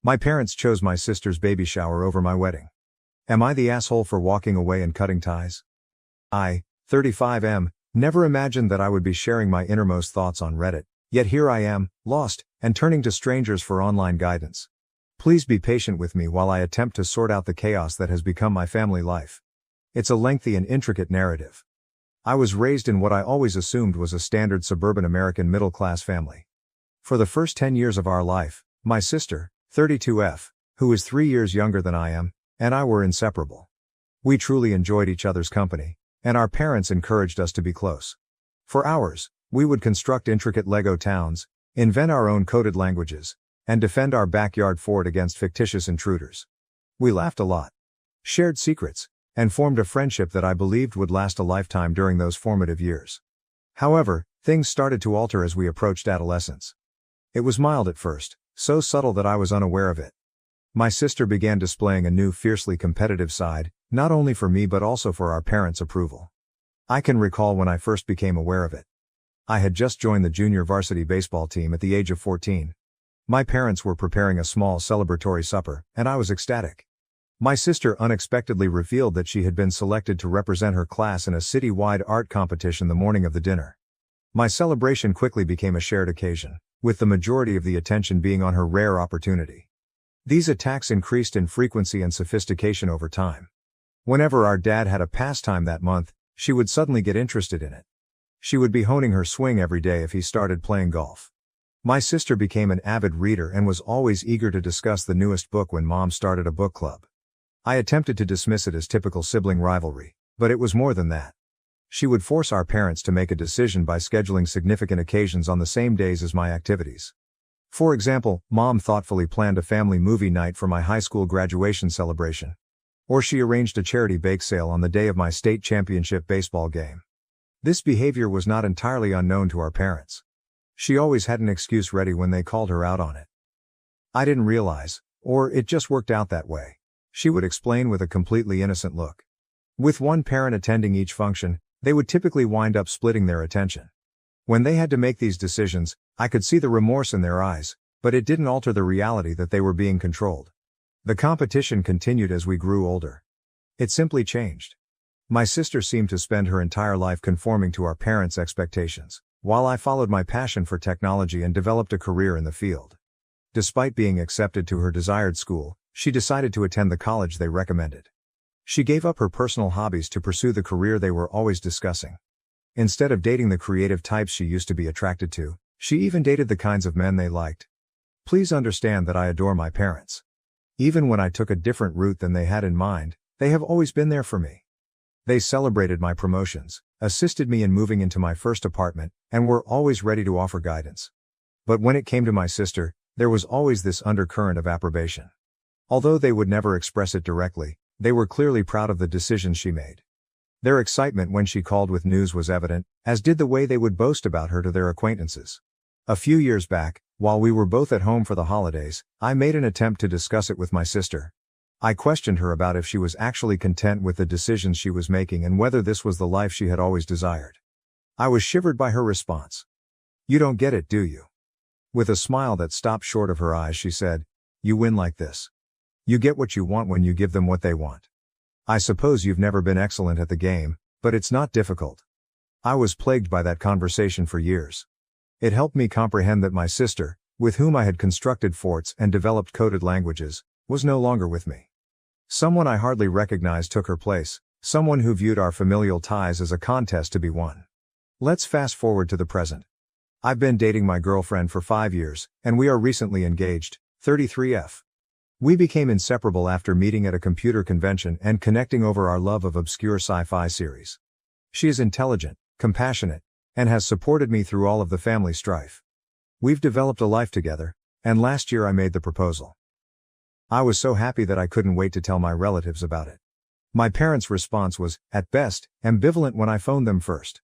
My parents chose my sister's baby shower over my wedding. Am I the asshole for walking away and cutting ties? I, 35M, never imagined that I would be sharing my innermost thoughts on Reddit, yet here I am, lost, and turning to strangers for online guidance. Please be patient with me while I attempt to sort out the chaos that has become my family life. It's a lengthy and intricate narrative. I was raised in what I always assumed was a standard suburban American middle-class family. For the first 10 years of our life, my sister, 32F, who is 3 years younger than I am, and I were inseparable. We truly enjoyed each other's company, and our parents encouraged us to be close. For hours, we would construct intricate Lego towns, invent our own coded languages, and defend our backyard fort against fictitious intruders. We laughed a lot, shared secrets, and formed a friendship that I believed would last a lifetime during those formative years. However, things started to alter as we approached adolescence. It was mild at first, so subtle that I was unaware of it. My sister began displaying a new fiercely competitive side, not only for me but also for our parents' approval. I can recall when I first became aware of it. I had just joined the junior varsity baseball team at the age of 14. My parents were preparing a small celebratory supper, and I was ecstatic. My sister unexpectedly revealed that she had been selected to represent her class in a city-wide art competition the morning of the dinner. My celebration quickly became a shared occasion, with the majority of the attention being on her rare opportunity. These attacks increased in frequency and sophistication over time. Whenever our dad had a pastime that month, she would suddenly get interested in it. She would be honing her swing every day if he started playing golf. My sister became an avid reader and was always eager to discuss the newest book when Mom started a book club. I attempted to dismiss it as typical sibling rivalry, but it was more than that. She would force our parents to make a decision by scheduling significant occasions on the same days as my activities. For example, Mom thoughtfully planned a family movie night for my high school graduation celebration. Or she arranged a charity bake sale on the day of my state championship baseball game. This behavior was not entirely unknown to our parents. She always had an excuse ready when they called her out on it. I didn't realize, or it just worked out that way, she would explain with a completely innocent look. With one parent attending each function, they would typically wind up splitting their attention. When they had to make these decisions, I could see the remorse in their eyes, but it didn't alter the reality that they were being controlled. The competition continued as we grew older. It simply changed. My sister seemed to spend her entire life conforming to our parents' expectations, while I followed my passion for technology and developed a career in the field. Despite being accepted to her desired school, she decided to attend the college they recommended. She gave up her personal hobbies to pursue the career they were always discussing. Instead of dating the creative types she used to be attracted to, she even dated the kinds of men they liked. Please understand that I adore my parents. Even when I took a different route than they had in mind, they have always been there for me. They celebrated my promotions, assisted me in moving into my first apartment, and were always ready to offer guidance. But when it came to my sister, there was always this undercurrent of approbation. Although they would never express it directly, they were clearly proud of the decisions she made. Their excitement when she called with news was evident, as did the way they would boast about her to their acquaintances. A few years back, while we were both at home for the holidays, I made an attempt to discuss it with my sister. I questioned her about if she was actually content with the decisions she was making and whether this was the life she had always desired. I was shivered by her response. "You don't get it, do you?" With a smile that stopped short of her eyes, she said, "You win like this. You get what you want when you give them what they want. I suppose you've never been excellent at the game, but it's not difficult." I was plagued by that conversation for years. It helped me comprehend that my sister, with whom I had constructed forts and developed coded languages, was no longer with me. Someone I hardly recognized took her place, someone who viewed our familial ties as a contest to be won. Let's fast forward to the present. I've been dating my girlfriend for 5 years, and we are recently engaged, 33F. We became inseparable after meeting at a computer convention and connecting over our love of obscure sci-fi series. She is intelligent, compassionate, and has supported me through all of the family strife. We've developed a life together, and last year I made the proposal. I was so happy that I couldn't wait to tell my relatives about it. My parents' response was, at best, ambivalent when I phoned them first.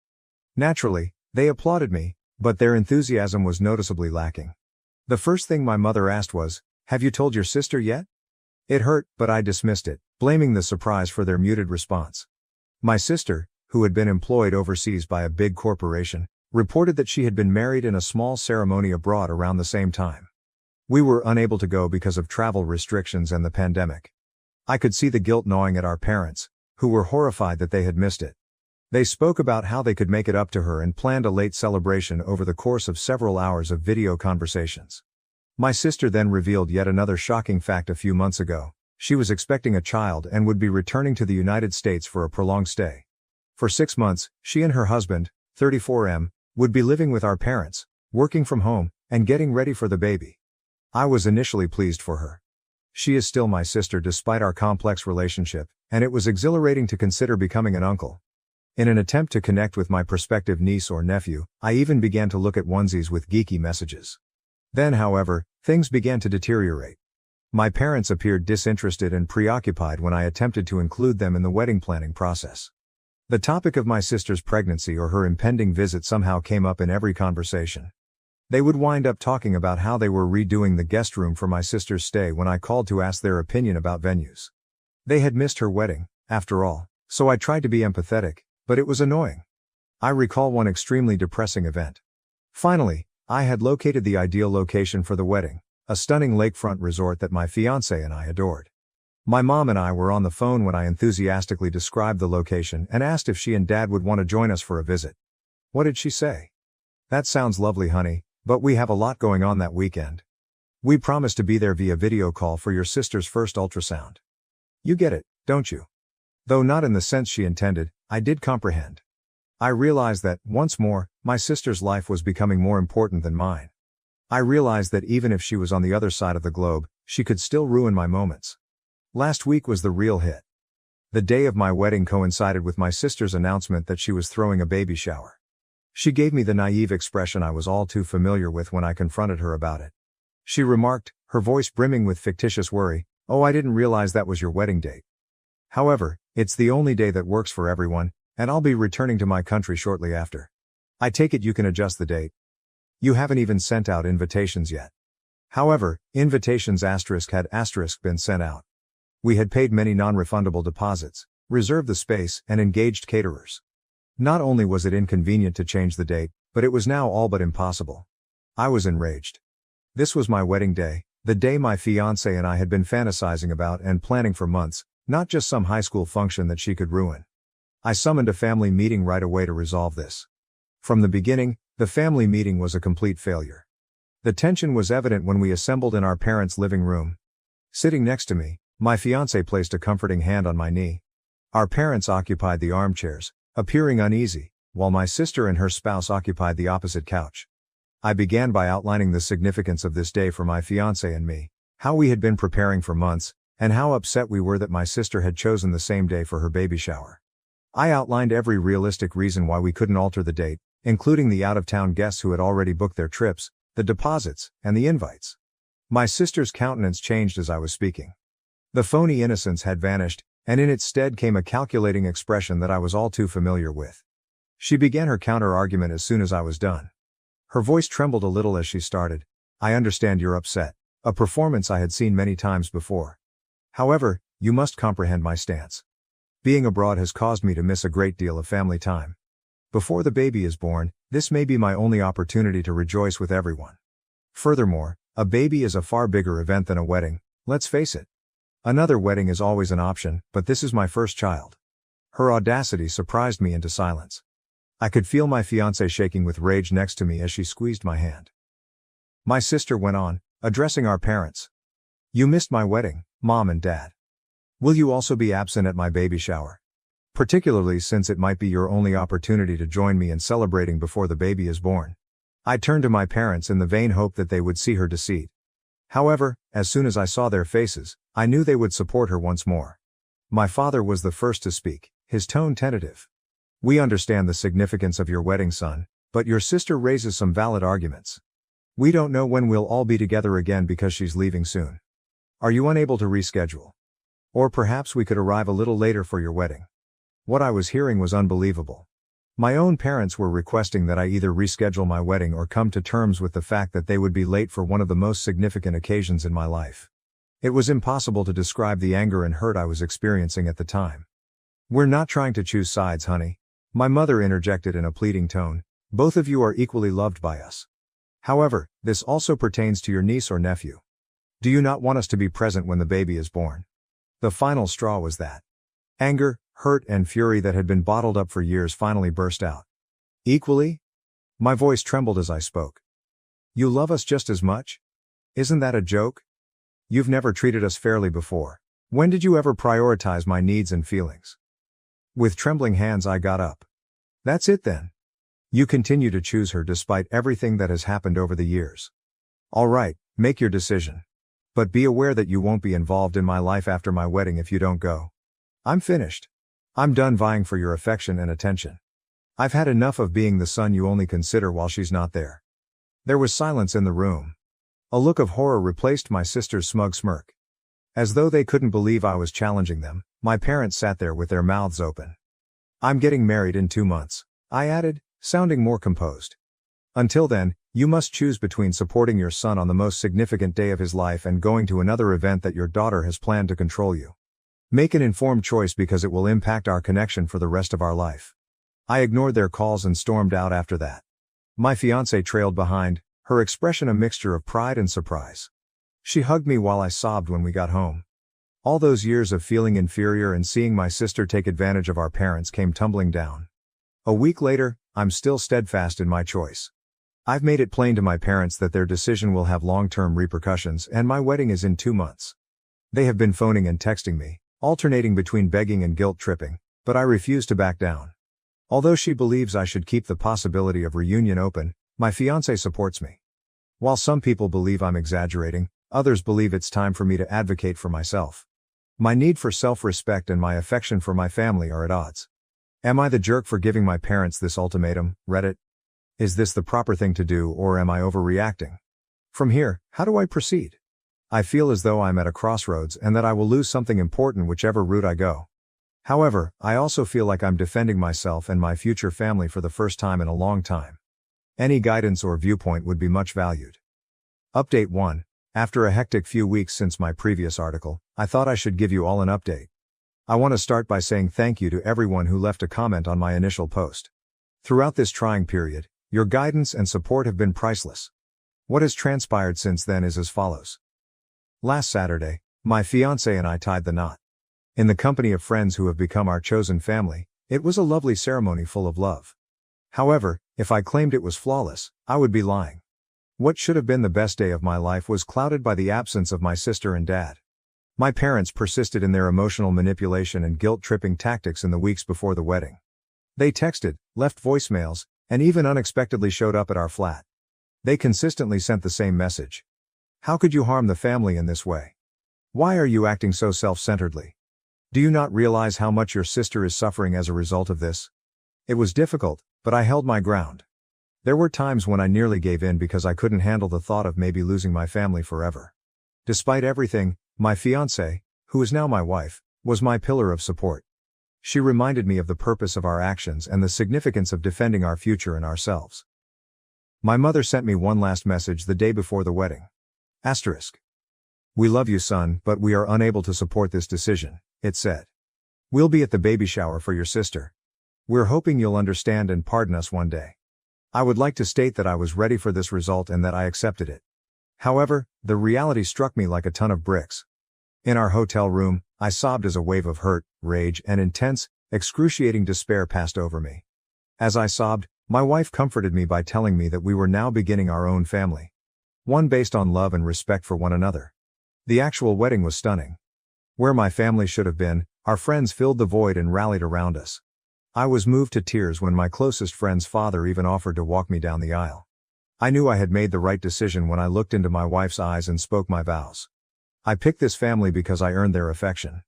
Naturally, they applauded me, but their enthusiasm was noticeably lacking. The first thing my mother asked was, "Have you told your sister yet?" It hurt, but I dismissed it, blaming the surprise for their muted response. My sister, who had been employed overseas by a big corporation, reported that she had been married in a small ceremony abroad around the same time. We were unable to go because of travel restrictions and the pandemic. I could see the guilt gnawing at our parents, who were horrified that they had missed it. They spoke about how they could make it up to her and planned a late celebration over the course of several hours of video conversations. My sister then revealed yet another shocking fact a few months ago. She was expecting a child and would be returning to the United States for a prolonged stay. For 6 months, she and her husband, 34M, would be living with our parents, working from home, and getting ready for the baby. I was initially pleased for her. She is still my sister despite our complex relationship, and it was exhilarating to consider becoming an uncle. In an attempt to connect with my prospective niece or nephew, I even began to look at onesies with geeky messages. Then, however, things began to deteriorate. My parents appeared disinterested and preoccupied when I attempted to include them in the wedding planning process. The topic of my sister's pregnancy or her impending visit somehow came up in every conversation. They would wind up talking about how they were redoing the guest room for my sister's stay when I called to ask their opinion about venues. They had missed her wedding, after all, so I tried to be empathetic, but it was annoying. I recall one extremely depressing event. Finally, I had located the ideal location for the wedding, a stunning lakefront resort that my fiancé and I adored. My mom and I were on the phone when I enthusiastically described the location and asked if she and Dad would want to join us for a visit. What did she say? "That sounds lovely, honey, but we have a lot going on that weekend. We promised to be there via video call for your sister's first ultrasound." You get it, don't you? Though not in the sense she intended, I did comprehend. I realized that, once more, my sister's life was becoming more important than mine. I realized that even if she was on the other side of the globe, she could still ruin my moments. Last week was the real hit. The day of my wedding coincided with my sister's announcement that she was throwing a baby shower. She gave me the naive expression I was all too familiar with when I confronted her about it. She remarked, her voice brimming with fictitious worry, "Oh, I didn't realize that was your wedding date. However, it's the only day that works for everyone, and I'll be returning to my country shortly after. I take it you can adjust the date. You haven't even sent out invitations yet." However, invitations had been sent out. We had paid many non-refundable deposits, reserved the space, and engaged caterers. Not only was it inconvenient to change the date, but it was now all but impossible. I was enraged. This was my wedding day, the day my fiancé and I had been fantasizing about and planning for months, not just some high school function that she could ruin. I summoned a family meeting right away to resolve this. From the beginning, the family meeting was a complete failure. The tension was evident when we assembled in our parents' living room. Sitting next to me, my fiancé placed a comforting hand on my knee. Our parents occupied the armchairs, appearing uneasy, while my sister and her spouse occupied the opposite couch. I began by outlining the significance of this day for my fiancé and me, how we had been preparing for months, and how upset we were that my sister had chosen the same day for her baby shower. I outlined every realistic reason why we couldn't alter the date, including the out-of-town guests who had already booked their trips, the deposits, and the invites. My sister's countenance changed as I was speaking. The phony innocence had vanished, and in its stead came a calculating expression that I was all too familiar with. She began her counter-argument as soon as I was done. Her voice trembled a little as she started. "I understand you're upset," a performance I had seen many times before. "However, you must comprehend my stance. Being abroad has caused me to miss a great deal of family time. Before the baby is born, this may be my only opportunity to rejoice with everyone. Furthermore, a baby is a far bigger event than a wedding, let's face it. Another wedding is always an option, but this is my first child." Her audacity surprised me into silence. I could feel my fiancé shaking with rage next to me as she squeezed my hand. My sister went on, addressing our parents. "You missed my wedding, Mom and Dad. Will you also be absent at my baby shower? Particularly since it might be your only opportunity to join me in celebrating before the baby is born." I turned to my parents in the vain hope that they would see her deceit. However, as soon as I saw their faces, I knew they would support her once more. My father was the first to speak, his tone tentative. "We understand the significance of your wedding, son, but your sister raises some valid arguments. We don't know when we'll all be together again because she's leaving soon. Are you unable to reschedule? Or perhaps we could arrive a little later for your wedding." What I was hearing was unbelievable. My own parents were requesting that I either reschedule my wedding or come to terms with the fact that they would be late for one of the most significant occasions in my life. It was impossible to describe the anger and hurt I was experiencing at the time. "We're not trying to choose sides, honey," my mother interjected in a pleading tone. "Both of you are equally loved by us. However, this also pertains to your niece or nephew. Do you not want us to be present when the baby is born? The final straw was that. Anger, hurt, and fury that had been bottled up for years finally burst out. Equally? My voice trembled as I spoke. You love us just as much? Isn't that a joke? You've never treated us fairly before. When did you ever prioritize my needs and feelings? With trembling hands I got up. That's it then. You continue to choose her despite everything that has happened over the years. All right, make your decision. But be aware that you won't be involved in my life after my wedding if you don't go. I'm finished. I'm done vying for your affection and attention. I've had enough of being the son you only consider while she's not there. There was silence in the room. A look of horror replaced my sister's smug smirk. As though they couldn't believe I was challenging them, my parents sat there with their mouths open. I'm getting married in 2 months, I added, sounding more composed. Until then, you must choose between supporting your son on the most significant day of his life and going to another event that your daughter has planned to control you. Make an informed choice because it will impact our connection for the rest of our life. I ignored their calls and stormed out after that. My fiancée trailed behind, her expression a mixture of pride and surprise. She hugged me while I sobbed when we got home. All those years of feeling inferior and seeing my sister take advantage of our parents came tumbling down. A week later, I'm still steadfast in my choice. I've made it plain to my parents that their decision will have long-term repercussions and my wedding is in 2 months. They have been phoning and texting me, alternating between begging and guilt-tripping, but I refuse to back down. Although she believes I should keep the possibility of reunion open, my fiancé supports me. While some people believe I'm exaggerating, others believe it's time for me to advocate for myself. My need for self-respect and my affection for my family are at odds. Am I the jerk for giving my parents this ultimatum, Reddit? Is this the proper thing to do or am I overreacting? From here, how do I proceed? I feel as though I'm at a crossroads and that I will lose something important whichever route I go. However, I also feel like I'm defending myself and my future family for the first time in a long time. Any guidance or viewpoint would be much valued. Update 1. After a hectic few weeks since my previous article, I thought I should give you all an update. I want to start by saying thank you to everyone who left a comment on my initial post. Throughout this trying period, your guidance and support have been priceless. What has transpired since then is as follows. Last Saturday, my fiancé and I tied the knot. In the company of friends who have become our chosen family, it was a lovely ceremony full of love. However, if I claimed it was flawless, I would be lying. What should have been the best day of my life was clouded by the absence of my sister and dad. My parents persisted in their emotional manipulation and guilt-tripping tactics in the weeks before the wedding. They texted, left voicemails, and even unexpectedly showed up at our flat. They consistently sent the same message. How could you harm the family in this way? Why are you acting so self-centeredly? Do you not realize how much your sister is suffering as a result of this? It was difficult, but I held my ground. There were times when I nearly gave in because I couldn't handle the thought of maybe losing my family forever. Despite everything, my fiancée, who is now my wife, was my pillar of support. She reminded me of the purpose of our actions and the significance of defending our future and ourselves. My mother sent me one last message the day before the wedding. Asterisk. We love you, son, but we are unable to support this decision, it said. We'll be at the baby shower for your sister. We're hoping you'll understand and pardon us one day. I would like to state that I was ready for this result and that I accepted it. However, the reality struck me like a ton of bricks. In our hotel room, I sobbed as a wave of hurt, rage, and intense, excruciating despair passed over me. As I sobbed, my wife comforted me by telling me that we were now beginning our own family. One based on love and respect for one another. The actual wedding was stunning. Where my family should have been, our friends filled the void and rallied around us. I was moved to tears when my closest friend's father even offered to walk me down the aisle. I knew I had made the right decision when I looked into my wife's eyes and spoke my vows. I picked this family because I earned their affection.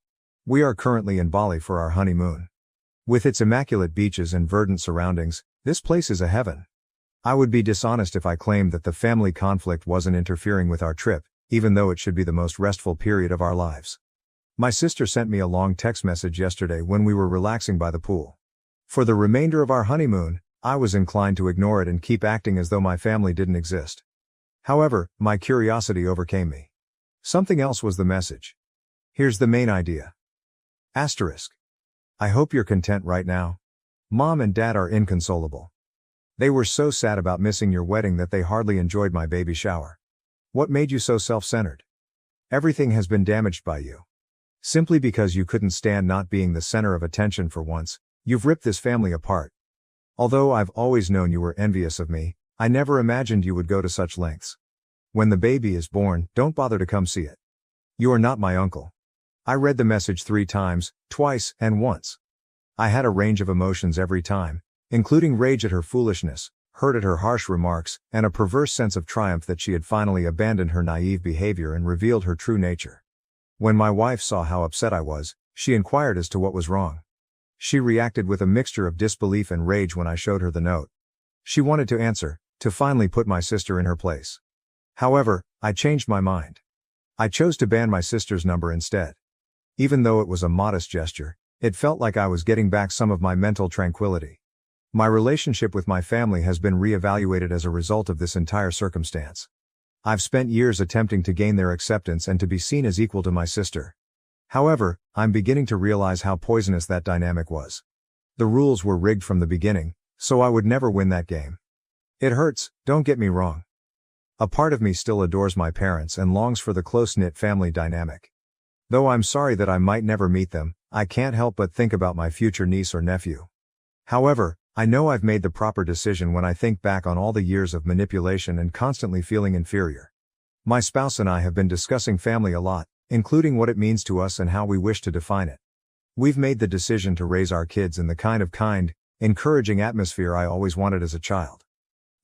We are currently in Bali for our honeymoon. With its immaculate beaches and verdant surroundings, this place is a heaven. I would be dishonest if I claimed that the family conflict wasn't interfering with our trip, even though it should be the most restful period of our lives. My sister sent me a long text message yesterday when we were relaxing by the pool. For the remainder of our honeymoon, I was inclined to ignore it and keep acting as though my family didn't exist. However, my curiosity overcame me. Something else was the message. Here's the main idea. Asterisk. I hope you're content right now. Mom and Dad are inconsolable. They were so sad about missing your wedding that they hardly enjoyed my baby shower. What made you so self-centered? Everything has been damaged by you. Simply because you couldn't stand not being the center of attention for once, you've ripped this family apart. Although I've always known you were envious of me, I never imagined you would go to such lengths. When the baby is born, don't bother to come see it. You are not my uncle. I read the message 3 times, twice, and once. I had a range of emotions every time, including rage at her foolishness, hurt at her harsh remarks, and a perverse sense of triumph that she had finally abandoned her naive behavior and revealed her true nature. When my wife saw how upset I was, she inquired as to what was wrong. She reacted with a mixture of disbelief and rage when I showed her the note. She wanted to answer, to finally put my sister in her place. However, I changed my mind. I chose to ban my sister's number instead. Even though it was a modest gesture, it felt like I was getting back some of my mental tranquility. My relationship with my family has been reevaluated as a result of this entire circumstance. I've spent years attempting to gain their acceptance and to be seen as equal to my sister. However, I'm beginning to realize how poisonous that dynamic was. The rules were rigged from the beginning, so I would never win that game. It hurts, don't get me wrong. A part of me still adores my parents and longs for the close-knit family dynamic. Though I'm sorry that I might never meet them, I can't help but think about my future niece or nephew. However, I know I've made the proper decision when I think back on all the years of manipulation and constantly feeling inferior. My spouse and I have been discussing family a lot, including what it means to us and how we wish to define it. We've made the decision to raise our kids in the kind, encouraging atmosphere I always wanted as a child.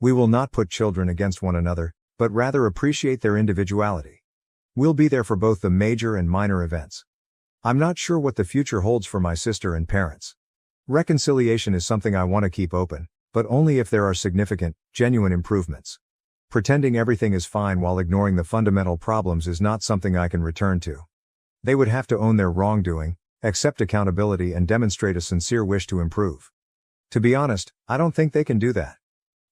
We will not put children against one another, but rather appreciate their individuality. We'll be there for both the major and minor events. I'm not sure what the future holds for my sister and parents. Reconciliation is something I want to keep open, but only if there are significant, genuine improvements. Pretending everything is fine while ignoring the fundamental problems is not something I can return to. They would have to own their wrongdoing, accept accountability, and demonstrate a sincere wish to improve. To be honest, I don't think they can do that.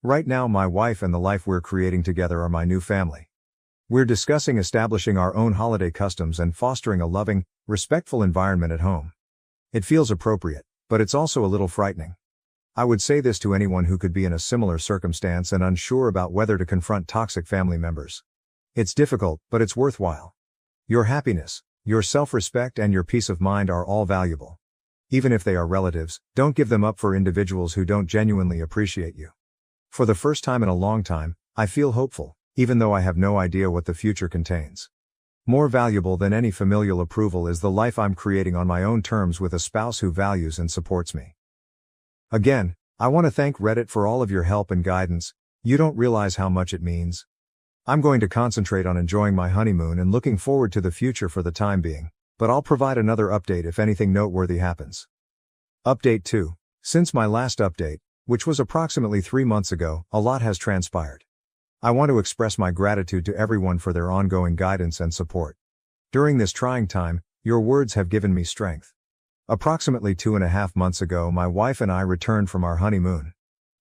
Right now, my wife and the life we're creating together are my new family. We're discussing establishing our own holiday customs and fostering a loving, respectful environment at home. It feels appropriate, but it's also a little frightening. I would say this to anyone who could be in a similar circumstance and unsure about whether to confront toxic family members. It's difficult, but it's worthwhile. Your happiness, your self-respect, and your peace of mind are all valuable. Even if they are relatives, don't give them up for individuals who don't genuinely appreciate you. For the first time in a long time, I feel hopeful, even though I have no idea what the future contains. More valuable than any familial approval is the life I'm creating on my own terms with a spouse who values and supports me. Again, I want to thank Reddit for all of your help and guidance. You don't realize how much it means. I'm going to concentrate on enjoying my honeymoon and looking forward to the future for the time being, but I'll provide another update if anything noteworthy happens. Update 2. Since my last update, which was approximately 3 months ago, a lot has transpired. I want to express my gratitude to everyone for their ongoing guidance and support. During this trying time, your words have given me strength. Approximately 2.5 months ago, my wife and I returned from our honeymoon.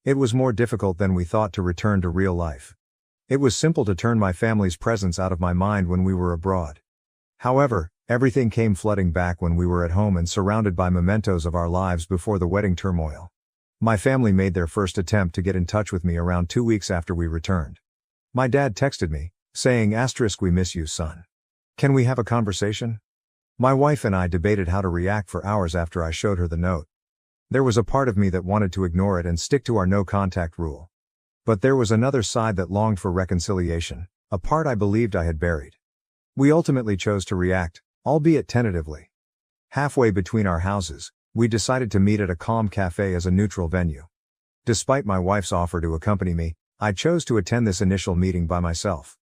It was more difficult than we thought to return to real life. It was simple to turn my family's presence out of my mind when we were abroad. However, everything came flooding back when we were at home and surrounded by mementos of our lives before the wedding turmoil. My family made their first attempt to get in touch with me around 2 weeks after we returned. My dad texted me, saying, "We miss you, son. Can we have a conversation?" My wife and I debated how to react for hours after I showed her the note. There was a part of me that wanted to ignore it and stick to our no-contact rule. But there was another side that longed for reconciliation, a part I believed I had buried. We ultimately chose to react, albeit tentatively. Halfway between our houses, we decided to meet at a calm cafe as a neutral venue. Despite my wife's offer to accompany me, I chose to attend this initial meeting by myself.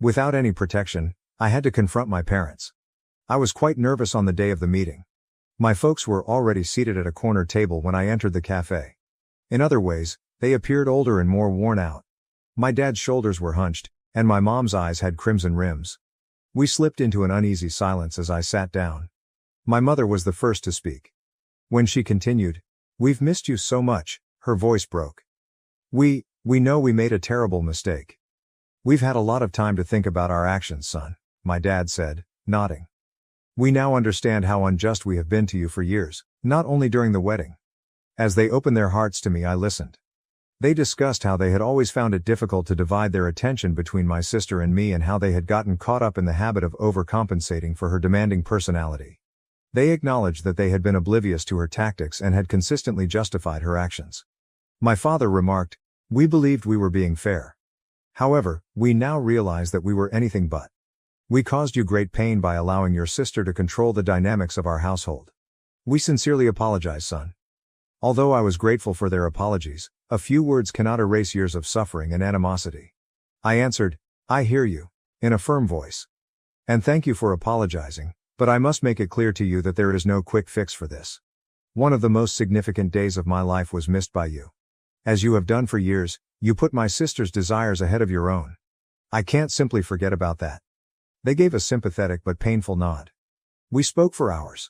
Without any protection, I had to confront my parents. I was quite nervous on the day of the meeting. My folks were already seated at a corner table when I entered the cafe. In other ways, they appeared older and more worn out. My dad's shoulders were hunched, and my mom's eyes had crimson rims. We slipped into an uneasy silence as I sat down. My mother was the first to speak. When she continued, "We've missed you so much," her voice broke. We know we made a terrible mistake. We've had a lot of time to think about our actions, son," my dad said, nodding. "We now understand how unjust we have been to you for years, not only during the wedding." As they opened their hearts to me, I listened. They discussed how they had always found it difficult to divide their attention between my sister and me and how they had gotten caught up in the habit of overcompensating for her demanding personality. They acknowledged that they had been oblivious to her tactics and had consistently justified her actions. My father remarked, "We believed we were being fair. However, we now realize that we were anything but. We caused you great pain by allowing your sister to control the dynamics of our household. We sincerely apologize, son." Although I was grateful for their apologies, a few words cannot erase years of suffering and animosity. I answered, "I hear you," in a firm voice. "And thank you for apologizing, but I must make it clear to you that there is no quick fix for this. One of the most significant days of my life was missed by you. As you have done for years, you put my sister's desires ahead of your own. I can't simply forget about that." They gave a sympathetic but painful nod. We spoke for hours.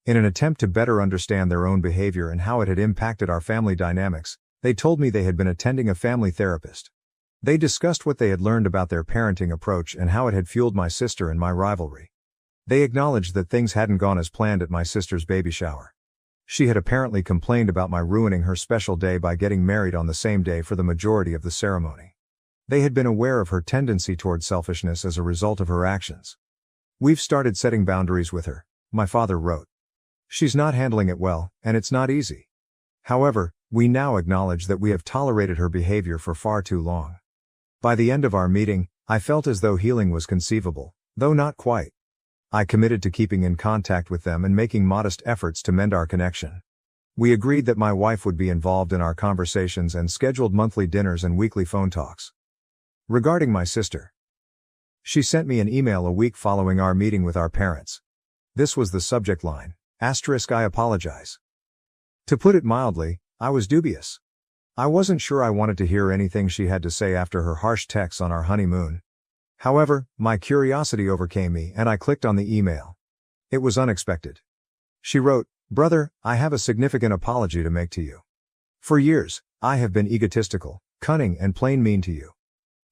In an attempt to better understand their own behavior and how it had impacted our family dynamics, they told me they had been attending a family therapist. They discussed what they had learned about their parenting approach and how it had fueled my sister and my rivalry. They acknowledged that things hadn't gone as planned at my sister's baby shower. She had apparently complained about my ruining her special day by getting married on the same day for the majority of the ceremony. They had been aware of her tendency toward selfishness as a result of her actions. "We've started setting boundaries with her," my father wrote. "She's not handling it well, and it's not easy. However, we now acknowledge that we have tolerated her behavior for far too long." By the end of our meeting, I felt as though healing was conceivable, though not quite. I committed to keeping in contact with them and making modest efforts to mend our connection. We agreed that my wife would be involved in our conversations and scheduled monthly dinners and weekly phone talks. Regarding my sister, she sent me an email a week following our meeting with our parents. This was the subject line: "I apologize." To put it mildly, I was dubious. I wasn't sure I wanted to hear anything she had to say after her harsh texts on our honeymoon. However, my curiosity overcame me and I clicked on the email. It was unexpected. She wrote, "Brother, I have a significant apology to make to you. For years, I have been egotistical, cunning, and plain mean to you.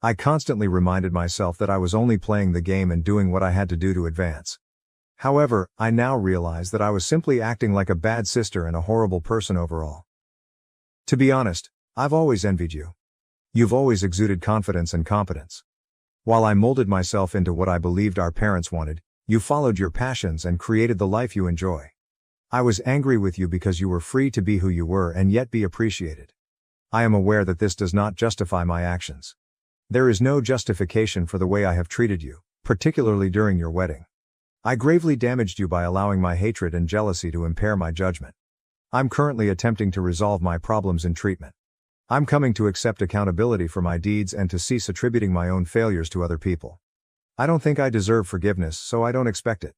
I constantly reminded myself that I was only playing the game and doing what I had to do to advance. However, I now realize that I was simply acting like a bad sister and a horrible person overall. To be honest, I've always envied you. You've always exuded confidence and competence. While I molded myself into what I believed our parents wanted, you followed your passions and created the life you enjoy. I was angry with you because you were free to be who you were and yet be appreciated. I am aware that this does not justify my actions. There is no justification for the way I have treated you, particularly during your wedding. I gravely damaged you by allowing my hatred and jealousy to impair my judgment. I'm currently attempting to resolve my problems in treatment. I'm coming to accept accountability for my deeds and to cease attributing my own failures to other people. I don't think I deserve forgiveness, so I don't expect it.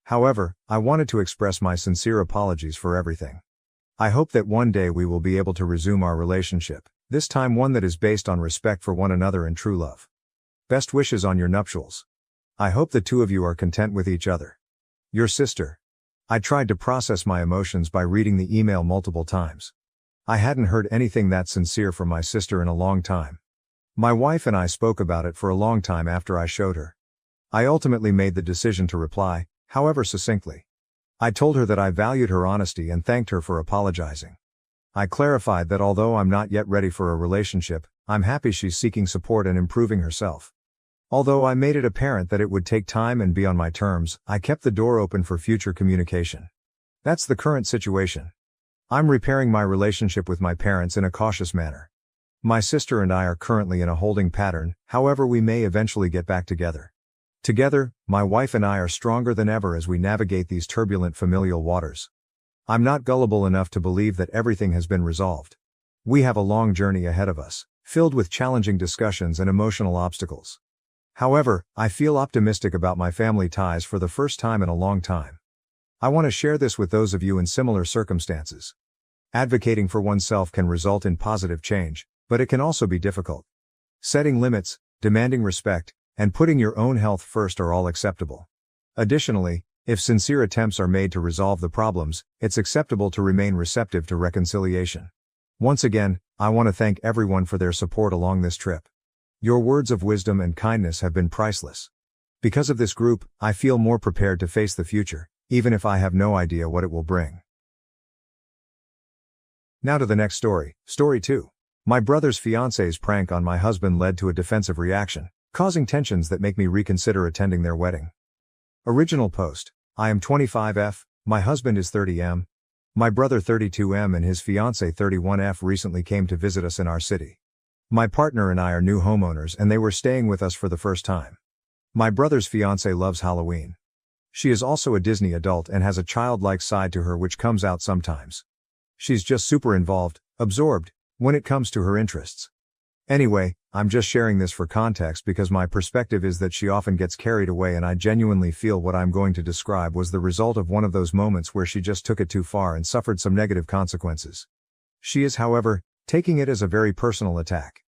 However, I wanted to express my sincere apologies for everything. I hope that one day we will be able to resume our relationship, this time one that is based on respect for one another and true love. Best wishes on your nuptials. I hope the two of you are content with each other. Your sister." I tried to process my emotions by reading the email multiple times. I hadn't heard anything that sincere from my sister in a long time. My wife and I spoke about it for a long time after I showed her. I ultimately made the decision to reply, however succinctly. I told her that I valued her honesty and thanked her for apologizing. I clarified that although I'm not yet ready for a relationship, I'm happy she's seeking support and improving herself. Although I made it apparent that it would take time and be on my terms, I kept the door open for future communication. That's the current situation. I'm repairing my relationship with my parents in a cautious manner. My sister and I are currently in a holding pattern, however we may eventually get back together. Together, my wife and I are stronger than ever as we navigate these turbulent familial waters. I'm not gullible enough to believe that everything has been resolved. We have a long journey ahead of us, filled with challenging discussions and emotional obstacles. However, I feel optimistic about my family ties for the first time in a long time. I want to share this with those of you in similar circumstances. Advocating for oneself can result in positive change, but it can also be difficult. Setting limits, demanding respect, and putting your own health first are all acceptable. Additionally, if sincere attempts are made to resolve the problems, it's acceptable to remain receptive to reconciliation. Once again, I want to thank everyone for their support along this trip. Your words of wisdom and kindness have been priceless. Because of this group, I feel more prepared to face the future, even if I have no idea what it will bring. Now to the next story, Story 2. My brother's fiance's prank on my husband led to a defensive reaction, causing tensions that make me reconsider attending their wedding. Original post. I am 25F, my husband is 30M. My brother 32M and his fiance 31F recently came to visit us in our city. My partner and I are new homeowners and they were staying with us for the first time. My brother's fiance loves Halloween. She is also a Disney adult and has a childlike side to her which comes out sometimes. She's just super involved, absorbed, when it comes to her interests. Anyway, I'm just sharing this for context because my perspective is that she often gets carried away and I genuinely feel what I'm going to describe was the result of one of those moments where she just took it too far and suffered some negative consequences. She is, however, taking it as a very personal attack.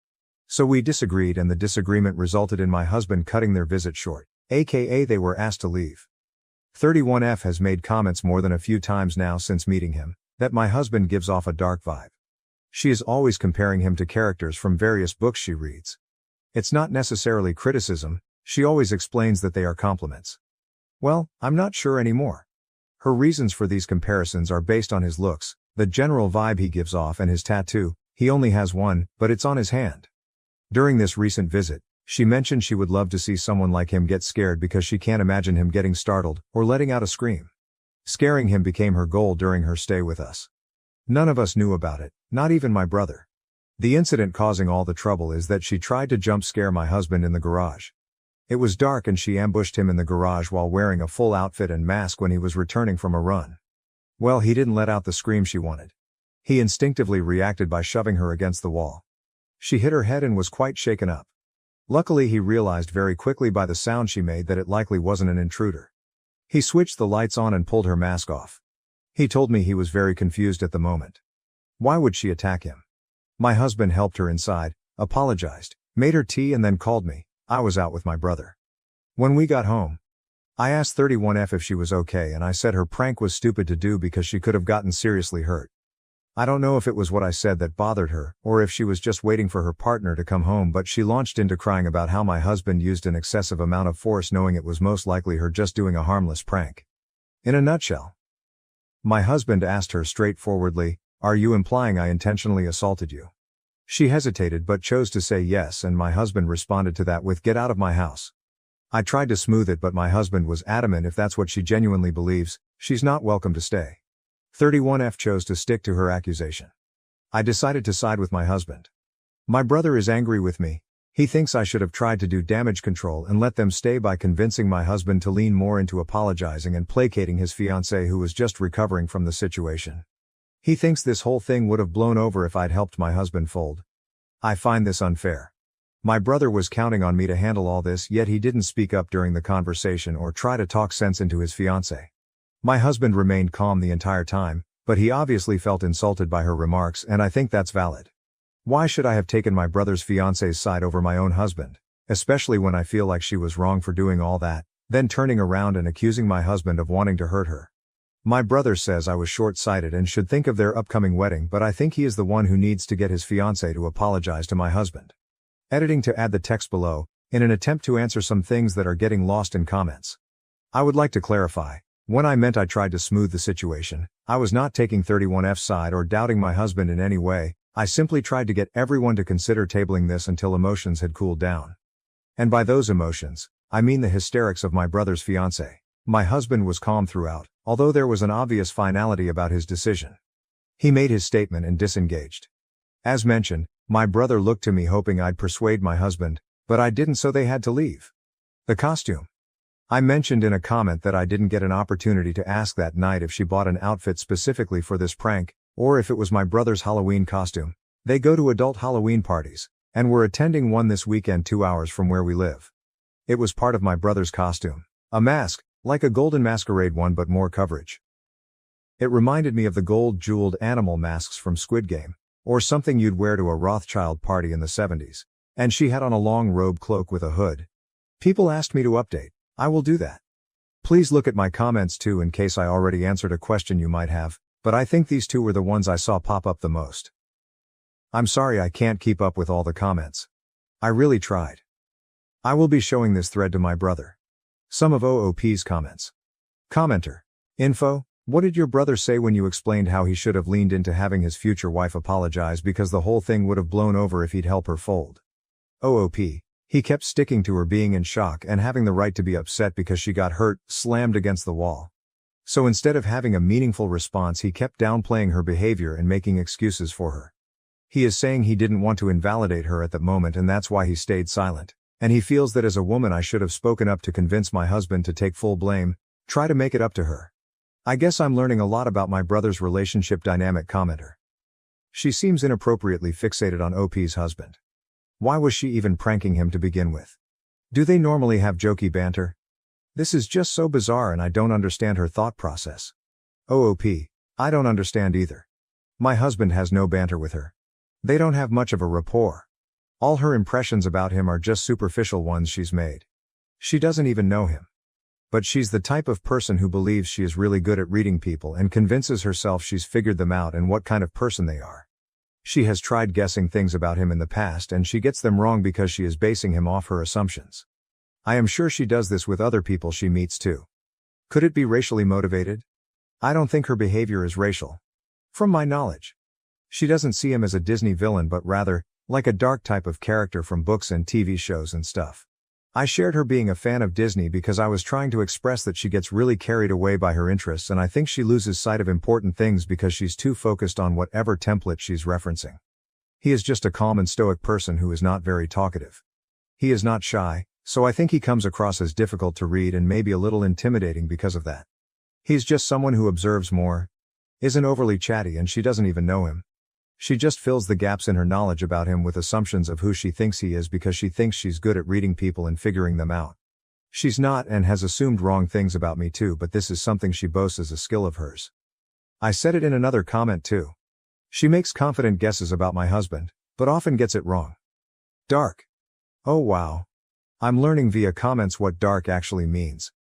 So we disagreed and the disagreement resulted in my husband cutting their visit short, aka they were asked to leave. 31F has made comments more than a few times now since meeting him, that my husband gives off a dark vibe. She is always comparing him to characters from various books she reads. It's not necessarily criticism, she always explains that they are compliments. Well, I'm not sure anymore. Her reasons for these comparisons are based on his looks, the general vibe he gives off and his tattoo. He only has one, but it's on his hand. During this recent visit, she mentioned she would love to see someone like him get scared because she can't imagine him getting startled or letting out a scream. Scaring him became her goal during her stay with us. None of us knew about it, not even my brother. The incident causing all the trouble is that she tried to jump scare my husband in the garage. It was dark and she ambushed him in the garage while wearing a full outfit and mask when he was returning from a run. Well, he didn't let out the scream she wanted. He instinctively reacted by shoving her against the wall. She hit her head and was quite shaken up. Luckily he realized very quickly by the sound she made that it likely wasn't an intruder. He switched the lights on and pulled her mask off. He told me he was very confused at the moment. Why would she attack him? My husband helped her inside, apologized, made her tea and then called me. I was out with my brother. When we got home, I asked 31F if she was okay and I said her prank was stupid to do because she could have gotten seriously hurt. I don't know if it was what I said that bothered her or if she was just waiting for her partner to come home, but she launched into crying about how my husband used an excessive amount of force knowing it was most likely her just doing a harmless prank. In a nutshell, my husband asked her straightforwardly, "Are you implying I intentionally assaulted you?" She hesitated but chose to say yes and my husband responded to that with "Get out of my house." I tried to smooth it but my husband was adamant if that's what she genuinely believes, she's not welcome to stay. 31F chose to stick to her accusation. I decided to side with my husband. My brother is angry with me. He thinks I should have tried to do damage control and let them stay by convincing my husband to lean more into apologizing and placating his fiancée who was just recovering from the situation. He thinks this whole thing would have blown over if I'd helped my husband fold. I find this unfair. My brother was counting on me to handle all this, yet he didn't speak up during the conversation or try to talk sense into his fiancée. My husband remained calm the entire time, but he obviously felt insulted by her remarks and I think that's valid. Why should I have taken my brother's fiancé's side over my own husband, especially when I feel like she was wrong for doing all that, then turning around and accusing my husband of wanting to hurt her? My brother says I was short-sighted and should think of their upcoming wedding, but I think he is the one who needs to get his fiancée to apologize to my husband. Editing to add the text below, in an attempt to answer some things that are getting lost in comments. I would like to clarify. When I meant I tried to smooth the situation, I was not taking 31F's side or doubting my husband in any way, I simply tried to get everyone to consider tabling this until emotions had cooled down. And by those emotions, I mean the hysterics of my brother's fiancée. My husband was calm throughout, although there was an obvious finality about his decision. He made his statement and disengaged. As mentioned, my brother looked to me hoping I'd persuade my husband, but I didn't, so they had to leave. The costume. I mentioned in a comment that I didn't get an opportunity to ask that night if she bought an outfit specifically for this prank, or if it was my brother's Halloween costume. They go to adult Halloween parties, and we're attending one this weekend 2 hours from where we live. It was part of my brother's costume. A mask, like a golden masquerade one but more coverage. It reminded me of the gold-jeweled animal masks from Squid Game, or something you'd wear to a Rothschild party in the 70s. And she had on a long robe cloak with a hood. People asked me to update. I will do that. Please look at my comments too in case I already answered a question you might have, but I think these two were the ones I saw pop up the most. I'm sorry I can't keep up with all the comments. I really tried. I will be showing this thread to my brother. Some of OOP's comments. Commenter. Info, What did your brother say when you explained how he should have leaned into having his future wife apologize because the whole thing would have blown over if he'd help her fold? OOP. He kept sticking to her being in shock and having the right to be upset because she got hurt, slammed against the wall. So instead of having a meaningful response, he kept downplaying her behavior and making excuses for her. He is saying he didn't want to invalidate her at that moment and that's why he stayed silent. And he feels that as a woman I should have spoken up to convince my husband to take full blame, try to make it up to her. I guess I'm learning a lot about my brother's relationship dynamic. Commenter. She seems inappropriately fixated on OP's husband. Why was she even pranking him to begin with? Do they normally have jokey banter? This is just so bizarre and I don't understand her thought process. OOP. I don't understand either. My husband has no banter with her. They don't have much of a rapport. All her impressions about him are just superficial ones she's made. She doesn't even know him. But she's the type of person who believes she is really good at reading people and convinces herself she's figured them out and what kind of person they are. She has tried guessing things about him in the past and she gets them wrong because she is basing him off her assumptions. I am sure she does this with other people she meets too. Could it be racially motivated? I don't think her behavior is racial. From my knowledge. She doesn't see him as a Disney villain but rather, like a dark type of character from books and TV shows and stuff. I shared her being a fan of Disney because I was trying to express that she gets really carried away by her interests and I think she loses sight of important things because she's too focused on whatever template she's referencing. He is just a calm and stoic person who is not very talkative. He is not shy, so I think he comes across as difficult to read and maybe a little intimidating because of that. He's just someone who observes more, isn't overly chatty and she doesn't even know him. She just fills the gaps in her knowledge about him with assumptions of who she thinks he is because she thinks she's good at reading people and figuring them out. She's not and has assumed wrong things about me too, but this is something she boasts as a skill of hers. I said it in another comment too. She makes confident guesses about my husband, but often gets it wrong. Dark. Oh wow. I'm learning via comments what dark actually means.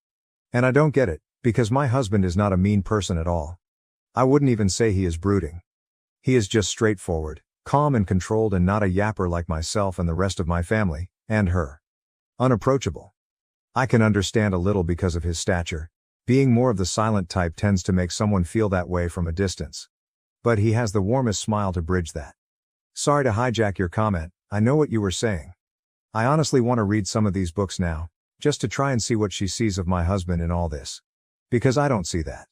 And I don't get it, because my husband is not a mean person at all. I wouldn't even say he is brooding. He is just straightforward, calm and controlled and not a yapper like myself and the rest of my family, and her. Unapproachable. I can understand a little because of his stature. Being more of the silent type tends to make someone feel that way from a distance. But he has the warmest smile to bridge that. Sorry to hijack your comment, I know what you were saying. I honestly want to read some of these books now, just to try and see what she sees of my husband in all this. Because I don't see that.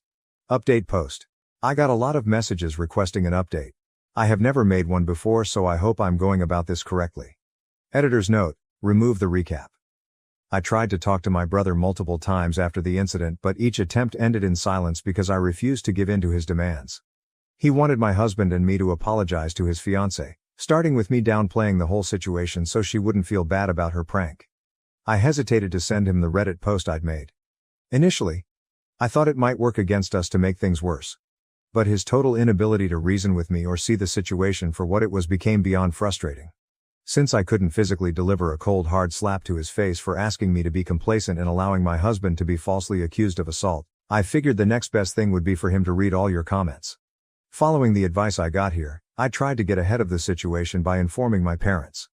Update post. I got a lot of messages requesting an update. I have never made one before so I hope I'm going about this correctly. Editor's note, remove the recap. I tried to talk to my brother multiple times after the incident but each attempt ended in silence because I refused to give in to his demands. He wanted my husband and me to apologize to his fiancée, starting with me downplaying the whole situation so she wouldn't feel bad about her prank. I hesitated to send him the Reddit post I'd made. Initially, I thought it might work against us to make things worse. But his total inability to reason with me or see the situation for what it was became beyond frustrating. Since I couldn't physically deliver a cold hard slap to his face for asking me to be complacent and allowing my husband to be falsely accused of assault, I figured the next best thing would be for him to read all your comments. Following the advice I got here, I tried to get ahead of the situation by informing my parents.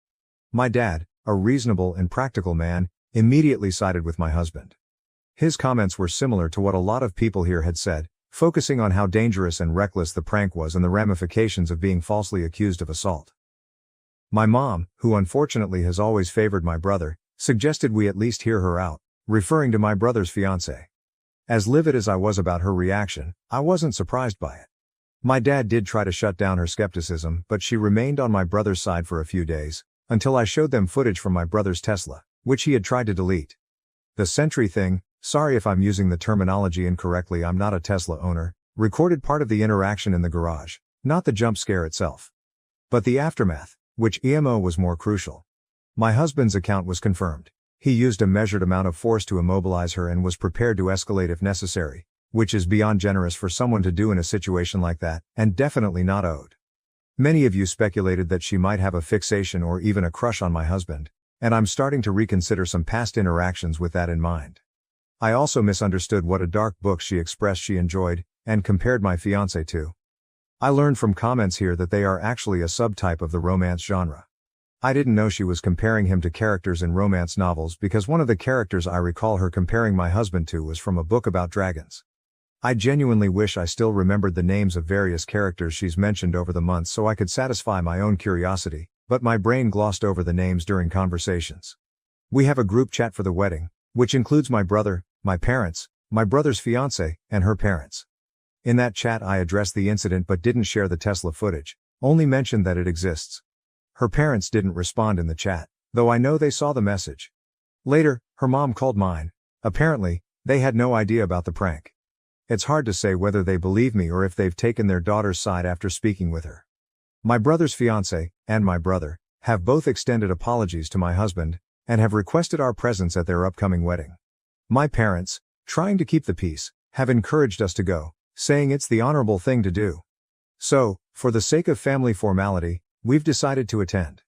My dad, a reasonable and practical man, immediately sided with my husband. His comments were similar to what a lot of people here had said, focusing on how dangerous and reckless the prank was and the ramifications of being falsely accused of assault. My mom, who unfortunately has always favored my brother, suggested we at least hear her out, referring to my brother's fiancée. As livid as I was about her reaction, I wasn't surprised by it. My dad did try to shut down her skepticism, but she remained on my brother's side for a few days, until I showed them footage from my brother's Tesla, which he had tried to delete. The Sentry thing, sorry if I'm using the terminology incorrectly, I'm not a Tesla owner, recorded part of the interaction in the garage, not the jump scare itself. But the aftermath, which EMO was more crucial. My husband's account was confirmed. He used a measured amount of force to immobilize her and was prepared to escalate if necessary, which is beyond generous for someone to do in a situation like that, and definitely not owed. Many of you speculated that she might have a fixation or even a crush on my husband, and I'm starting to reconsider some past interactions with that in mind. I also misunderstood what a dark book she expressed she enjoyed, and compared my fiancé to. I learned from comments here that they are actually a subtype of the romance genre. I didn't know she was comparing him to characters in romance novels because one of the characters I recall her comparing my husband to was from a book about dragons. I genuinely wish I still remembered the names of various characters she's mentioned over the months so I could satisfy my own curiosity, but my brain glossed over the names during conversations. We have a group chat for the wedding, which includes my brother, my parents, my brother's fiancé, and her parents. In that chat I addressed the incident but didn't share the Tesla footage, only mentioned that it exists. Her parents didn't respond in the chat, though I know they saw the message. Later, her mom called mine. Apparently, they had no idea about the prank. It's hard to say whether they believe me or if they've taken their daughter's side after speaking with her. My brother's fiancé, and my brother, have both extended apologies to my husband, and have requested our presence at their upcoming wedding. My parents, trying to keep the peace, have encouraged us to go, saying it's the honorable thing to do. So, for the sake of family formality, we've decided to attend.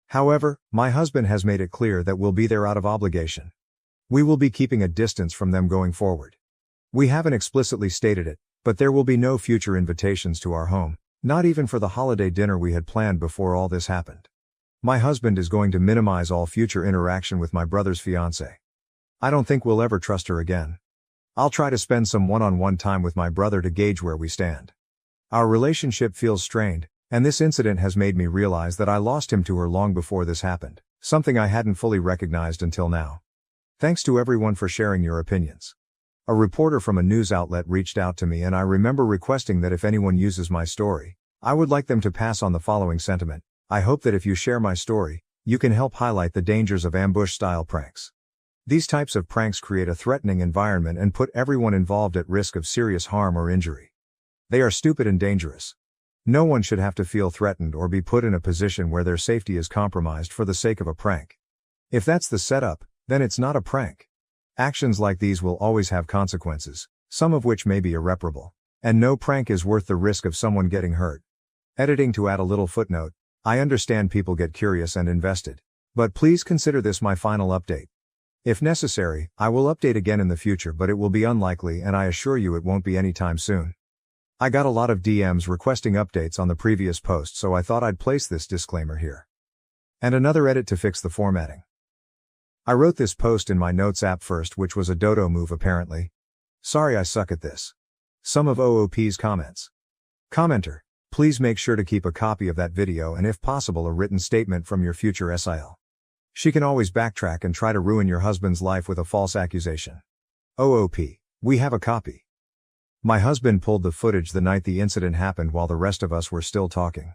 However, my husband has made it clear that we'll be there out of obligation. We will be keeping a distance from them going forward. We haven't explicitly stated it, but there will be no future invitations to our home, not even for the holiday dinner we had planned before all this happened. My husband is going to minimize all future interaction with my brother's fiancé. I don't think we'll ever trust her again. I'll try to spend some one-on-one time with my brother to gauge where we stand. Our relationship feels strained, and this incident has made me realize that I lost him to her long before this happened, something I hadn't fully recognized until now. Thanks to everyone for sharing your opinions. A reporter from a news outlet reached out to me and I remember requesting that if anyone uses my story, I would like them to pass on the following sentiment: I hope that if you share my story, you can help highlight the dangers of ambush-style pranks. These types of pranks create a threatening environment and put everyone involved at risk of serious harm or injury. They are stupid and dangerous. No one should have to feel threatened or be put in a position where their safety is compromised for the sake of a prank. If that's the setup, then it's not a prank. Actions like these will always have consequences, some of which may be irreparable, and no prank is worth the risk of someone getting hurt. Editing to add a little footnote: I understand people get curious and invested, but please consider this my final update. If necessary, I will update again in the future, but it will be unlikely and I assure you it won't be anytime soon. I got a lot of DMs requesting updates on the previous post, so I thought I'd place this disclaimer here. And another edit to fix the formatting. I wrote this post in my notes app first, which was a dodo move apparently. Sorry I suck at this. Some of OOP's comments. Commenter: please make sure to keep a copy of that video and if possible a written statement from your future SIL. She can always backtrack and try to ruin your husband's life with a false accusation. OOP: we have a copy. My husband pulled the footage the night the incident happened while the rest of us were still talking.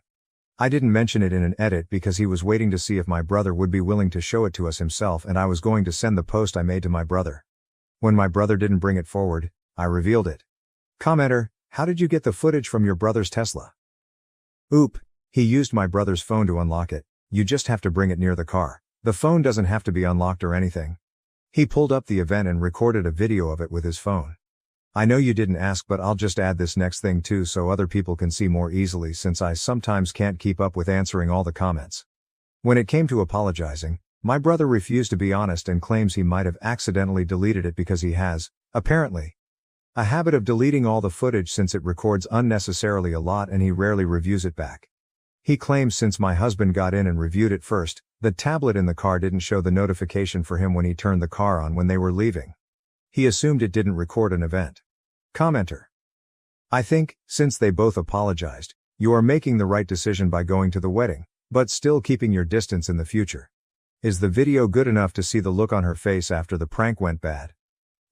I didn't mention it in an edit because he was waiting to see if my brother would be willing to show it to us himself, and I was going to send the post I made to my brother. When my brother didn't bring it forward, I revealed it. Commenter: how did you get the footage from your brother's Tesla? Oop, he used my brother's phone to unlock it. You just have to bring it near the car. The phone doesn't have to be unlocked or anything. He pulled up the event and recorded a video of it with his phone. I know you didn't ask, but I'll just add this next thing too so other people can see more easily, since I sometimes can't keep up with answering all the comments. When it came to apologizing, my brother refused to be honest and claims he might have accidentally deleted it because he has, apparently, a habit of deleting all the footage since it records unnecessarily a lot and he rarely reviews it back. He claims since my husband got in and reviewed it first, the tablet in the car didn't show the notification for him when he turned the car on when they were leaving. He assumed it didn't record an event. Commenter: I think, since they both apologized, you are making the right decision by going to the wedding, but still keeping your distance in the future. Is the video good enough to see the look on her face after the prank went bad?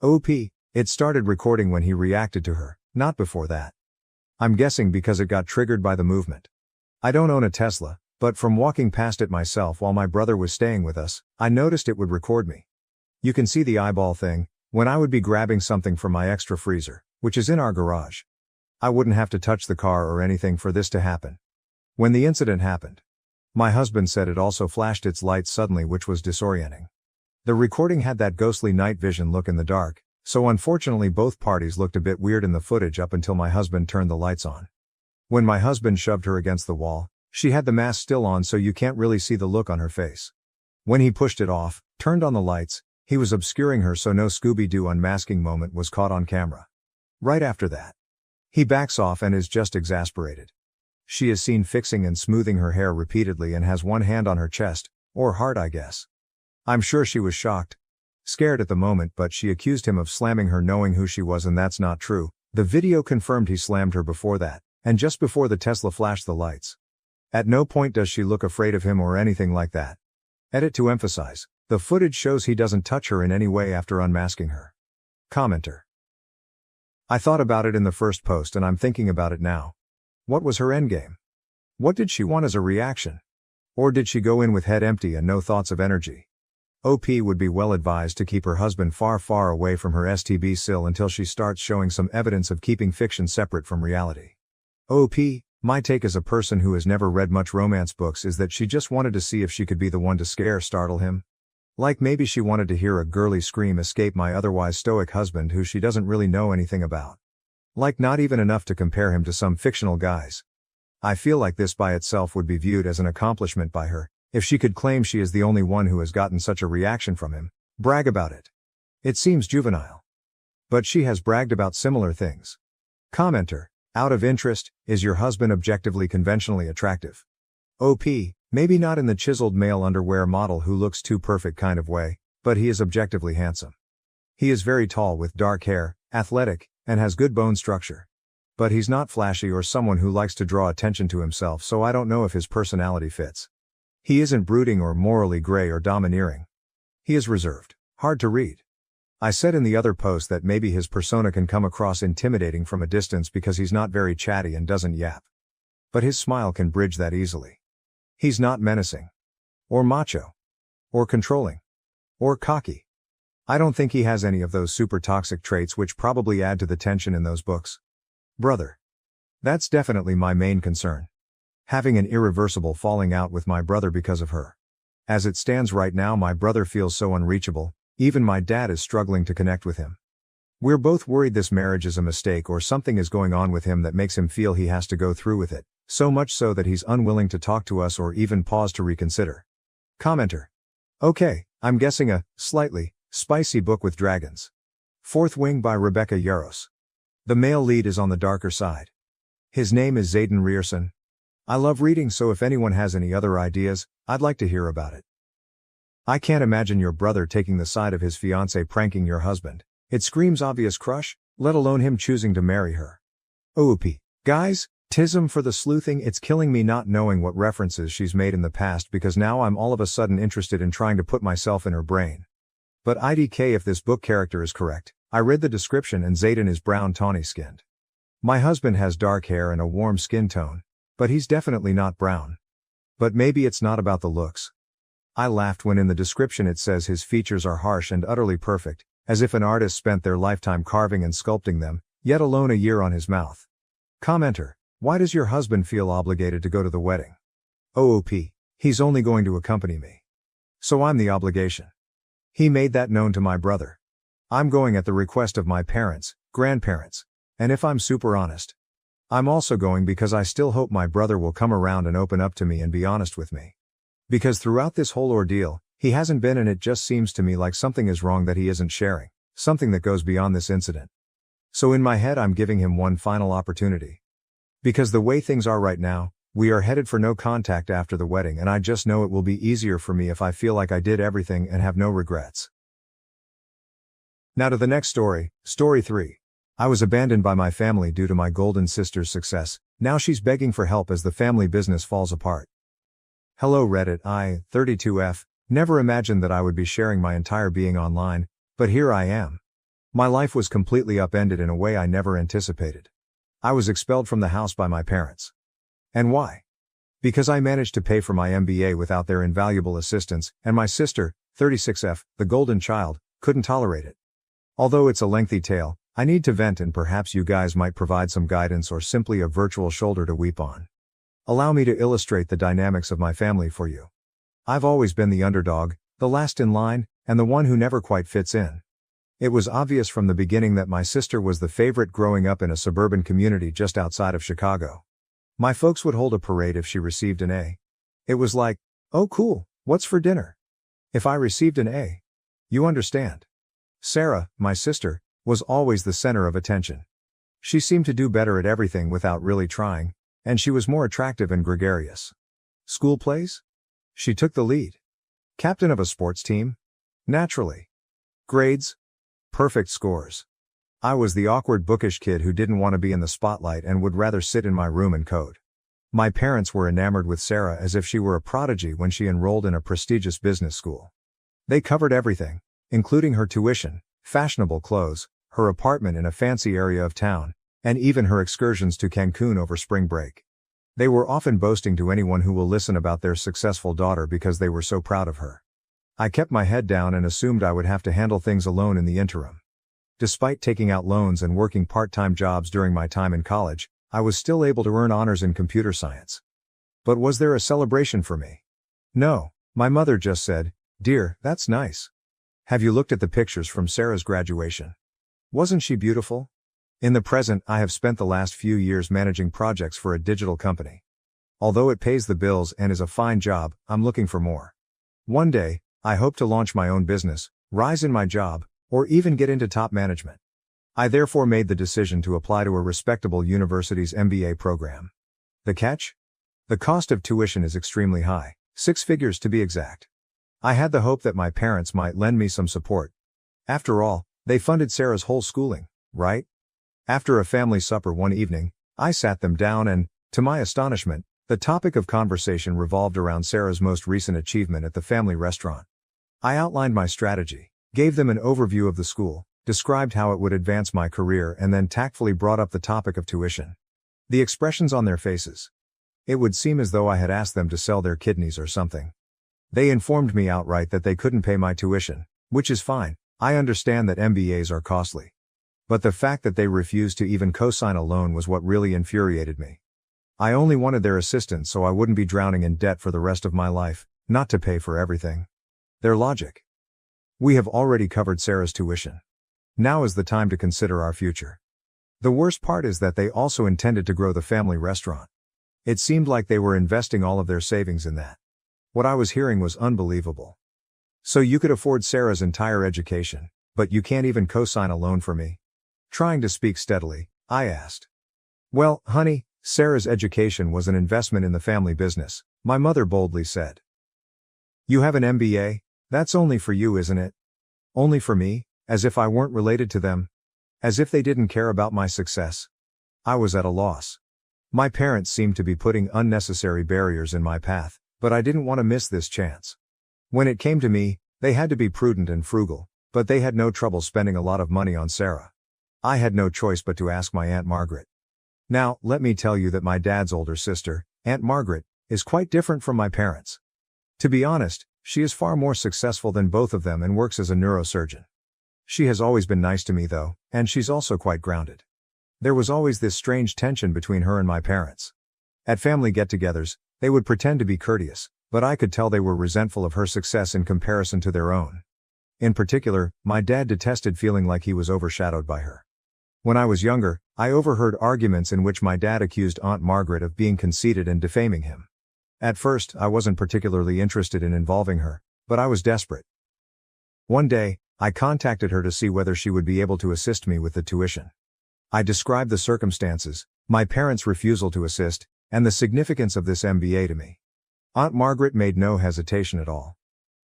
OP: it started recording when he reacted to her, not before that. I'm guessing because it got triggered by the movement. I don't own a Tesla, but from walking past it myself while my brother was staying with us, I noticed it would record me. You can see the eyeball thing, when I would be grabbing something from my extra freezer, which is in our garage. I wouldn't have to touch the car or anything for this to happen. When the incident happened, my husband said it also flashed its lights suddenly, which was disorienting. The recording had that ghostly night vision look in the dark, so unfortunately both parties looked a bit weird in the footage up until my husband turned the lights on. When my husband shoved her against the wall, she had the mask still on, so you can't really see the look on her face. When he pushed it off, turned on the lights, he was obscuring her so no Scooby-Doo unmasking moment was caught on camera. Right after that, he backs off and is just exasperated. She is seen fixing and smoothing her hair repeatedly and has one hand on her chest, or heart I guess. I'm sure she was shocked, scared at the moment, but she accused him of slamming her knowing who she was, and that's not true. The video confirmed he slammed her before that, and just before the Tesla flashed the lights. At no point does she look afraid of him or anything like that. Edit to emphasize, the footage shows he doesn't touch her in any way after unmasking her. Commenter. I thought about it in the first post and I'm thinking about it now. What was her endgame? What did she want as a reaction? Or did she go in with head empty and no thoughts of energy? OP would be well advised to keep her husband far, far away from her STB sill until she starts showing some evidence of keeping fiction separate from reality. OP, my take as a person who has never read much romance books is that she just wanted to see if she could be the one to startle him. Like maybe she wanted to hear a girly scream escape my otherwise stoic husband who she doesn't really know anything about. Like not even enough to compare him to some fictional guys. I feel like this by itself would be viewed as an accomplishment by her, if she could claim she is the only one who has gotten such a reaction from him, brag about it. It seems juvenile. But she has bragged about similar things. Commenter, out of interest, is your husband objectively conventionally attractive? OP, maybe not in the chiseled male underwear model who looks too perfect kind of way, but he is objectively handsome. He is very tall with dark hair, athletic, and has good bone structure. But he's not flashy or someone who likes to draw attention to himself, so I don't know if his personality fits. He isn't brooding or morally gray or domineering. He is reserved, hard to read. I said in the other post that maybe his persona can come across intimidating from a distance because he's not very chatty and doesn't yap. But his smile can bridge that easily. He's not menacing. Or macho. Or controlling. Or cocky. I don't think he has any of those super toxic traits which probably add to the tension in those books. Brother. That's definitely my main concern. Having an irreversible falling out with my brother because of her. As it stands right now, my brother feels so unreachable, even my dad is struggling to connect with him. We're both worried this marriage is a mistake or something is going on with him that makes him feel he has to go through with it, so much so that he's unwilling to talk to us or even pause to reconsider. Commenter. Okay, I'm guessing a slightly spicy book with dragons. Fourth Wing by Rebecca Yarros. The male lead is on the darker side. His name is Zayden Rierson. I love reading, so if anyone has any other ideas, I'd like to hear about it. I can't imagine your brother taking the side of his fiancée pranking your husband. It screams obvious crush, let alone him choosing to marry her. OOP. Guys, tism for the sleuthing, it's killing me not knowing what references she's made in the past because now I'm all of a sudden interested in trying to put myself in her brain. But IDK, if this book character is correct, I read the description and Zayden is brown tawny skinned. My husband has dark hair and a warm skin tone, but he's definitely not brown. But maybe it's not about the looks. I laughed when in the description it says his features are harsh and utterly perfect, as if an artist spent their lifetime carving and sculpting them, yet alone a year on his mouth. Commenter, why does your husband feel obligated to go to the wedding? OOP, he's only going to accompany me. So I'm the obligation. He made that known to my brother. I'm going at the request of my parents, grandparents, and if I'm super honest, I'm also going because I still hope my brother will come around and open up to me and be honest with me. Because throughout this whole ordeal, he hasn't been, and it just seems to me like something is wrong that he isn't sharing, something that goes beyond this incident. So in my head I'm giving him one final opportunity. Because the way things are right now, we are headed for no contact after the wedding, and I just know it will be easier for me if I feel like I did everything and have no regrets. Now to the next story, story 3. I was abandoned by my family due to my golden sister's success. Now she's begging for help as the family business falls apart. Hello Reddit, I, 32F, never imagined that I would be sharing my entire being online, but here I am. My life was completely upended in a way I never anticipated. I was expelled from the house by my parents. And why? Because I managed to pay for my MBA without their invaluable assistance, and my sister, 36F, the golden child, couldn't tolerate it. Although it's a lengthy tale, I need to vent, and perhaps you guys might provide some guidance or simply a virtual shoulder to weep on. Allow me to illustrate the dynamics of my family for you. I've always been the underdog, the last in line, and the one who never quite fits in. It was obvious from the beginning that my sister was the favorite growing up in a suburban community just outside of Chicago. My folks would hold a parade if she received an A. It was like, oh cool, what's for dinner? If I received an A. You understand. Sarah, my sister, was always the center of attention. She seemed to do better at everything without really trying, and she was more attractive and gregarious. School plays? She took the lead. Captain of a sports team? Naturally. Grades? Perfect scores. I was the awkward bookish kid who didn't want to be in the spotlight and would rather sit in my room and code. My parents were enamored with Sarah as if she were a prodigy when she enrolled in a prestigious business school. They covered everything, including her tuition, fashionable clothes, her apartment in a fancy area of town, and even her excursions to Cancun over spring break. They were often boasting to anyone who will listen about their successful daughter because they were so proud of her. I kept my head down and assumed I would have to handle things alone in the interim. Despite taking out loans and working part-time jobs during my time in college, I was still able to earn honors in computer science. But was there a celebration for me? No, my mother just said, "Dear, that's nice. Have you looked at the pictures from Sarah's graduation? Wasn't she beautiful?" In the present, I have spent the last few years managing projects for a digital company. Although it pays the bills and is a fine job, I'm looking for more. One day, I hope to launch my own business, rise in my job, or even get into top management. I therefore made the decision to apply to a respectable university's MBA program. The catch? The cost of tuition is extremely high, 6 figures to be exact. I had the hope that my parents might lend me some support. After all, they funded Sarah's whole schooling, right? After a family supper one evening, I sat them down and, to my astonishment, the topic of conversation revolved around Sarah's most recent achievement at the family restaurant. I outlined my strategy, gave them an overview of the school, described how it would advance my career, and then tactfully brought up the topic of tuition. The expressions on their faces. It would seem as though I had asked them to sell their kidneys or something. They informed me outright that they couldn't pay my tuition, which is fine. I understand that MBAs are costly. But the fact that they refused to even co-sign a loan was what really infuriated me. I only wanted their assistance so I wouldn't be drowning in debt for the rest of my life, not to pay for everything. Their logic. We have already covered Sarah's tuition. Now is the time to consider our future. The worst part is that they also intended to grow the family restaurant. It seemed like they were investing all of their savings in that. What I was hearing was unbelievable. So you could afford Sarah's entire education, but you can't even co-sign a loan for me? Trying to speak steadily, I asked. Well, honey, Sarah's education was an investment in the family business, my mother boldly said. You have an MBA? That's only for you, isn't it? Only for me, as if I weren't related to them. As if they didn't care about my success. I was at a loss. My parents seemed to be putting unnecessary barriers in my path, but I didn't want to miss this chance. When it came to me, they had to be prudent and frugal, but they had no trouble spending a lot of money on Sarah. I had no choice but to ask my Aunt Margaret. Now, let me tell you that my dad's older sister, Aunt Margaret, is quite different from my parents. To be honest, she is far more successful than both of them and works as a neurosurgeon. She has always been nice to me though, and she's also quite grounded. There was always this strange tension between her and my parents. At family get-togethers, they would pretend to be courteous, but I could tell they were resentful of her success in comparison to their own. In particular, my dad detested feeling like he was overshadowed by her. When I was younger, I overheard arguments in which my dad accused Aunt Margaret of being conceited and defaming him. At first, I wasn't particularly interested in involving her, but I was desperate. One day, I contacted her to see whether she would be able to assist me with the tuition. I described the circumstances, my parents' refusal to assist, and the significance of this MBA to me. Aunt Margaret made no hesitation at all.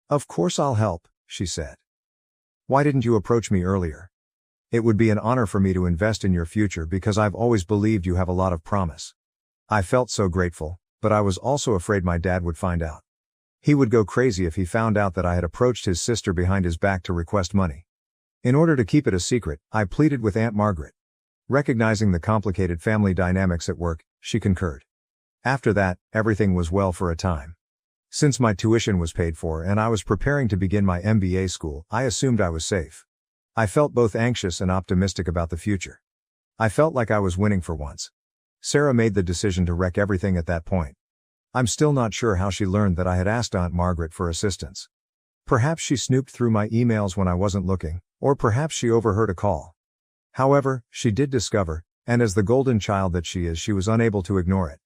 Of course I'll help, she said. Why didn't you approach me earlier? It would be an honor for me to invest in your future because I've always believed you have a lot of promise. I felt so grateful, but I was also afraid my dad would find out. He would go crazy if he found out that I had approached his sister behind his back to request money. In order to keep it a secret, I pleaded with Aunt Margaret. Recognizing the complicated family dynamics at work, she concurred. After that, everything was well for a time. Since my tuition was paid for and I was preparing to begin my MBA school, I assumed I was safe. I felt both anxious and optimistic about the future. I felt like I was winning for once. Sarah made the decision to wreck everything at that point. I'm still not sure how she learned that I had asked Aunt Margaret for assistance. Perhaps she snooped through my emails when I wasn't looking, or perhaps she overheard a call. However, she did discover, and as the golden child that she is, she was unable to ignore it.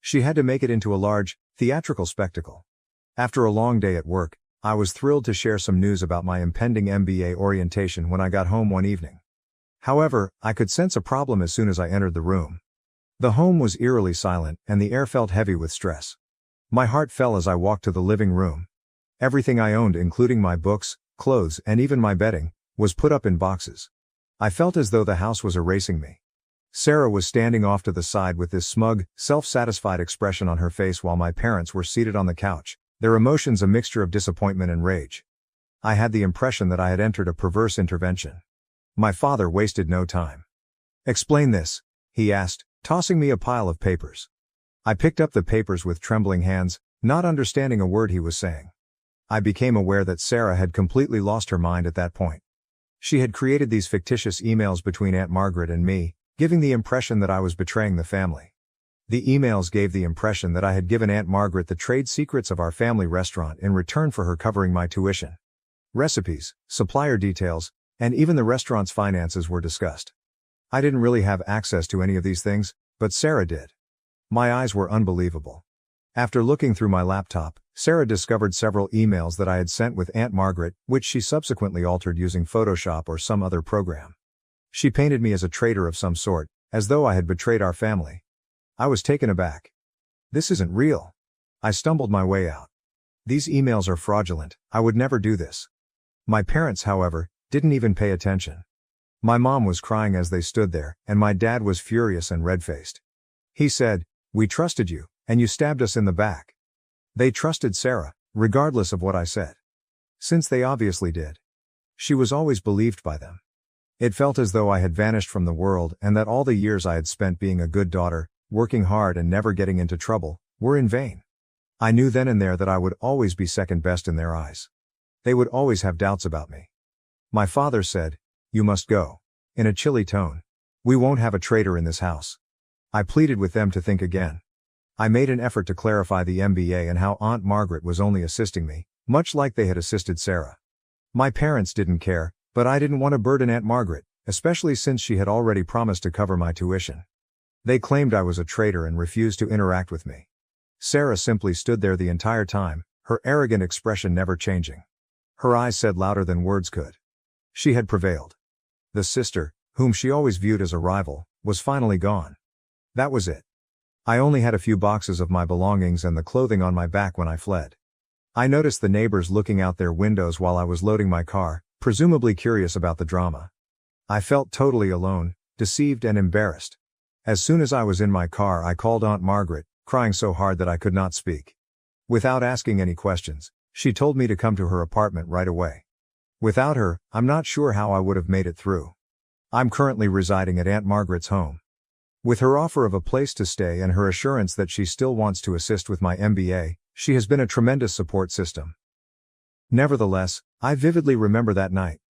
She had to make it into a large, theatrical spectacle. After a long day at work, I was thrilled to share some news about my impending MBA orientation when I got home one evening. However, I could sense a problem as soon as I entered the room. The home was eerily silent, and the air felt heavy with stress. My heart fell as I walked to the living room. Everything I owned, including my books, clothes, and even my bedding, was put up in boxes. I felt as though the house was erasing me. Sarah was standing off to the side with this smug, self-satisfied expression on her face while my parents were seated on the couch, their emotions a mixture of disappointment and rage. I had the impression that I had entered a perverse intervention. My father wasted no time. "Explain this," he asked, tossing me a pile of papers. I picked up the papers with trembling hands, not understanding a word he was saying. I became aware that Sarah had completely lost her mind at that point. She had created these fictitious emails between Aunt Margaret and me, giving the impression that I was betraying the family. The emails gave the impression that I had given Aunt Margaret the trade secrets of our family restaurant in return for her covering my tuition. Recipes, supplier details, and even the restaurant's finances were discussed. I didn't really have access to any of these things, but Sarah did. My eyes were unbelievable. After looking through my laptop, Sarah discovered several emails that I had sent with Aunt Margaret, which she subsequently altered using Photoshop or some other program. She painted me as a traitor of some sort, as though I had betrayed our family. I was taken aback. "This isn't real." I stumbled my way out. "These emails are fraudulent, I would never do this." My parents, however, didn't even pay attention. My mom was crying as they stood there, and my dad was furious and red-faced. He said, "We trusted you, and you stabbed us in the back." They trusted Sarah, regardless of what I said. Since they obviously did. She was always believed by them. It felt as though I had vanished from the world and that all the years I had spent being a good daughter, working hard and never getting into trouble, were in vain. I knew then and there that I would always be second best in their eyes. They would always have doubts about me. My father said, "You must go," in a chilly tone. "We won't have a traitor in this house." I pleaded with them to think again. I made an effort to clarify the MBA and how Aunt Margaret was only assisting me, much like they had assisted Sarah. My parents didn't care, but I didn't want to burden Aunt Margaret, especially since she had already promised to cover my tuition. They claimed I was a traitor and refused to interact with me. Sarah simply stood there the entire time, her arrogant expression never changing. Her eyes said louder than words could. She had prevailed. The sister, whom she always viewed as a rival, was finally gone. That was it. I only had a few boxes of my belongings and the clothing on my back when I fled. I noticed the neighbors looking out their windows while I was loading my car, presumably curious about the drama. I felt totally alone, deceived and embarrassed. As soon as I was in my car, I called Aunt Margaret, crying so hard that I could not speak. Without asking any questions, she told me to come to her apartment right away. Without her, I'm not sure how I would have made it through. I'm currently residing at Aunt Margaret's home. With her offer of a place to stay and her assurance that she still wants to assist with my MBA, she has been a tremendous support system. Nevertheless, I vividly remember that night.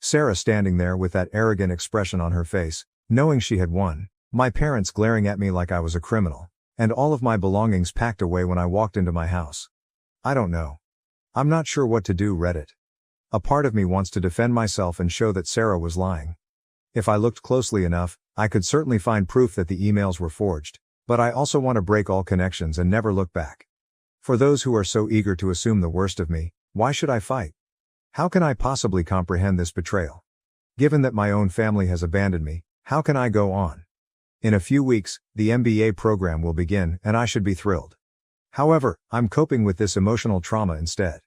Sarah standing there with that arrogant expression on her face, knowing she had won, my parents glaring at me like I was a criminal, and all of my belongings packed away when I walked into my house. I don't know. I'm not sure what to do, Reddit. A part of me wants to defend myself and show that Sarah was lying. If I looked closely enough, I could certainly find proof that the emails were forged, but I also want to break all connections and never look back. For those who are so eager to assume the worst of me, why should I fight? How can I possibly comprehend this betrayal? Given that my own family has abandoned me, how can I go on? In a few weeks, the MBA program will begin and I should be thrilled. However, I'm coping with this emotional trauma instead.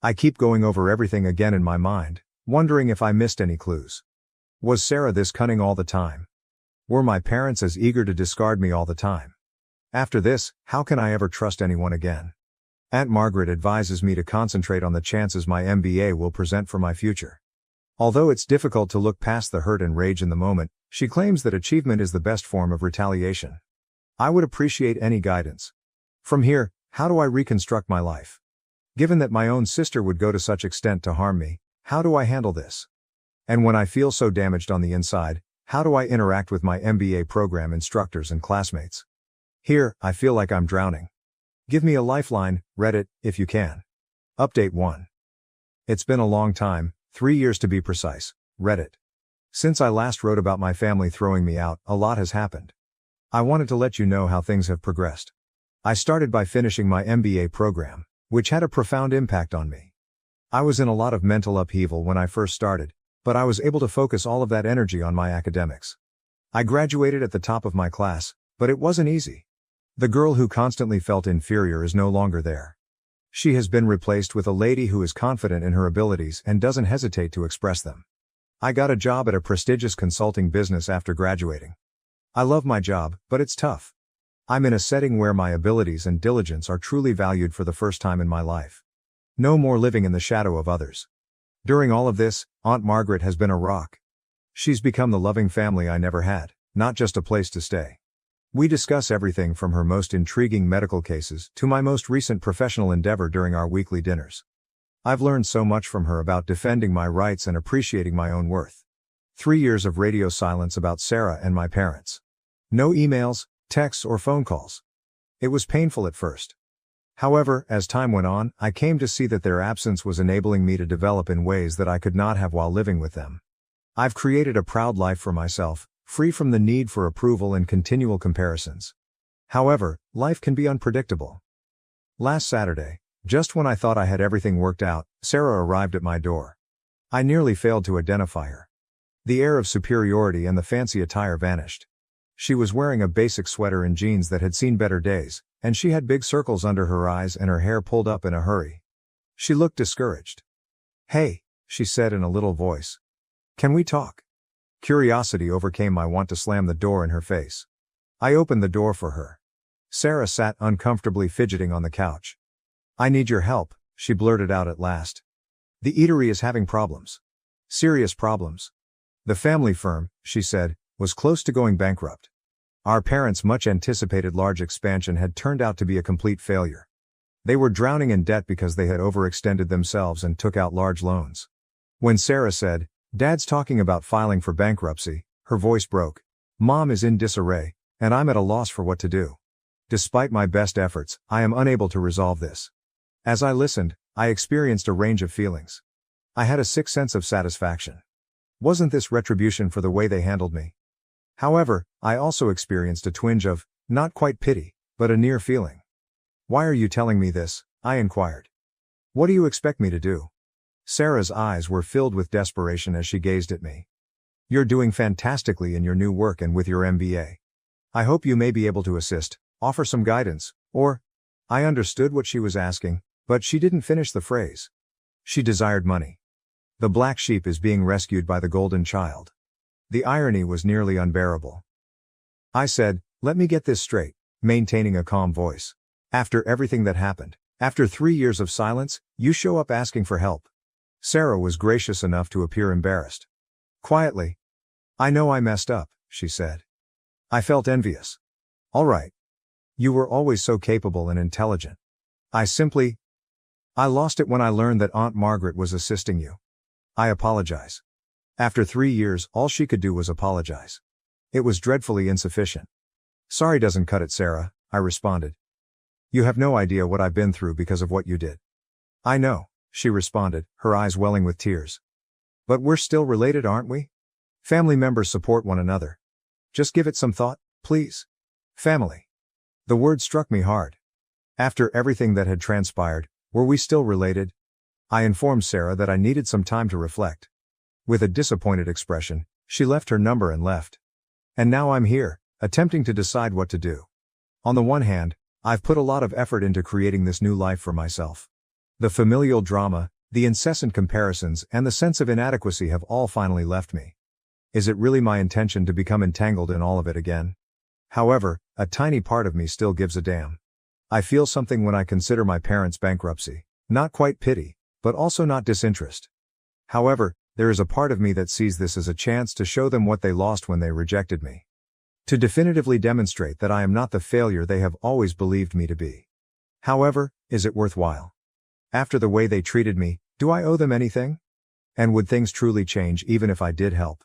I keep going over everything again in my mind, wondering if I missed any clues. Was Sarah this cunning all the time? Were my parents as eager to discard me all the time? After this, how can I ever trust anyone again? Aunt Margaret advises me to concentrate on the chances my MBA will present for my future. Although it's difficult to look past the hurt and rage in the moment, she claims that achievement is the best form of retaliation. I would appreciate any guidance. From here, how do I reconstruct my life? Given that my own sister would go to such extent to harm me, how do I handle this? And when I feel so damaged on the inside, how do I interact with my MBA program instructors and classmates? Here, I feel like I'm drowning. Give me a lifeline, Reddit, if you can. Update 1. It's been a long time, 3 years to be precise, Reddit. Since I last wrote about my family throwing me out, a lot has happened. I wanted to let you know how things have progressed. I started by finishing my MBA program, which had a profound impact on me. I was in a lot of mental upheaval when I first started, but I was able to focus all of that energy on my academics. I graduated at the top of my class, but it wasn't easy. The girl who constantly felt inferior is no longer there. She has been replaced with a lady who is confident in her abilities and doesn't hesitate to express them. I got a job at a prestigious consulting business after graduating. I love my job, but it's tough. I'm in a setting where my abilities and diligence are truly valued for the first time in my life. No more living in the shadow of others. During all of this, Aunt Margaret has been a rock. She's become the loving family I never had, not just a place to stay. We discuss everything from her most intriguing medical cases to my most recent professional endeavor during our weekly dinners. I've learned so much from her about defending my rights and appreciating my own worth. 3 years of radio silence about Sarah and my parents. No emails, texts, or phone calls. It was painful at first. However, as time went on, I came to see that their absence was enabling me to develop in ways that I could not have while living with them. I've created a proud life for myself, free from the need for approval and continual comparisons. However, life can be unpredictable. Last Saturday, just when I thought I had everything worked out, Sarah arrived at my door. I nearly failed to identify her. The air of superiority and the fancy attire vanished. She was wearing a basic sweater and jeans that had seen better days, and she had big circles under her eyes and her hair pulled up in a hurry. She looked discouraged. "Hey," she said in a little voice. "Can we talk?" Curiosity overcame my want to slam the door in her face. I opened the door for her. Sarah sat uncomfortably fidgeting on the couch. "I need your help," she blurted out at last. "The eatery is having problems. Serious problems. The family firm," she said, "was close to going bankrupt. Our parents' much anticipated large expansion had turned out to be a complete failure. They were drowning in debt because they had overextended themselves and took out large loans." When Sarah said, "Dad's talking about filing for bankruptcy," her voice broke. "Mom is in disarray, and I'm at a loss for what to do. Despite my best efforts, I am unable to resolve this." As I listened, I experienced a range of feelings. I had a sick sense of satisfaction. Wasn't this retribution for the way they handled me? However, I also experienced a twinge of, not quite pity, but a near feeling. "Why are you telling me this?" I inquired. "What do you expect me to do?" Sarah's eyes were filled with desperation as she gazed at me. "You're doing fantastically in your new work and with your MBA. I hope you may be able to assist, offer some guidance, or—" I understood what she was asking, but she didn't finish the phrase. She desired money. The black sheep is being rescued by the golden child. The irony was nearly unbearable. I said, "Let me get this straight," maintaining a calm voice. "After everything that happened, after 3 years of silence, you show up asking for help." Sarah was gracious enough to appear embarrassed. Quietly, "I know I messed up," she said. I felt envious. "All right. You were always so capable and intelligent. I lost it when I learned that Aunt Margaret was assisting you. I apologize." After 3 years, all she could do was apologize. It was dreadfully insufficient. "Sorry doesn't cut it, Sarah," I responded. "You have no idea what I've been through because of what you did." "I know," she responded, her eyes welling with tears. "But we're still related, aren't we? Family members support one another. Just give it some thought, please. Family." The word struck me hard. After everything that had transpired, were we still related? I informed Sarah that I needed some time to reflect. With a disappointed expression, she left her number and left. And now I'm here, attempting to decide what to do. On the one hand, I've put a lot of effort into creating this new life for myself. The familial drama, the incessant comparisons, and the sense of inadequacy have all finally left me. Is it really my intention to become entangled in all of it again? However, a tiny part of me still gives a damn. I feel something when I consider my parents' bankruptcy, not quite pity, but also not disinterest. However, there is a part of me that sees this as a chance to show them what they lost when they rejected me. To definitively demonstrate that I am not the failure they have always believed me to be. However, is it worthwhile? After the way they treated me, do I owe them anything? And would things truly change even if I did help?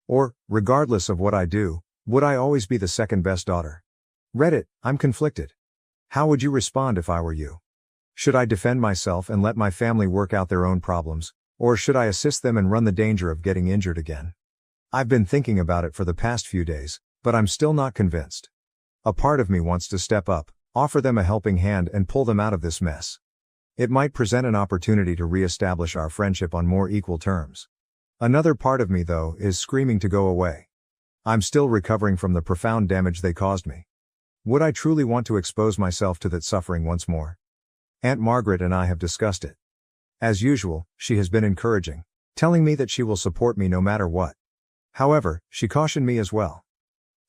Or, regardless of what I do, would I always be the second best daughter? Reddit, I'm conflicted. How would you respond if I were you? Should I defend myself and let my family work out their own problems? Or should I assist them and run the danger of getting injured again? I've been thinking about it for the past few days, but I'm still not convinced. A part of me wants to step up, offer them a helping hand and pull them out of this mess. It might present an opportunity to re-establish our friendship on more equal terms. Another part of me, though, is screaming to go away. I'm still recovering from the profound damage they caused me. Would I truly want to expose myself to that suffering once more? Aunt Margaret and I have discussed it. As usual, she has been encouraging. telling me that she will support me no matter what. However, she cautioned me as well.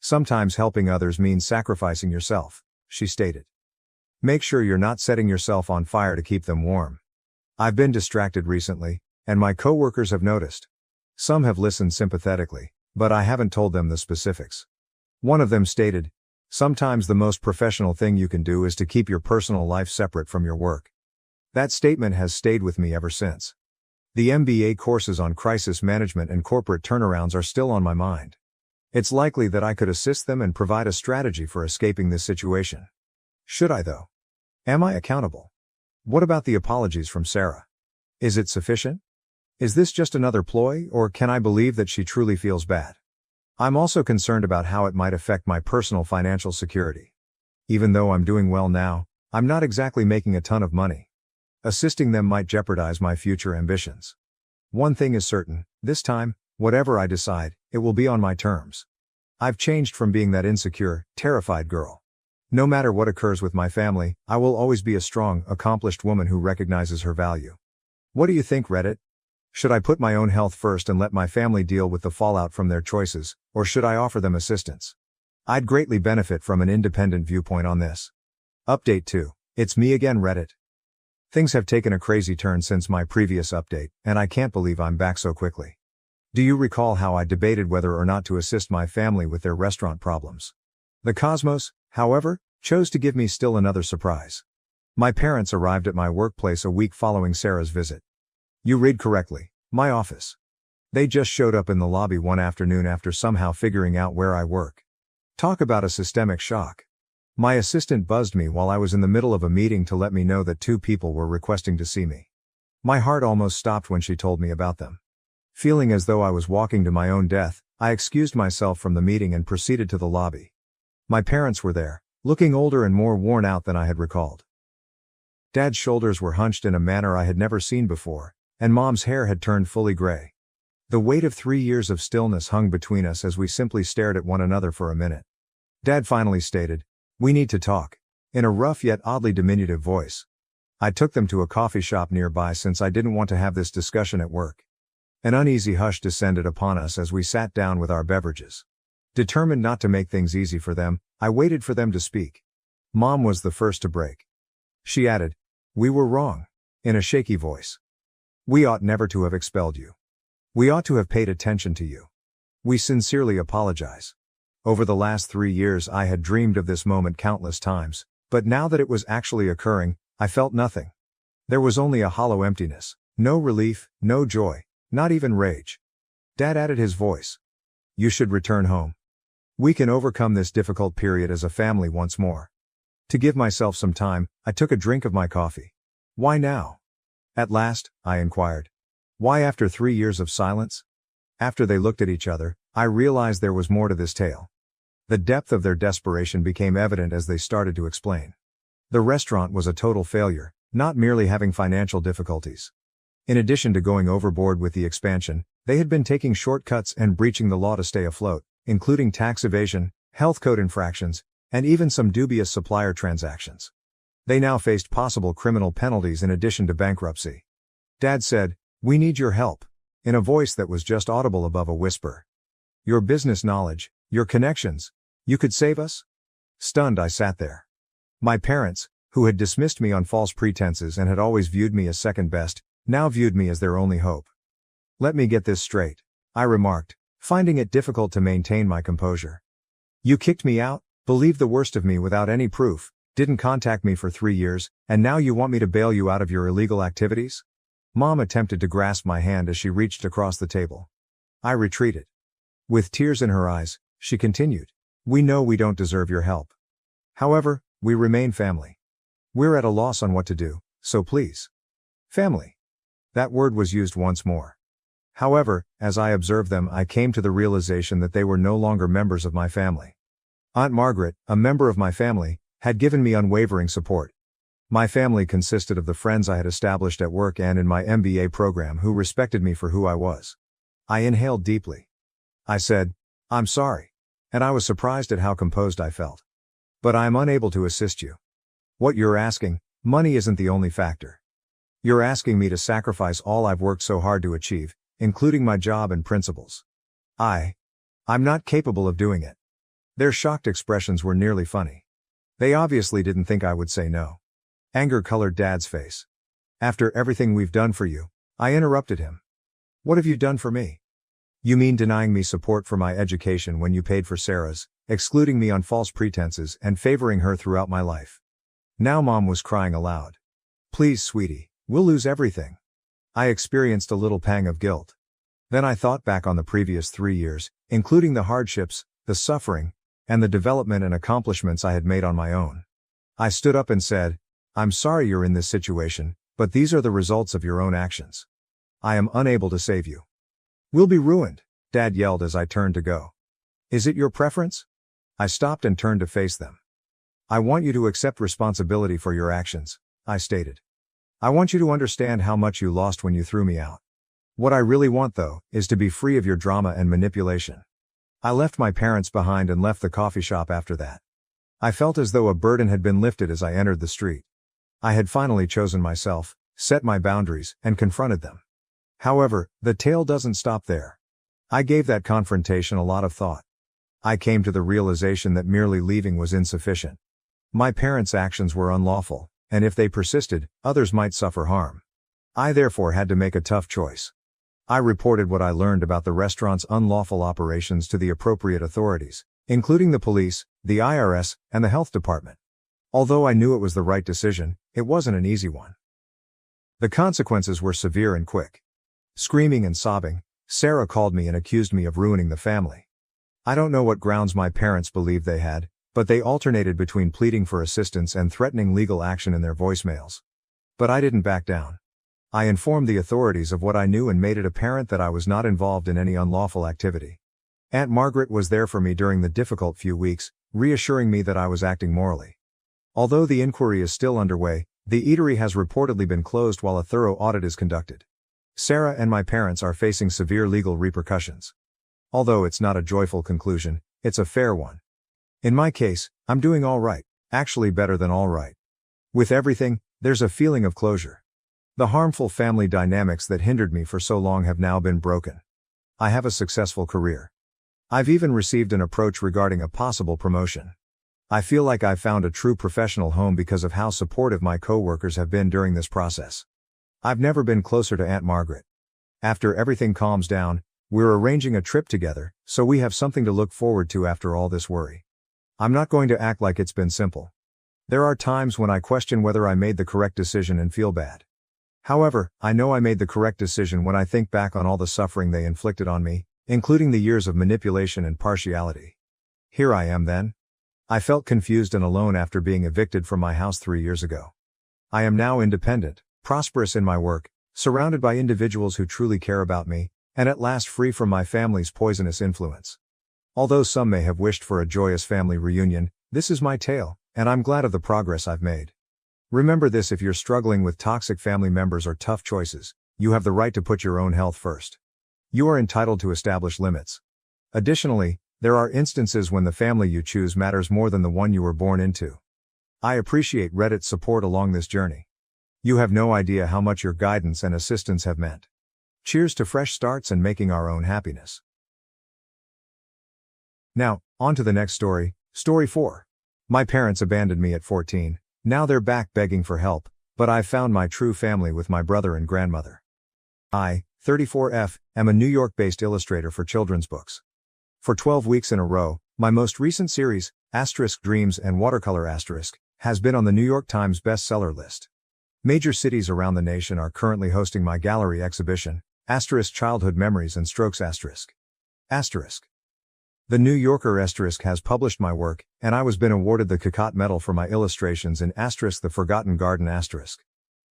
Sometimes helping others means sacrificing yourself, she stated. Make sure you're not setting yourself on fire to keep them warm. I've been distracted recently, and my coworkers have noticed. Some have listened sympathetically, but I haven't told them the specifics. One of them stated, sometimes the most professional thing you can do is to keep your personal life separate from your work. That statement has stayed with me ever since. The MBA courses on crisis management and corporate turnarounds are still on my mind. It's likely that I could assist them and provide a strategy for escaping this situation. Should I though? Am I accountable? What about the apologies from Sarah? Is it sufficient? Is this just another ploy, or can I believe that she truly feels bad? I'm also concerned about how it might affect my personal financial security. Even though I'm doing well now, I'm not exactly making a ton of money. Assisting them might jeopardize my future ambitions. One thing is certain, this time, whatever I decide, it will be on my terms. I've changed from being that insecure, terrified girl. No matter what occurs with my family, I will always be a strong, accomplished woman who recognizes her value. What do you think, Reddit? Should I put my own health first and let my family deal with the fallout from their choices, or should I offer them assistance? I'd greatly benefit from an independent viewpoint on this. Update 2. It's me again, Reddit. Things have taken a crazy turn since my previous update, and I can't believe I'm back so quickly. Do you recall how I debated whether or not to assist my family with their restaurant problems? The cosmos, however, chose to give me still another surprise. My parents arrived at my workplace a week following Sarah's visit. You read correctly, my office. They just showed up in the lobby one afternoon after somehow figuring out where I work. Talk about a systemic shock. My assistant buzzed me while I was in the middle of a meeting to let me know that 2 people were requesting to see me. My heart almost stopped when she told me about them. Feeling as though I was walking to my own death, I excused myself from the meeting and proceeded to the lobby. My parents were there, looking older and more worn out than I had recalled. Dad's shoulders were hunched in a manner I had never seen before, and Mom's hair had turned fully gray. The weight of 3 years of stillness hung between us as we simply stared at one another for a minute. Dad finally stated, "We need to talk," in a rough yet oddly diminutive voice. I took them to a coffee shop nearby since I didn't want to have this discussion at work. An uneasy hush descended upon us as we sat down with our beverages. Determined not to make things easy for them, I waited for them to speak. Mom was the first to break. She added, "We were wrong," in a shaky voice. "We ought never to have expelled you. We ought to have paid attention to you. We sincerely apologize. Over the last 3 years I had dreamed of this moment countless times, but now that it was actually occurring, I felt nothing. There was only a hollow emptiness, no relief, no joy, not even rage." Dad added his voice. "You should return home. We can overcome this difficult period as a family once more." To give myself some time, I took a drink of my coffee. "Why now?" At last, I inquired. "Why after 3 years of silence?" After they looked at each other, I realized there was more to this tale. The depth of their desperation became evident as they started to explain. The restaurant was a total failure, not merely having financial difficulties. In addition to going overboard with the expansion, they had been taking shortcuts and breaching the law to stay afloat, including tax evasion, health code infractions, and even some dubious supplier transactions. They now faced possible criminal penalties in addition to bankruptcy. Dad said, "We need your help," in a voice that was just audible above a whisper. "Your business knowledge, your connections, you could save us?" Stunned, I sat there. My parents, who had dismissed me on false pretenses and had always viewed me as second best, now viewed me as their only hope. "Let me get this straight," I remarked, finding it difficult to maintain my composure. "You kicked me out, believed the worst of me without any proof, didn't contact me for 3 years, and now you want me to bail you out of your illegal activities?" Mom attempted to grasp my hand as she reached across the table. I retreated. With tears in her eyes, she continued, "We know we don't deserve your help. However, we remain family. We're at a loss on what to do, so please." Family. That word was used once more. However, as I observed them, I came to the realization that they were no longer members of my family. Aunt Margaret, a member of my family, had given me unwavering support. My family consisted of the friends I had established at work and in my MBA program who respected me for who I was. I inhaled deeply. I said, "I'm sorry," and I was surprised at how composed I felt. "But I am unable to assist you. What you're asking, money isn't the only factor. You're asking me to sacrifice all I've worked so hard to achieve, including my job and principles. I'm not capable of doing it. Their shocked expressions were nearly funny. They obviously didn't think I would say no. Anger colored Dad's face. After everything we've done for you, I interrupted him. What have you done for me? You mean denying me support for my education when you paid for Sarah's, excluding me on false pretenses and favoring her throughout my life. Now Mom was crying aloud. Please, sweetie, we'll lose everything. I experienced a little pang of guilt. Then I thought back on the previous 3 years, including the hardships, the suffering, and the development and accomplishments I had made on my own. I stood up and said, I'm sorry you're in this situation, but these are the results of your own actions. I am unable to save you. We'll be ruined, Dad yelled as I turned to go. Is it your preference? I stopped and turned to face them. I want you to accept responsibility for your actions, I stated. I want you to understand how much you lost when you threw me out. What I really want, though, is to be free of your drama and manipulation. I left my parents behind and left the coffee shop after that. I felt as though a burden had been lifted as I entered the street. I had finally chosen myself, set my boundaries, and confronted them. However, the tale doesn't stop there. I gave that confrontation a lot of thought. I came to the realization that merely leaving was insufficient. My parents' actions were unlawful, and if they persisted, others might suffer harm. I therefore had to make a tough choice. I reported what I learned about the restaurant's unlawful operations to the appropriate authorities, including the police, the IRS, and the health department. Although I knew it was the right decision, it wasn't an easy one. The consequences were severe and quick. Screaming and sobbing, Sarah called me and accused me of ruining the family. I don't know what grounds my parents believed they had, but they alternated between pleading for assistance and threatening legal action in their voicemails. But I didn't back down. I informed the authorities of what I knew and made it apparent that I was not involved in any unlawful activity. Aunt Margaret was there for me during the difficult few weeks, reassuring me that I was acting morally. Although the inquiry is still underway, the eatery has reportedly been closed while a thorough audit is conducted. Sarah and my parents are facing severe legal repercussions. Although it's not a joyful conclusion, it's a fair one. In my case, I'm doing all right, actually better than all right. With everything, there's a feeling of closure. The harmful family dynamics that hindered me for so long have now been broken. I have a successful career. I've even received an approach regarding a possible promotion. I feel like I've found a true professional home because of how supportive my coworkers have been during this process. I've never been closer to Aunt Margaret. After everything calms down, we're arranging a trip together, so we have something to look forward to after all this worry. I'm not going to act like it's been simple. There are times when I question whether I made the correct decision and feel bad. However, I know I made the correct decision when I think back on all the suffering they inflicted on me, including the years of manipulation and partiality. Here I am then. I felt confused and alone after being evicted from my house 3 years ago. I am now independent, prosperous in my work, surrounded by individuals who truly care about me, and at last free from my family's poisonous influence. Although some may have wished for a joyous family reunion, this is my tale, and I'm glad of the progress I've made. Remember this: if you're struggling with toxic family members or tough choices, you have the right to put your own health first. You are entitled to establish limits. Additionally, there are instances when the family you choose matters more than the one you were born into. I appreciate Reddit's support along this journey. You have no idea how much your guidance and assistance have meant. Cheers to fresh starts and making our own happiness. Now, on to the next story, Story 4. My parents abandoned me at 14, now they're back begging for help, but I've found my true family with my brother and grandmother. I, 34F, am a New York-based illustrator for children's books. For 12 weeks in a row, my most recent series, Dreams and Watercolor has been on the New York Times bestseller list. Major cities around the nation are currently hosting my gallery exhibition, Childhood Memories and Strokes The New Yorker has published my work, and I was been awarded the Cocotte Medal for my illustrations in The Forgotten Garden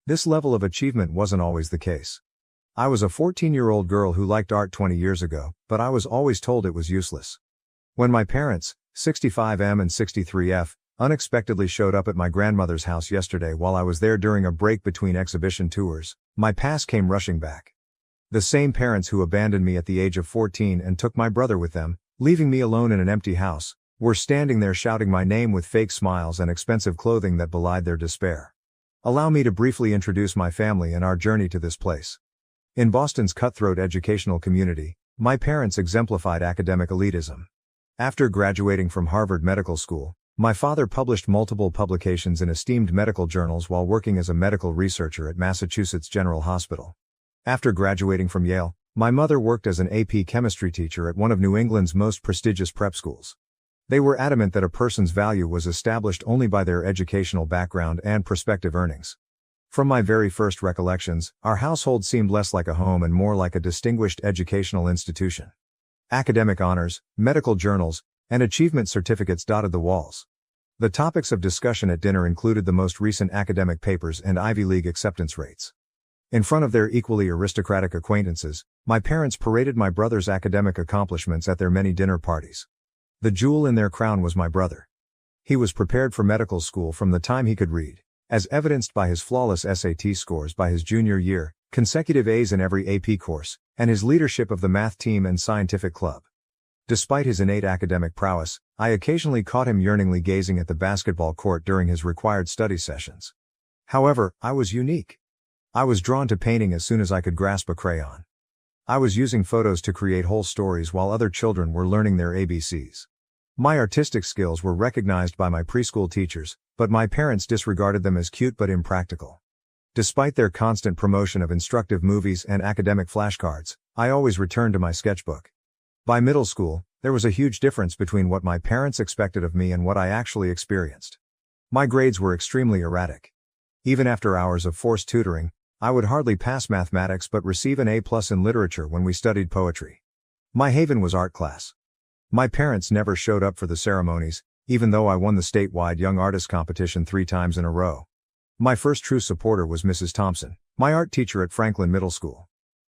This level of achievement wasn't always the case. I was a 14-year-old girl who liked art 20 years ago, but I was always told it was useless. When my parents, 65M and 63F, unexpectedly showed up at my grandmother's house yesterday while I was there during a break between exhibition tours, my past came rushing back. The same parents who abandoned me at the age of 14 and took my brother with them, leaving me alone in an empty house, were standing there shouting my name with fake smiles and expensive clothing that belied their despair. Allow me to briefly introduce my family and our journey to this place. In Boston's cutthroat educational community, my parents exemplified academic elitism. After graduating from Harvard Medical School, my father published multiple publications in esteemed medical journals while working as a medical researcher at Massachusetts General Hospital. After graduating from Yale, my mother worked as an AP chemistry teacher at one of New England's most prestigious prep schools. They were adamant that a person's value was established only by their educational background and prospective earnings. From my very first recollections, our household seemed less like a home and more like a distinguished educational institution. Academic honors, medical journals, and achievement certificates dotted the walls. The topics of discussion at dinner included the most recent academic papers and Ivy League acceptance rates. In front of their equally aristocratic acquaintances, my parents paraded my brother's academic accomplishments at their many dinner parties. The jewel in their crown was my brother. He was prepared for medical school from the time he could read, as evidenced by his flawless SAT scores by his junior year, consecutive A's in every AP course, and his leadership of the math team and scientific club. Despite his innate academic prowess, I occasionally caught him yearningly gazing at the basketball court during his required study sessions. However, I was unique. I was drawn to painting as soon as I could grasp a crayon. I was using photos to create whole stories while other children were learning their ABCs. My artistic skills were recognized by my preschool teachers, but my parents disregarded them as cute but impractical. Despite their constant promotion of instructive movies and academic flashcards, I always returned to my sketchbook. By middle school, there was a huge difference between what my parents expected of me and what I actually experienced. My grades were extremely erratic. Even after hours of forced tutoring, I would hardly pass mathematics but receive an A+ in literature when we studied poetry. My haven was art class. My parents never showed up for the ceremonies, even though I won the statewide Young Artist competition 3 times in a row. My first true supporter was Mrs. Thompson, my art teacher at Franklin Middle School.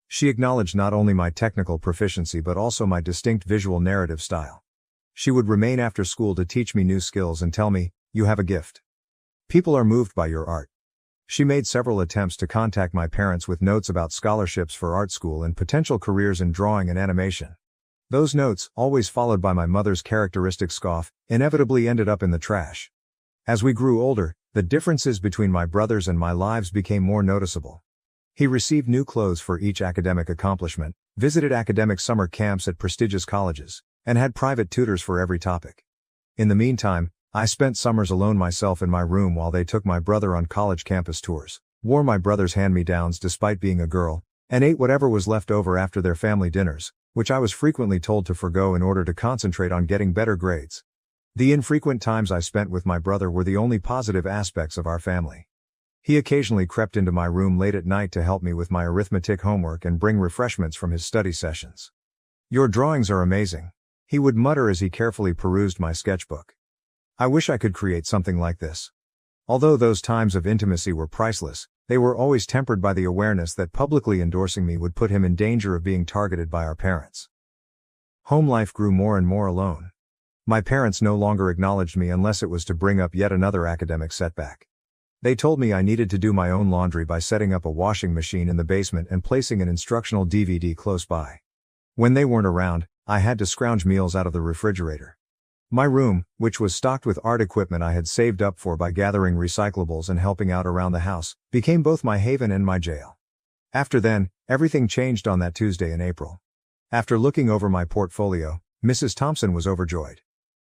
She acknowledged not only my technical proficiency but also my distinct visual narrative style. She would remain after school to teach me new skills and tell me, "You have a gift. People are moved by your art." She made several attempts to contact my parents with notes about scholarships for art school and potential careers in drawing and animation. Those notes, always followed by my mother's characteristic scoff, inevitably ended up in the trash. As we grew older, the differences between my brothers and my lives became more noticeable. He received new clothes for each academic accomplishment, visited academic summer camps at prestigious colleges, and had private tutors for every topic. In the meantime, I spent summers alone myself in my room while they took my brother on college campus tours, wore my brother's hand-me-downs despite being a girl, and ate whatever was left over after their family dinners, which I was frequently told to forgo in order to concentrate on getting better grades. The infrequent times I spent with my brother were the only positive aspects of our family. He occasionally crept into my room late at night to help me with my arithmetic homework and bring refreshments from his study sessions. "Your drawings are amazing," he would mutter as he carefully perused my sketchbook. "I wish I could create something like this." Although those times of intimacy were priceless, they were always tempered by the awareness that publicly endorsing me would put him in danger of being targeted by our parents. Home life grew more and more alone. My parents no longer acknowledged me unless it was to bring up yet another academic setback. They told me I needed to do my own laundry by setting up a washing machine in the basement and placing an instructional DVD close by. When they weren't around, I had to scrounge meals out of the refrigerator. My room, which was stocked with art equipment I had saved up for by gathering recyclables and helping out around the house, became both my haven and my jail. After then, everything changed on that Tuesday in April. After looking over my portfolio, Mrs. Thompson was overjoyed.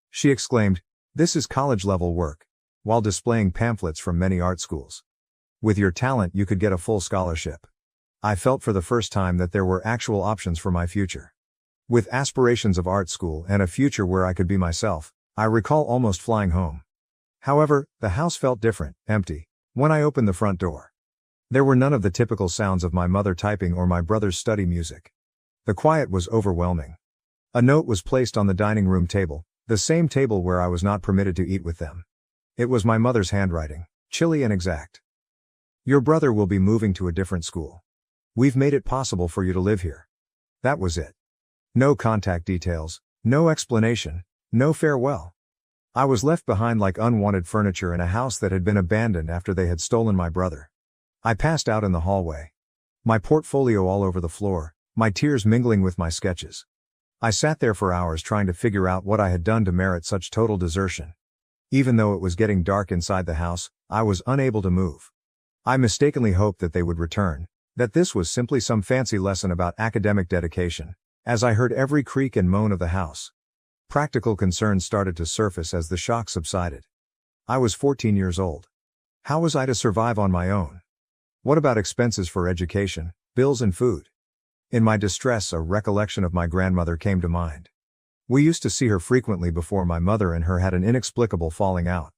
She exclaimed, "This is college-level work," while displaying pamphlets from many art schools. "With your talent you could get a full scholarship." I felt for the first time that there were actual options for my future. With aspirations of art school and a future where I could be myself, I recall almost flying home. However, the house felt different, empty, when I opened the front door. There were none of the typical sounds of my mother typing or my brother's study music. The quiet was overwhelming. A note was placed on the dining room table, the same table where I was not permitted to eat with them. It was my mother's handwriting, chilly and exact. "Your brother will be moving to a different school. We've made it possible for you to live here." That was it. No contact details, no explanation, no farewell. I was left behind like unwanted furniture in a house that had been abandoned after they had stolen my brother. I passed out in the hallway. My portfolio all over the floor, my tears mingling with my sketches. I sat there for hours trying to figure out what I had done to merit such total desertion. Even though it was getting dark inside the house, I was unable to move. I mistakenly hoped that they would return, that this was simply some fancy lesson about academic dedication, as I heard every creak and moan of the house. Practical concerns started to surface as the shock subsided. I was 14 years old. How was I to survive on my own? What about expenses for education, bills and food? In my distress, a recollection of my grandmother came to mind. We used to see her frequently before my mother and her had an inexplicable falling out.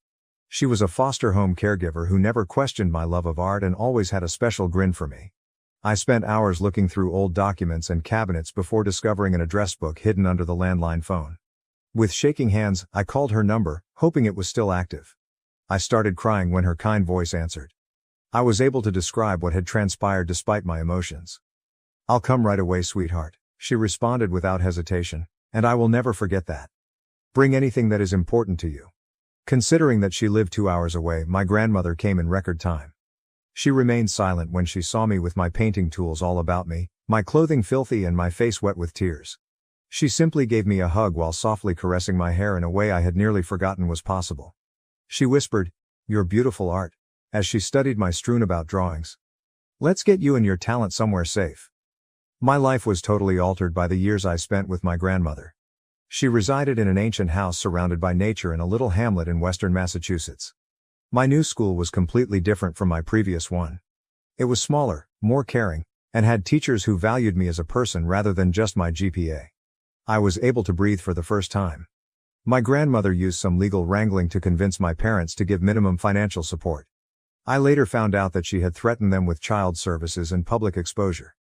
She was a foster home caregiver who never questioned my love of art and always had a special grin for me. I spent hours looking through old documents and cabinets before discovering an address book hidden under the landline phone. With shaking hands, I called her number, hoping it was still active. I started crying when her kind voice answered. I was able to describe what had transpired despite my emotions. "I'll come right away, sweetheart," she responded without hesitation, and I will never forget that. "Bring anything that is important to you." Considering that she lived 2 hours away, my grandmother came in record time. She remained silent when she saw me with my painting tools all about me, my clothing filthy and my face wet with tears. She simply gave me a hug while softly caressing my hair in a way I had nearly forgotten was possible. She whispered, "Your beautiful art," as she studied my strewn-about drawings. "Let's get you and your talent somewhere safe." My life was totally altered by the years I spent with my grandmother. She resided in an ancient house surrounded by nature in a little hamlet in western Massachusetts. My new school was completely different from my previous one. It was smaller, more caring, and had teachers who valued me as a person rather than just my GPA. I was able to breathe for the first time. My grandmother used some legal wrangling to convince my parents to give minimum financial support. I later found out that she had threatened them with child services and public exposure.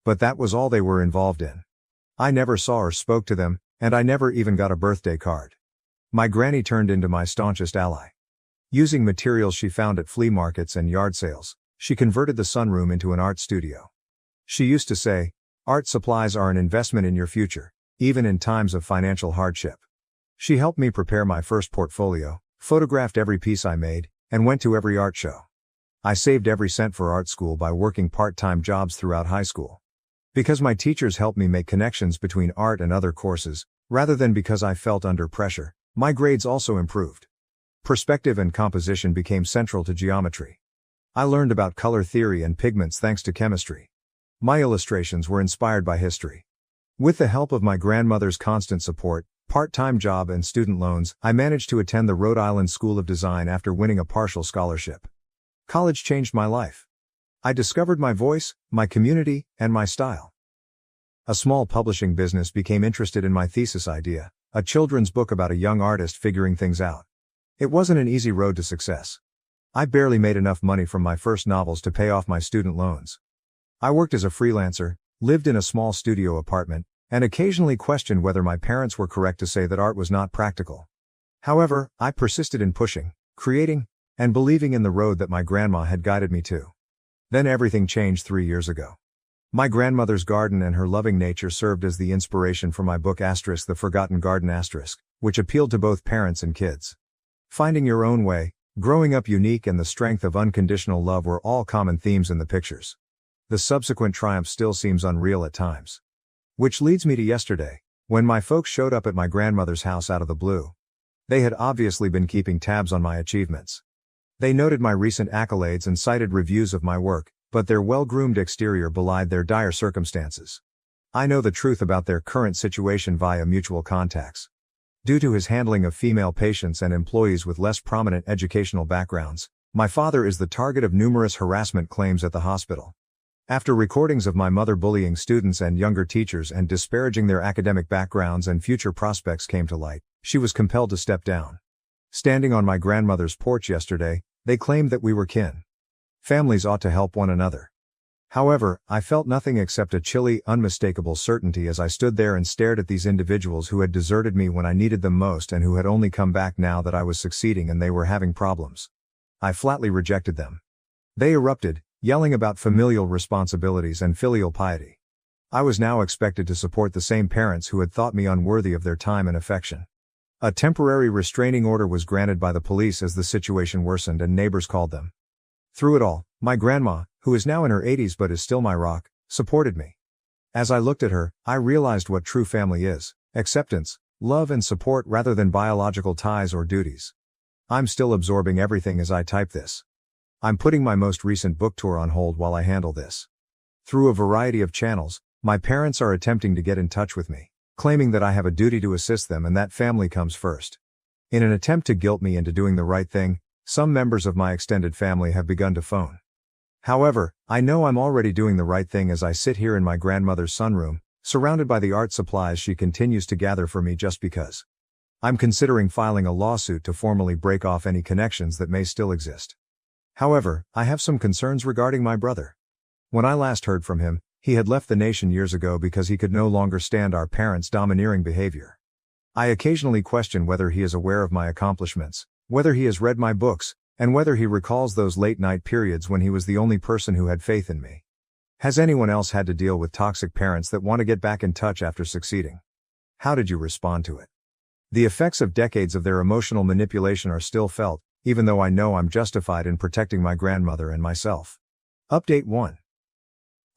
But that was all they were involved in. I never saw or spoke to them, and I never even got a birthday card. My granny turned into my staunchest ally. Using materials she found at flea markets and yard sales, she converted the sunroom into an art studio. She used to say, "Art supplies are an investment in your future, even in times of financial hardship." She helped me prepare my first portfolio, photographed every piece I made, and went to every art show. I saved every cent for art school by working part-time jobs throughout high school. Because my teachers helped me make connections between art and other courses, rather than because I felt under pressure, my grades also improved. Perspective and composition became central to geometry. I learned about color theory and pigments thanks to chemistry. My illustrations were inspired by history. With the help of my grandmother's constant support, part-time job and student loans, I managed to attend the Rhode Island School of Design after winning a partial scholarship. College changed my life. I discovered my voice, my community, and my style. A small publishing business became interested in my thesis idea, a children's book about a young artist figuring things out. It wasn't an easy road to success. I barely made enough money from my first novels to pay off my student loans. I worked as a freelancer, lived in a small studio apartment, and occasionally questioned whether my parents were correct to say that art was not practical. However, I persisted in pushing, creating, and believing in the road that my grandma had guided me to. Then everything changed 3 years ago. My grandmother's garden and her loving nature served as the inspiration for my book The Forgotten Garden which appealed to both parents and kids. Finding your own way, growing up unique, and the strength of unconditional love were all common themes in the pictures. The subsequent triumph still seems unreal at times. Which leads me to yesterday, when my folks showed up at my grandmother's house out of the blue. They had obviously been keeping tabs on my achievements. They noted my recent accolades and cited reviews of my work, but their well-groomed exterior belied their dire circumstances. I know the truth about their current situation via mutual contacts. Due to his handling of female patients and employees with less prominent educational backgrounds, my father is the target of numerous harassment claims at the hospital. After recordings of my mother bullying students and younger teachers and disparaging their academic backgrounds and future prospects came to light, she was compelled to step down. Standing on my grandmother's porch yesterday, they claimed that we were kin. Families ought to help one another. However, I felt nothing except a chilly, unmistakable certainty as I stood there and stared at these individuals who had deserted me when I needed them most and who had only come back now that I was succeeding and they were having problems. I flatly rejected them. They erupted, yelling about familial responsibilities and filial piety. I was now expected to support the same parents who had thought me unworthy of their time and affection. A temporary restraining order was granted by the police as the situation worsened and neighbors called them. Through it all, my grandma, who is now in her 80s but is still my rock, supported me. As I looked at her, I realized what true family is: acceptance, love and support rather than biological ties or duties. I'm still absorbing everything as I type this. I'm putting my most recent book tour on hold while I handle this. Through a variety of channels, my parents are attempting to get in touch with me, claiming that I have a duty to assist them and that family comes first. In an attempt to guilt me into doing the right thing, some members of my extended family have begun to phone. However, I know I'm already doing the right thing as I sit here in my grandmother's sunroom, surrounded by the art supplies she continues to gather for me just because. I'm considering filing a lawsuit to formally break off any connections that may still exist. However, I have some concerns regarding my brother. When I last heard from him, he had left the nation years ago because he could no longer stand our parents' domineering behavior. I occasionally question whether he is aware of my accomplishments, whether he has read my books, and whether he recalls those late-night periods when he was the only person who had faith in me. Has anyone else had to deal with toxic parents that want to get back in touch after succeeding? How did you respond to it? The effects of decades of their emotional manipulation are still felt, even though I know I'm justified in protecting my grandmother and myself. Update 1.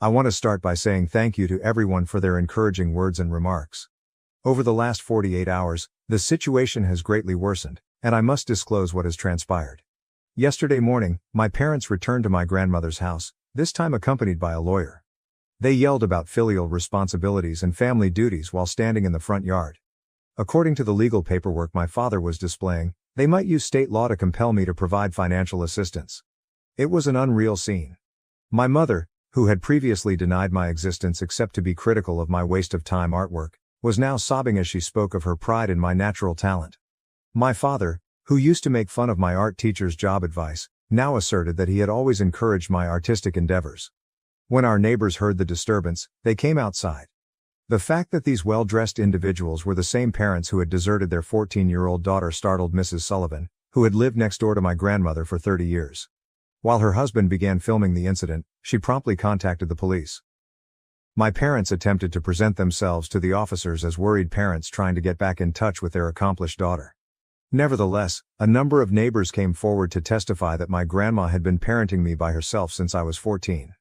I want to start by saying thank you to everyone for their encouraging words and remarks. Over the last 48 hours, the situation has greatly worsened, and I must disclose what has transpired. Yesterday morning, my parents returned to my grandmother's house, this time accompanied by a lawyer. They yelled about filial responsibilities and family duties while standing in the front yard. According to the legal paperwork my father was displaying, they might use state law to compel me to provide financial assistance. It was an unreal scene. My mother, who had previously denied my existence except to be critical of my waste-of-time artwork, was now sobbing as she spoke of her pride in my natural talent. My father, who used to make fun of my art teacher's job advice, now asserted that he had always encouraged my artistic endeavors. When our neighbors heard the disturbance, they came outside. The fact that these well-dressed individuals were the same parents who had deserted their 14-year-old daughter startled Mrs. Sullivan, who had lived next door to my grandmother for 30 years. While her husband began filming the incident, she promptly contacted the police. My parents attempted to present themselves to the officers as worried parents trying to get back in touch with their accomplished daughter. Nevertheless, a number of neighbors came forward to testify that my grandma had been parenting me by herself since I was 14.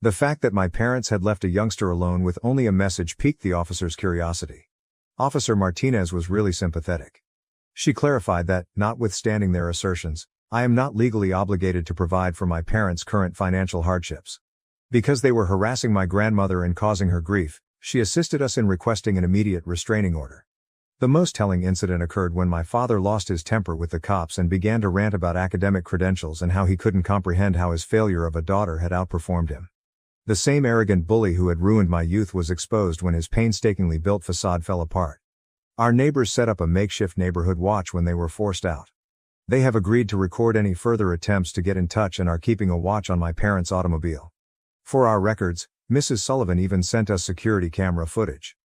The fact that my parents had left a youngster alone with only a message piqued the officers' curiosity. Officer Martinez was really sympathetic. She clarified that, notwithstanding their assertions, I am not legally obligated to provide for my parents' current financial hardships. Because they were harassing my grandmother and causing her grief, she assisted us in requesting an immediate restraining order. The most telling incident occurred when my father lost his temper with the cops and began to rant about academic credentials and how he couldn't comprehend how his failure of a daughter had outperformed him. The same arrogant bully who had ruined my youth was exposed when his painstakingly built facade fell apart. Our neighbors set up a makeshift neighborhood watch when they were forced out. They have agreed to record any further attempts to get in touch and are keeping a watch on my parents' automobile. For our records, Mrs. Sullivan even sent us security camera footage.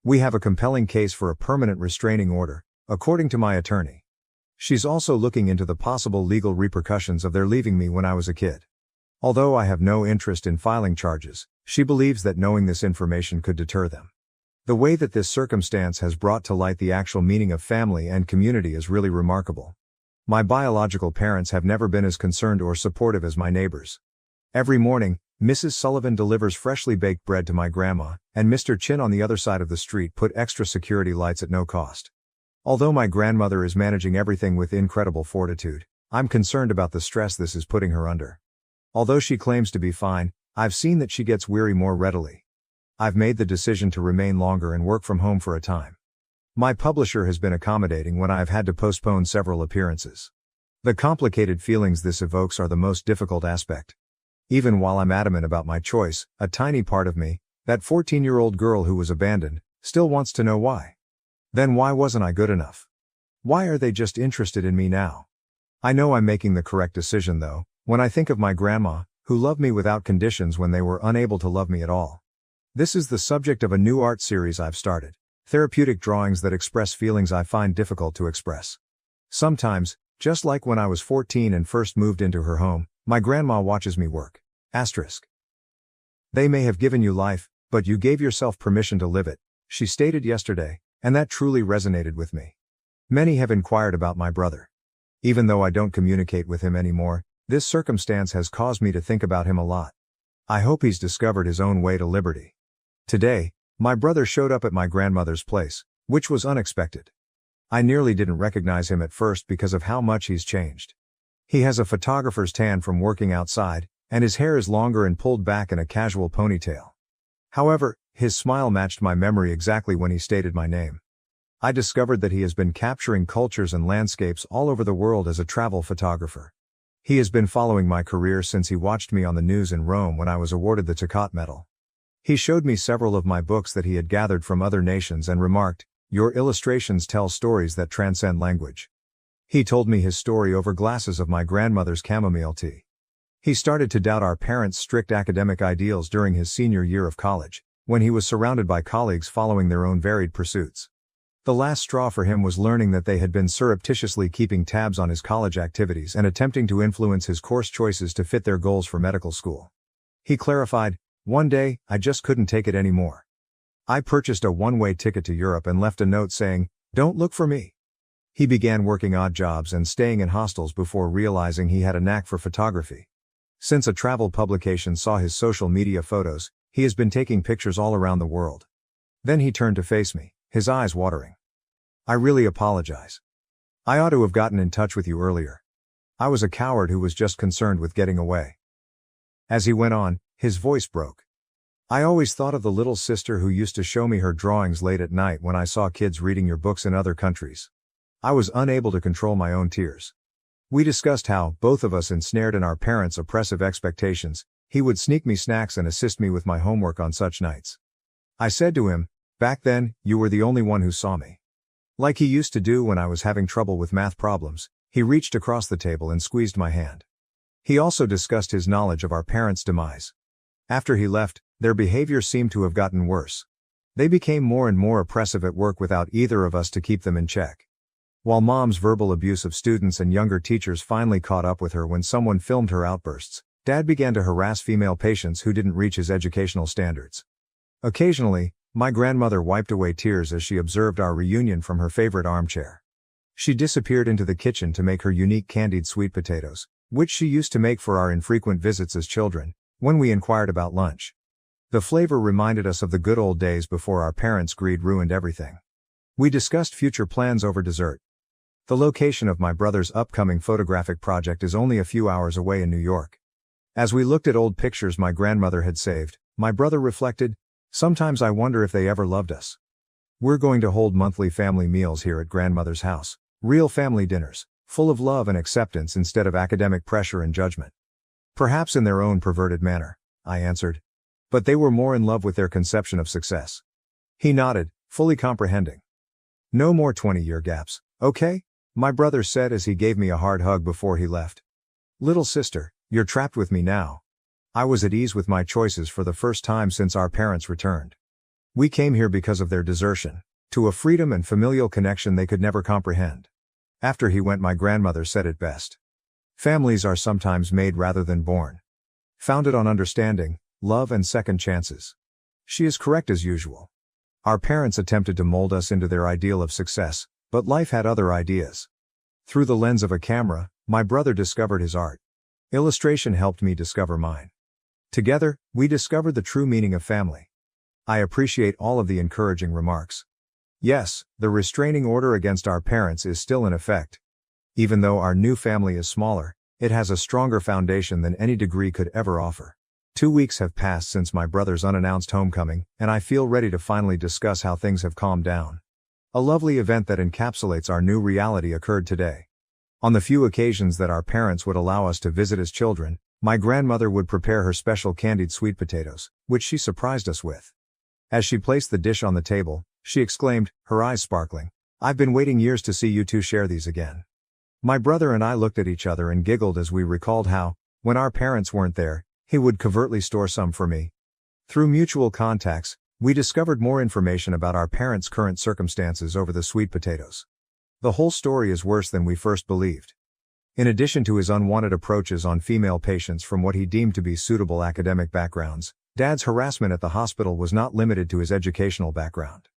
We have a compelling case for a permanent restraining order, according to my attorney. She's also looking into the possible legal repercussions of their leaving me when I was a kid. Although I have no interest in filing charges, she believes that knowing this information could deter them. The way that this circumstance has brought to light the actual meaning of family and community is really remarkable. My biological parents have never been as concerned or supportive as my neighbors. Every morning, Mrs. Sullivan delivers freshly baked bread to my grandma, and Mr. Chin on the other side of the street put extra security lights at no cost. Although my grandmother is managing everything with incredible fortitude, I'm concerned about the stress this is putting her under. Although she claims to be fine, I've seen that she gets weary more readily. I've made the decision to remain longer and work from home for a time. My publisher has been accommodating when I have had to postpone several appearances. The complicated feelings this evokes are the most difficult aspect. Even while I'm adamant about my choice, a tiny part of me, that 14-year-old girl who was abandoned, still wants to know why. Then why wasn't I good enough? Why are they just interested in me now? I know I'm making the correct decision though, when I think of my grandma, who loved me without conditions when they were unable to love me at all. This is the subject of a new art series I've started. Therapeutic drawings that express feelings I find difficult to express. Sometimes, just like when I was 14 and first moved into her home, my grandma watches me work. Asterisk. They may have given you life, but you gave yourself permission to live it, she stated yesterday, and that truly resonated with me. Many have inquired about my brother. Even though I don't communicate with him anymore, this circumstance has caused me to think about him a lot. I hope he's discovered his own way to liberty. Today, my brother showed up at my grandmother's place, which was unexpected. I nearly didn't recognize him at first because of how much he's changed. He has a photographer's tan from working outside, and his hair is longer and pulled back in a casual ponytail. However, his smile matched my memory exactly when he stated my name. I discovered that he has been capturing cultures and landscapes all over the world as a travel photographer. He has been following my career since he watched me on the news in Rome when I was awarded the Toccat Medal. He showed me several of my books that he had gathered from other nations and remarked, "Your illustrations tell stories that transcend language." He told me his story over glasses of my grandmother's chamomile tea. He started to doubt our parents' strict academic ideals during his senior year of college, when he was surrounded by colleagues following their own varied pursuits. The last straw for him was learning that they had been surreptitiously keeping tabs on his college activities and attempting to influence his course choices to fit their goals for medical school. He clarified, "One day, I just couldn't take it anymore. I purchased a one-way ticket to Europe and left a note saying, 'Don't look for me.'" He began working odd jobs and staying in hostels before realizing he had a knack for photography. Since a travel publication saw his social media photos, he has been taking pictures all around the world. Then he turned to face me, his eyes watering. "I really apologize. I ought to have gotten in touch with you earlier. I was a coward who was just concerned with getting away." As he went on, his voice broke. "I always thought of the little sister who used to show me her drawings late at night when I saw kids reading your books in other countries. I was unable to control my own tears." We discussed how, both of us ensnared in our parents' oppressive expectations, he would sneak me snacks and assist me with my homework on such nights. I said to him, "Back then, you were the only one who saw me." Like he used to do when I was having trouble with math problems, he reached across the table and squeezed my hand. He also discussed his knowledge of our parents' demise. After he left, their behavior seemed to have gotten worse. They became more and more oppressive at work without either of us to keep them in check. While Mom's verbal abuse of students and younger teachers finally caught up with her when someone filmed her outbursts, Dad began to harass female patients who didn't reach his educational standards. Occasionally, my grandmother wiped away tears as she observed our reunion from her favorite armchair. She disappeared into the kitchen to make her unique candied sweet potatoes, which she used to make for our infrequent visits as children, when we inquired about lunch. The flavor reminded us of the good old days before our parents' greed ruined everything. We discussed future plans over dessert. The location of my brother's upcoming photographic project is only a few hours away in New York. As we looked at old pictures my grandmother had saved, my brother reflected, "Sometimes I wonder if they ever loved us." We're going to hold monthly family meals here at grandmother's house, real family dinners, full of love and acceptance instead of academic pressure and judgment. "Perhaps in their own perverted manner," I answered. "But they were more in love with their conception of success." He nodded, fully comprehending. "No more 20-year gaps, okay?" my brother said as he gave me a hard hug before he left. "Little sister, you're trapped with me now." I was at ease with my choices for the first time since our parents returned. We came here because of their desertion, to a freedom and familial connection they could never comprehend. After he went, my grandmother said it best. "Families are sometimes made rather than born. Founded on understanding, love and second chances." She is correct as usual. Our parents attempted to mold us into their ideal of success, but life had other ideas. Through the lens of a camera, my brother discovered his art. Illustration helped me discover mine. Together, we discovered the true meaning of family. I appreciate all of the encouraging remarks. Yes, the restraining order against our parents is still in effect. Even though our new family is smaller, it has a stronger foundation than any degree could ever offer. 2 weeks have passed since my brother's unannounced homecoming, and I feel ready to finally discuss how things have calmed down. A lovely event that encapsulates our new reality occurred today. On the few occasions that our parents would allow us to visit as children, my grandmother would prepare her special candied sweet potatoes, which she surprised us with. As she placed the dish on the table, she exclaimed, her eyes sparkling, "I've been waiting years to see you two share these again." My brother and I looked at each other and giggled as we recalled how, when our parents weren't there, he would covertly store some for me. Through mutual contacts, we discovered more information about our parents' current circumstances over the sweet potatoes. The whole story is worse than we first believed. In addition to his unwanted approaches on female patients from what he deemed to be suitable academic backgrounds, Dad's harassment at the hospital was not limited to his educational background.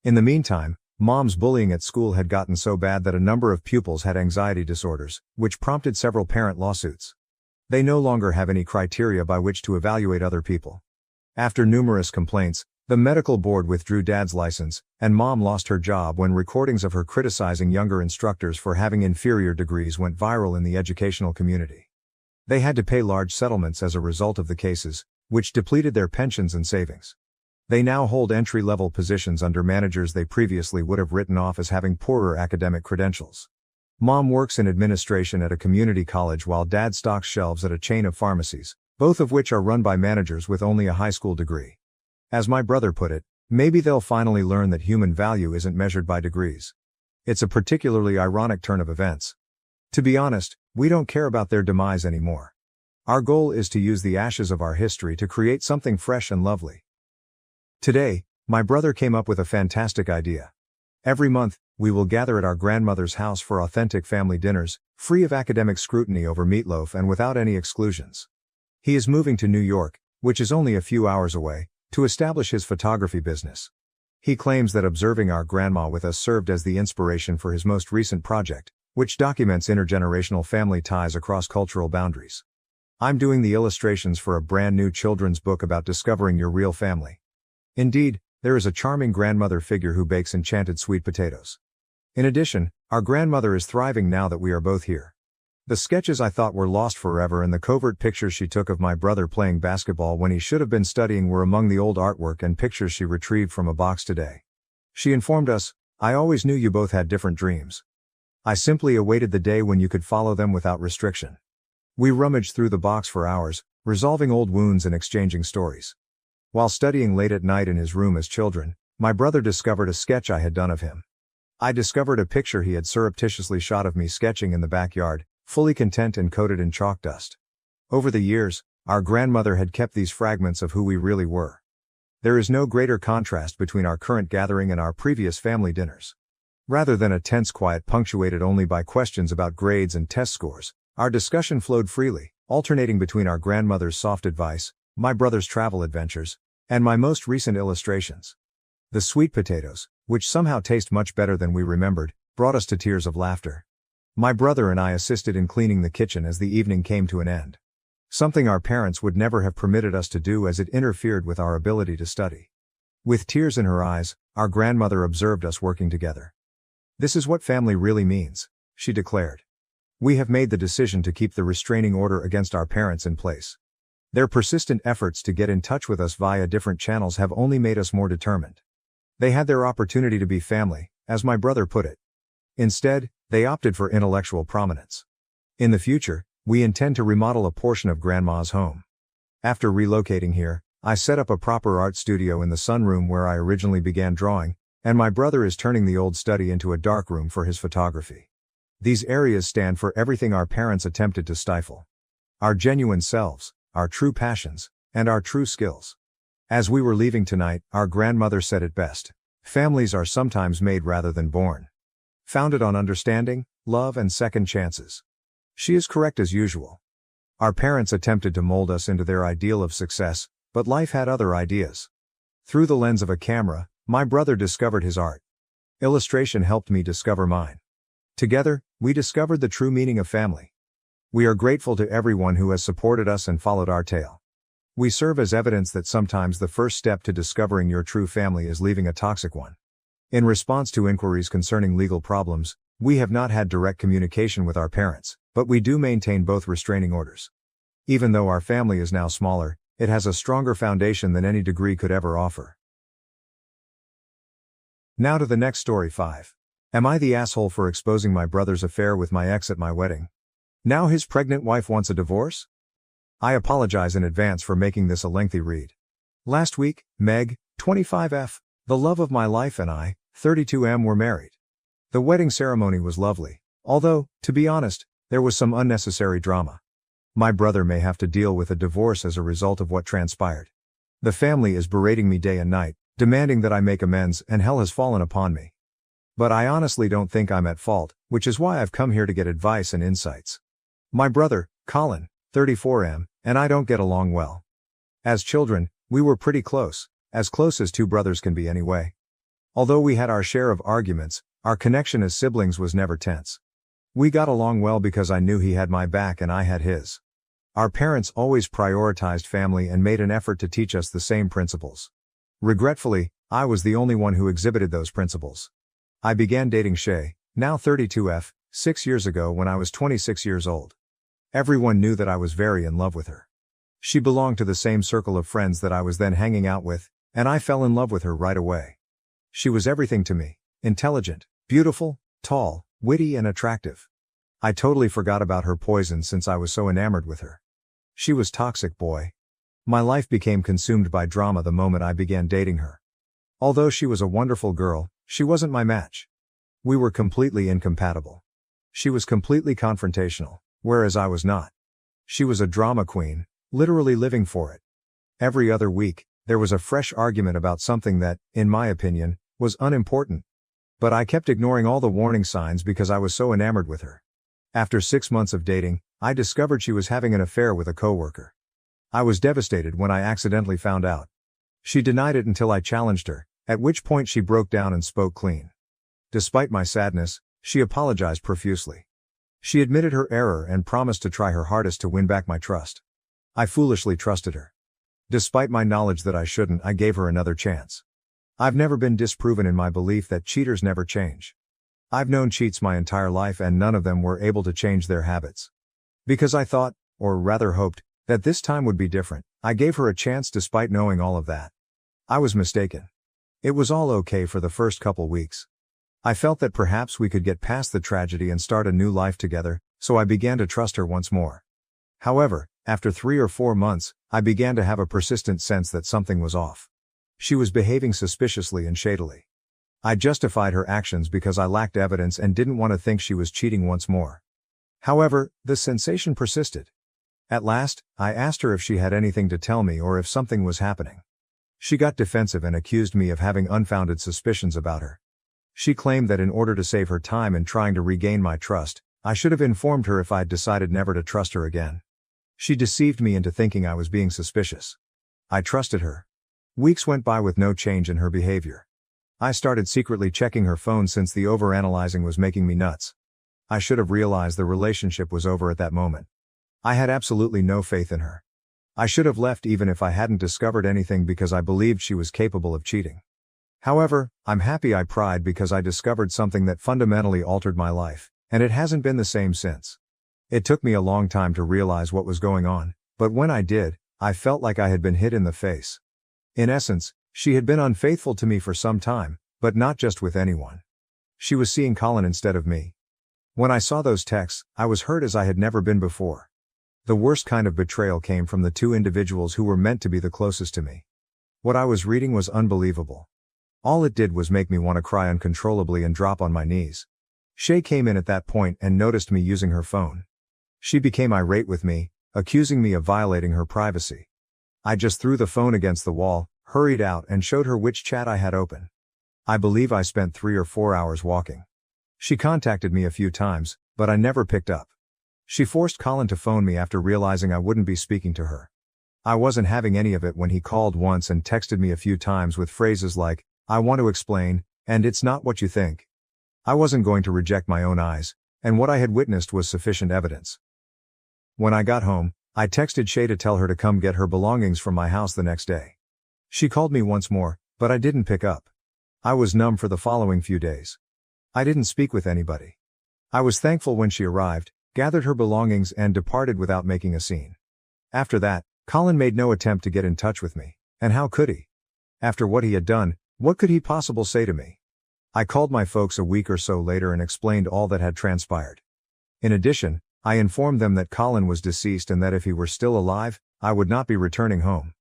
In the meantime, Mom's bullying at school had gotten so bad that a number of pupils had anxiety disorders, which prompted several parent lawsuits. They no longer have any criteria by which to evaluate other people. After numerous complaints, the medical board withdrew Dad's license, and Mom lost her job when recordings of her criticizing younger instructors for having inferior degrees went viral in the educational community. They had to pay large settlements as a result of the cases, which depleted their pensions and savings. They now hold entry-level positions under managers they previously would have written off as having poorer academic credentials. Mom works in administration at a community college while Dad stocks shelves at a chain of pharmacies, both of which are run by managers with only a high school degree. As my brother put it, maybe they'll finally learn that human value isn't measured by degrees. It's a particularly ironic turn of events. To be honest, we don't care about their demise anymore. Our goal is to use the ashes of our history to create something fresh and lovely. Today, my brother came up with a fantastic idea. Every month, we will gather at our grandmother's house for authentic family dinners, free of academic scrutiny over meatloaf and without any exclusions. He is moving to New York, which is only a few hours away, to establish his photography business. He claims that observing our grandma with us served as the inspiration for his most recent project, which documents intergenerational family ties across cultural boundaries. I'm doing the illustrations for a brand new children's book about discovering your real family. Indeed, there is a charming grandmother figure who bakes enchanted sweet potatoes. In addition, our grandmother is thriving now that we are both here. The sketches I thought were lost forever and the covert pictures she took of my brother playing basketball when he should have been studying were among the old artwork and pictures she retrieved from a box today. She informed us, "I always knew you both had different dreams. I simply awaited the day when you could follow them without restriction." We rummaged through the box for hours, resolving old wounds and exchanging stories. While studying late at night in his room as children, my brother discovered a sketch I had done of him. I discovered a picture he had surreptitiously shot of me sketching in the backyard, fully content and coated in chalk dust. Over the years, our grandmother had kept these fragments of who we really were. There is no greater contrast between our current gathering and our previous family dinners. Rather than a tense quiet punctuated only by questions about grades and test scores, our discussion flowed freely, alternating between our grandmother's soft advice, my brother's travel adventures, and my most recent illustrations. The sweet potatoes, which somehow taste much better than we remembered, brought us to tears of laughter. My brother and I assisted in cleaning the kitchen as the evening came to an end. Something our parents would never have permitted us to do as it interfered with our ability to study. With tears in her eyes, our grandmother observed us working together. "This is what family really means," she declared. "We have made the decision to keep the restraining order against our parents in place. Their persistent efforts to get in touch with us via different channels have only made us more determined. They had their opportunity to be family, as my brother put it. Instead, they opted for intellectual prominence. In the future, we intend to remodel a portion of Grandma's home. After relocating here, I set up a proper art studio in the sunroom where I originally began drawing, and my brother is turning the old study into a dark room for his photography. These areas stand for everything our parents attempted to stifle. Our genuine selves, our true passions, and our true skills. As we were leaving tonight, our grandmother said it best. Families are sometimes made rather than born. Founded on understanding, love and second chances. She is correct as usual. Our parents attempted to mold us into their ideal of success, but life had other ideas. Through the lens of a camera, my brother discovered his art. Illustration helped me discover mine. Together, we discovered the true meaning of family. We are grateful to everyone who has supported us and followed our tale. We serve as evidence that sometimes the first step to discovering your true family is leaving a toxic one. In response to inquiries concerning legal problems, we have not had direct communication with our parents, but we do maintain both restraining orders. Even though our family is now smaller, it has a stronger foundation than any degree could ever offer. Now to the next story 5. Am I the asshole for exposing my brother's affair with my ex at my wedding? Now his pregnant wife wants a divorce? I apologize in advance for making this a lengthy read. Last week, Meg, 25F, the love of my life and I, 32M were married. The wedding ceremony was lovely, although, to be honest, there was some unnecessary drama. My brother may have to deal with a divorce as a result of what transpired. The family is berating me day and night, demanding that I make amends, and hell has fallen upon me. But I honestly don't think I'm at fault, which is why I've come here to get advice and insights. My brother, Colin, 34M, and I don't get along well. As children, we were pretty close as two brothers can be anyway. Although we had our share of arguments, our connection as siblings was never tense. We got along well because I knew he had my back and I had his. Our parents always prioritized family and made an effort to teach us the same principles. Regretfully, I was the only one who exhibited those principles. I began dating Shay, now 32F, 6 years ago when I was 26 years old. Everyone knew that I was very in love with her. She belonged to the same circle of friends that I was then hanging out with, and I fell in love with her right away. She was everything to me: intelligent, beautiful, tall, witty, and attractive. I totally forgot about her poison since I was so enamored with her. She was toxic, boy. My life became consumed by drama the moment I began dating her. Although she was a wonderful girl, she wasn't my match. We were completely incompatible. She was completely confrontational, whereas I was not. She was a drama queen, literally living for it. Every other week, there was a fresh argument about something that, in my opinion, was unimportant. But I kept ignoring all the warning signs because I was so enamored with her. After 6 months of dating, I discovered she was having an affair with a coworker. I was devastated when I accidentally found out. She denied it until I challenged her, at which point she broke down and spoke clean. Despite my sadness, she apologized profusely. She admitted her error and promised to try her hardest to win back my trust. I foolishly trusted her. Despite my knowledge that I shouldn't, I gave her another chance. I've never been disproven in my belief that cheaters never change. I've known cheats my entire life and none of them were able to change their habits. Because I thought, or rather hoped, that this time would be different, I gave her a chance despite knowing all of that. I was mistaken. It was all okay for the first couple weeks. I felt that perhaps we could get past the tragedy and start a new life together, so I began to trust her once more. However, after 3 or 4 months, I began to have a persistent sense that something was off. She was behaving suspiciously and shadily. I justified her actions because I lacked evidence and didn't want to think she was cheating once more. However, the sensation persisted. At last, I asked her if she had anything to tell me or if something was happening. She got defensive and accused me of having unfounded suspicions about her. She claimed that in order to save her time in trying to regain my trust, I should have informed her if I'd decided never to trust her again. She deceived me into thinking I was being suspicious. I trusted her. Weeks went by with no change in her behavior. I started secretly checking her phone since the overanalyzing was making me nuts. I should have realized the relationship was over at that moment. I had absolutely no faith in her. I should have left even if I hadn't discovered anything because I believed she was capable of cheating. However, I'm happy I pried because I discovered something that fundamentally altered my life, and it hasn't been the same since. It took me a long time to realize what was going on, but when I did, I felt like I had been hit in the face. In essence, she had been unfaithful to me for some time, but not just with anyone. She was seeing Colin instead of me. When I saw those texts, I was hurt as I had never been before. The worst kind of betrayal came from the 2 individuals who were meant to be the closest to me. What I was reading was unbelievable. All it did was make me want to cry uncontrollably and drop on my knees. Shay came in at that point and noticed me using her phone. She became irate with me, accusing me of violating her privacy. I just threw the phone against the wall, hurried out and showed her which chat I had open. I believe I spent 3 or 4 hours walking. She contacted me a few times, but I never picked up. She forced Colin to phone me after realizing I wouldn't be speaking to her. I wasn't having any of it when he called once and texted me a few times with phrases like, "I want to explain, and it's not what you think." I wasn't going to reject my own eyes, and what I had witnessed was sufficient evidence. When I got home, I texted Shay to tell her to come get her belongings from my house the next day. She called me once more, but I didn't pick up. I was numb for the following few days. I didn't speak with anybody. I was thankful when she arrived, gathered her belongings and departed without making a scene. After that, Colin made no attempt to get in touch with me, and how could he? After what he had done, what could he possibly say to me? I called my folks a week or so later and explained all that had transpired. In addition, I informed them that Colin was deceased and that if he were still alive, I would not be returning home.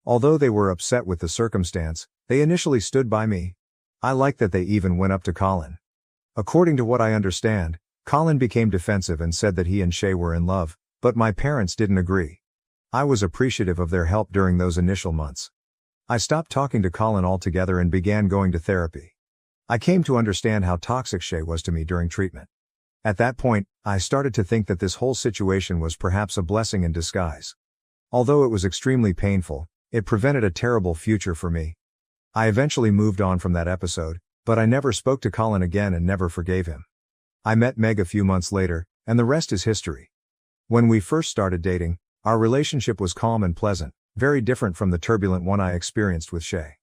Although they were upset with the circumstance, they initially stood by me. I liked that they even went up to Colin. According to what I understand, Colin became defensive and said that he and Shay were in love, but my parents didn't agree. I was appreciative of their help during those initial months. I stopped talking to Colin altogether and began going to therapy. I came to understand how toxic Shay was to me during treatment. At that point, I started to think that this whole situation was perhaps a blessing in disguise. Although it was extremely painful, it prevented a terrible future for me. I eventually moved on from that episode, but I never spoke to Colin again and never forgave him. I met Meg a few months later, and the rest is history. When we first started dating, our relationship was calm and pleasant, very different from the turbulent one I experienced with Shay.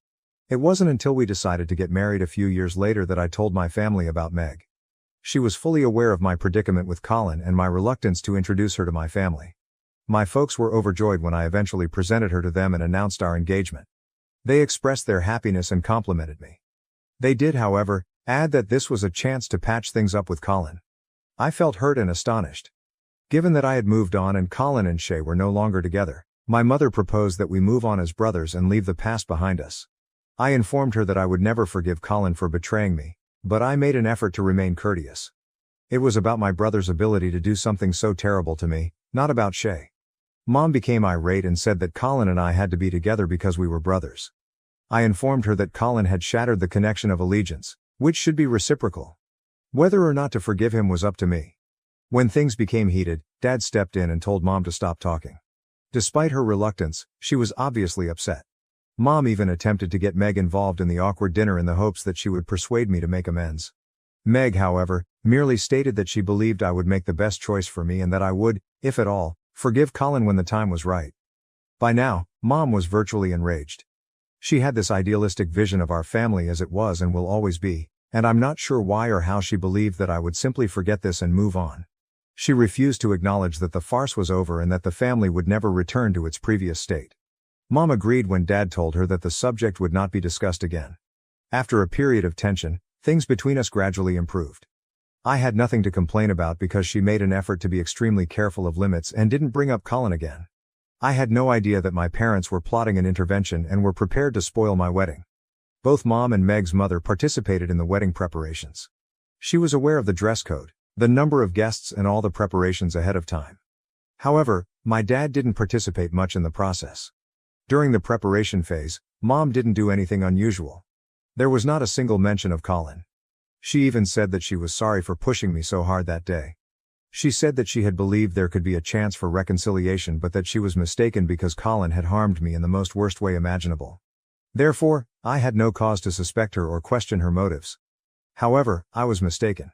It wasn't until we decided to get married a few years later that I told my family about Meg. She was fully aware of my predicament with Colin and my reluctance to introduce her to my family. My folks were overjoyed when I eventually presented her to them and announced our engagement. They expressed their happiness and complimented me. They did, however, add that this was a chance to patch things up with Colin. I felt hurt and astonished. Given that I had moved on and Colin and Shay were no longer together, my mother proposed that we move on as brothers and leave the past behind us. I informed her that I would never forgive Colin for betraying me, but I made an effort to remain courteous. It was about my brother's ability to do something so terrible to me, not about Shay. Mom became irate and said that Colin and I had to be together because we were brothers. I informed her that Colin had shattered the connection of allegiance, which should be reciprocal. Whether or not to forgive him was up to me. When things became heated, Dad stepped in and told Mom to stop talking. Despite her reluctance, she was obviously upset. Mom even attempted to get Meg involved in the awkward dinner in the hopes that she would persuade me to make amends. Meg, however, merely stated that she believed I would make the best choice for me and that I would, if at all, forgive Colin when the time was right. By now, Mom was virtually enraged. She had this idealistic vision of our family as it was and will always be, and I'm not sure why or how she believed that I would simply forget this and move on. She refused to acknowledge that the farce was over and that the family would never return to its previous state. Mom agreed when Dad told her that the subject would not be discussed again. After a period of tension, things between us gradually improved. I had nothing to complain about because she made an effort to be extremely careful of limits and didn't bring up Colin again. I had no idea that my parents were plotting an intervention and were prepared to spoil my wedding. Both Mom and Meg's mother participated in the wedding preparations. She was aware of the dress code, the number of guests and all the preparations ahead of time. However, my dad didn't participate much in the process. During the preparation phase, Mom didn't do anything unusual. There was not a single mention of Colin. She even said that she was sorry for pushing me so hard that day. She said that she had believed there could be a chance for reconciliation but that she was mistaken because Colin had harmed me in the most worst way imaginable. Therefore, I had no cause to suspect her or question her motives. However, I was mistaken.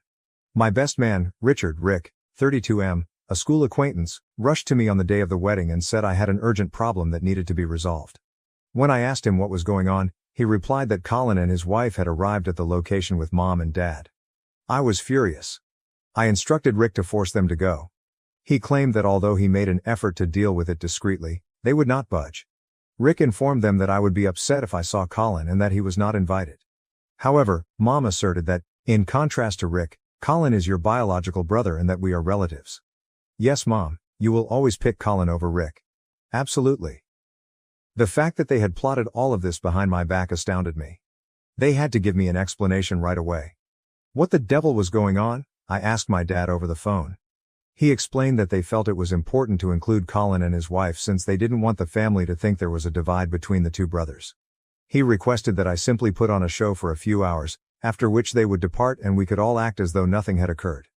My best man, Rick, 32M, a school acquaintance, rushed to me on the day of the wedding and said I had an urgent problem that needed to be resolved. When I asked him what was going on, he replied that Colin and his wife had arrived at the location with Mom and Dad. I was furious. I instructed Rick to force them to go. He claimed that although he made an effort to deal with it discreetly, they would not budge. Rick informed them that I would be upset if I saw Colin and that he was not invited. However, Mom asserted that, in contrast to Rick, Colin is your biological brother and that we are relatives. Yes, Mom, you will always pick Colin over Rick. Absolutely. The fact that they had plotted all of this behind my back astounded me. They had to give me an explanation right away. What the devil was going on? I asked my dad over the phone. He explained that they felt it was important to include Colin and his wife since they didn't want the family to think there was a divide between the two brothers. He requested that I simply put on a show for a few hours, after which they would depart and we could all act as though nothing had occurred.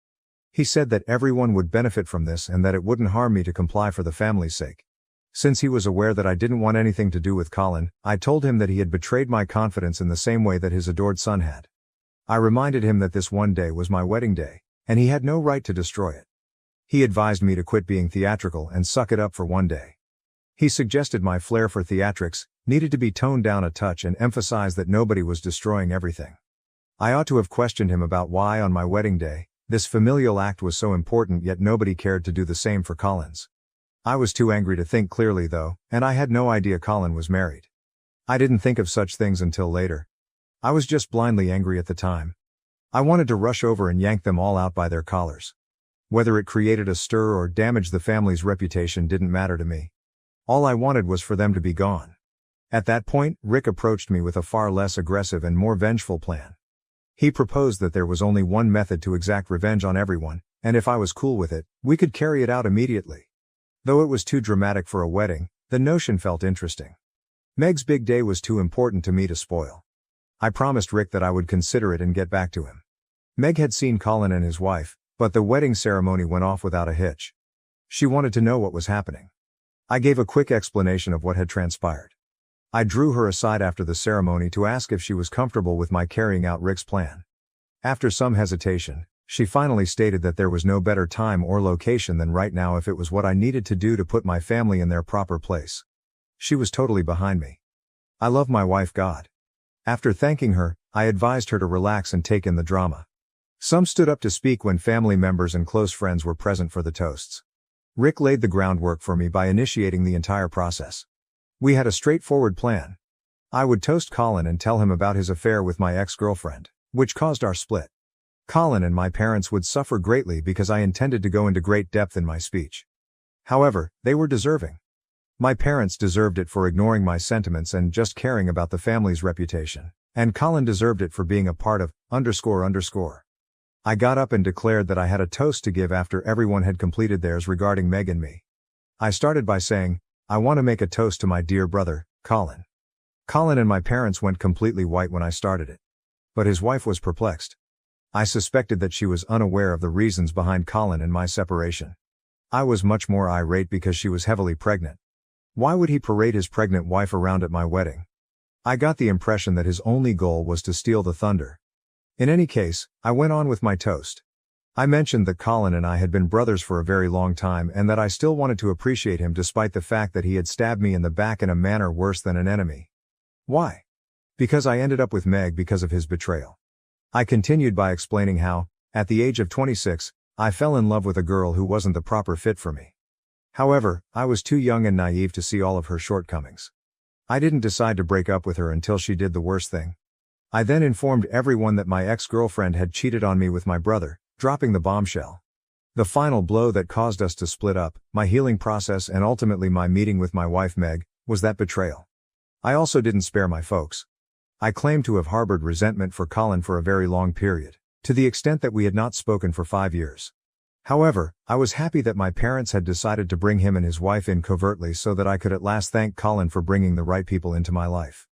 He said that everyone would benefit from this and that it wouldn't harm me to comply for the family's sake. Since he was aware that I didn't want anything to do with Colin, I told him that he had betrayed my confidence in the same way that his adored son had. I reminded him that this one day was my wedding day, and he had no right to destroy it. He advised me to quit being theatrical and suck it up for one day. He suggested my flair for theatrics needed to be toned down a touch and emphasized that nobody was destroying everything. I ought to have questioned him about why on my wedding day, this familial act was so important yet nobody cared to do the same for Colin's. I was too angry to think clearly though, and I had no idea Colin was married. I didn't think of such things until later. I was just blindly angry at the time. I wanted to rush over and yank them all out by their collars. Whether it created a stir or damaged the family's reputation didn't matter to me. All I wanted was for them to be gone. At that point, Rick approached me with a far less aggressive and more vengeful plan. He proposed that there was only one method to exact revenge on everyone, and if I was cool with it, we could carry it out immediately. Though it was too dramatic for a wedding, the notion felt interesting. Meg's big day was too important to me to spoil. I promised Rick that I would consider it and get back to him. Meg had seen Colin and his wife, but the wedding ceremony went off without a hitch. She wanted to know what was happening. I gave a quick explanation of what had transpired. I drew her aside after the ceremony to ask if she was comfortable with my carrying out Rick's plan. After some hesitation, she finally stated that there was no better time or location than right now if it was what I needed to do to put my family in their proper place. She was totally behind me. I love my wife God. After thanking her, I advised her to relax and take in the drama. Some stood up to speak when family members and close friends were present for the toasts. Rick laid the groundwork for me by initiating the entire process. We had a straightforward plan. I would toast Colin and tell him about his affair with my ex-girlfriend, which caused our split. Colin and my parents would suffer greatly because I intended to go into great depth in my speech. However, they were deserving. My parents deserved it for ignoring my sentiments and just caring about the family's reputation, and Colin deserved it for being a part of __. I got up and declared that I had a toast to give after everyone had completed theirs regarding Meg and me. I started by saying, I want to make a toast to my dear brother, Colin. Colin and my parents went completely white when I started it. But his wife was perplexed. I suspected that she was unaware of the reasons behind Colin and my separation. I was much more irate because she was heavily pregnant. Why would he parade his pregnant wife around at my wedding? I got the impression that his only goal was to steal the thunder. In any case, I went on with my toast. I mentioned that Colin and I had been brothers for a very long time and that I still wanted to appreciate him despite the fact that he had stabbed me in the back in a manner worse than an enemy. Why? Because I ended up with Meg because of his betrayal. I continued by explaining how, at the age of 26, I fell in love with a girl who wasn't the proper fit for me. However, I was too young and naive to see all of her shortcomings. I didn't decide to break up with her until she did the worst thing. I then informed everyone that my ex-girlfriend had cheated on me with my brother, dropping the bombshell. The final blow that caused us to split up, my healing process and ultimately my meeting with my wife Meg, was that betrayal. I also didn't spare my folks. I claimed to have harbored resentment for Colin for a very long period, to the extent that we had not spoken for 5 years. However, I was happy that my parents had decided to bring him and his wife in covertly so that I could at last thank Colin for bringing the right people into my life.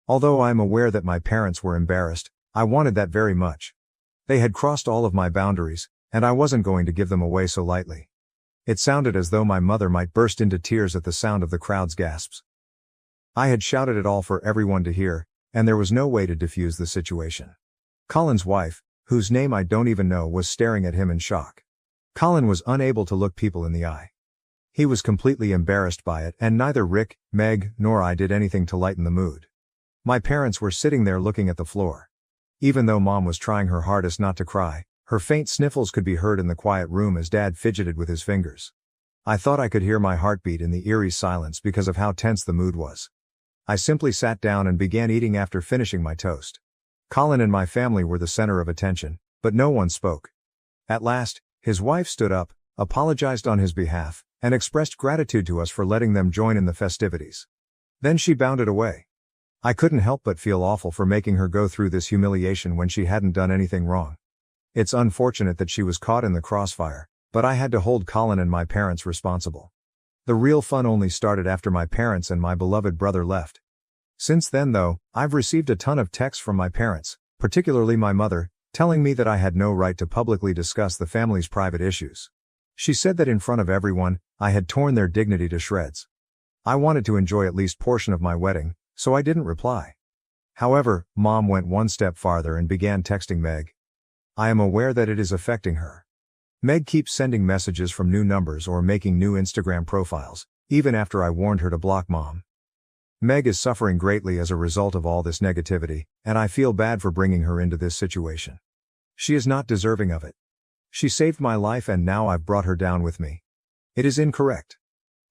Although I am aware that my parents were embarrassed, I wanted that very much. They had crossed all of my boundaries, and I wasn't going to give them away so lightly. It sounded as though my mother might burst into tears at the sound of the crowd's gasps. I had shouted it all for everyone to hear, and there was no way to defuse the situation. Colin's wife, whose name I don't even know, was staring at him in shock. Colin was unable to look people in the eye. He was completely embarrassed by it, and neither Rick, Meg, nor I did anything to lighten the mood. My parents were sitting there looking at the floor. Even though Mom was trying her hardest not to cry, her faint sniffles could be heard in the quiet room as Dad fidgeted with his fingers. I thought I could hear my heartbeat in the eerie silence because of how tense the mood was. I simply sat down and began eating after finishing my toast. Colin and my family were the center of attention, but no one spoke. At last, his wife stood up, apologized on his behalf, and expressed gratitude to us for letting them join in the festivities. Then she bounded away. I couldn't help but feel awful for making her go through this humiliation when she hadn't done anything wrong. It's unfortunate that she was caught in the crossfire, but I had to hold Colin and my parents responsible. The real fun only started after my parents and my beloved brother left. Since then though, I've received a ton of texts from my parents, particularly my mother, telling me that I had no right to publicly discuss the family's private issues. She said that in front of everyone, I had torn their dignity to shreds. I wanted to enjoy at least portion of my wedding, so I didn't reply. However, Mom went one step farther and began texting Meg. I am aware that it is affecting her. Meg keeps sending messages from new numbers or making new Instagram profiles, even after I warned her to block Mom. Meg is suffering greatly as a result of all this negativity, and I feel bad for bringing her into this situation. She is not deserving of it. She saved my life and now I've brought her down with me. It is incorrect.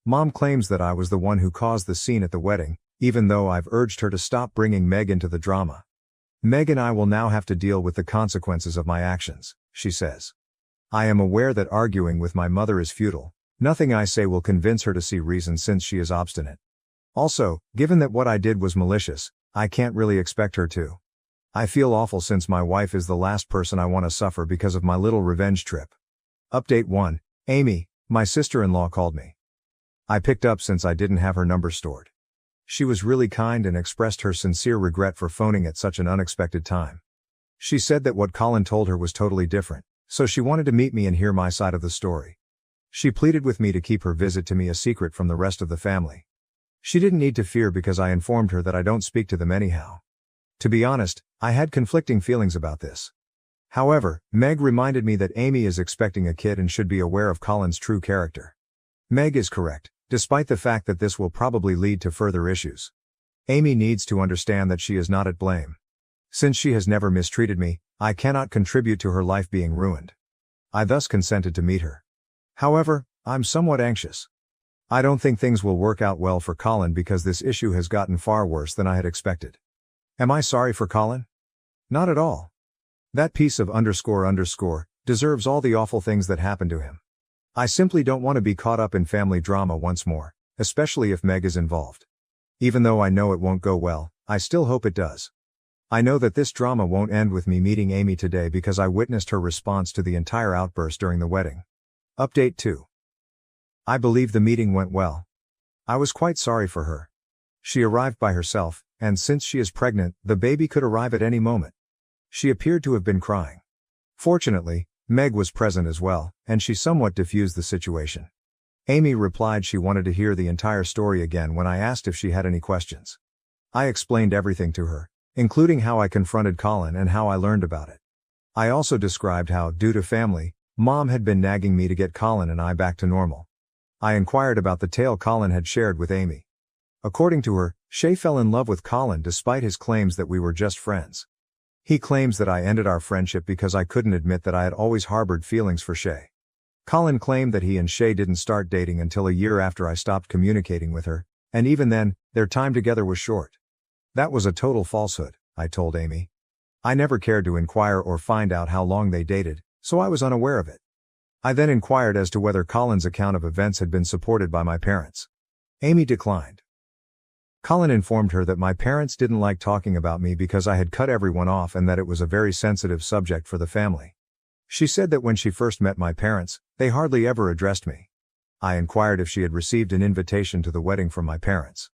Mom claims that I was the one who caused the scene at the wedding, even though I've urged her to stop bringing Meg into the drama. Meg and I will now have to deal with the consequences of my actions, she says. I am aware that arguing with my mother is futile. Nothing I say will convince her to see reason since she is obstinate. Also, given that what I did was malicious, I can't really expect her to. I feel awful since my wife is the last person I want to suffer because of my little revenge trip. Update 1. Amy, my sister-in-law, called me. I picked up since I didn't have her number stored. She was really kind and expressed her sincere regret for phoning at such an unexpected time. She said that what Colin told her was totally different, so she wanted to meet me and hear my side of the story. She pleaded with me to keep her visit to me a secret from the rest of the family. She didn't need to fear because I informed her that I don't speak to them anyhow. To be honest, I had conflicting feelings about this. However, Meg reminded me that Amy is expecting a kid and should be aware of Colin's true character. Meg is correct, despite the fact that this will probably lead to further issues. Amy needs to understand that she is not at blame. Since she has never mistreated me, I cannot contribute to her life being ruined. I thus consented to meet her. However, I'm somewhat anxious. I don't think things will work out well for Colin because this issue has gotten far worse than I had expected. Am I sorry for Colin? Not at all. That piece of __ deserves all the awful things that happened to him. I simply don't want to be caught up in family drama once more, especially if Meg is involved. Even though I know it won't go well, I still hope it does. I know that this drama won't end with me meeting Amy today because I witnessed her response to the entire outburst during the wedding. Update 2. I believe the meeting went well. I was quite sorry for her. She arrived by herself, and since she is pregnant, the baby could arrive at any moment. She appeared to have been crying. Fortunately, Meg was present as well, and she somewhat diffused the situation. Amy replied she wanted to hear the entire story again when I asked if she had any questions. I explained everything to her, including how I confronted Colin and how I learned about it. I also described how, due to family, Mom had been nagging me to get Colin and I back to normal. I inquired about the tale Colin had shared with Amy. According to her, Shay fell in love with Colin despite his claims that we were just friends. He claims that I ended our friendship because I couldn't admit that I had always harbored feelings for Shay. Colin claimed that he and Shay didn't start dating until a year after I stopped communicating with her, and even then, their time together was short. That was a total falsehood, I told Amy. I never cared to inquire or find out how long they dated, so I was unaware of it. I then inquired as to whether Colin's account of events had been supported by my parents. Amy declined. Colin informed her that my parents didn't like talking about me because I had cut everyone off and that it was a very sensitive subject for the family. She said that when she first met my parents, they hardly ever addressed me. I inquired if she had received an invitation to the wedding from my parents.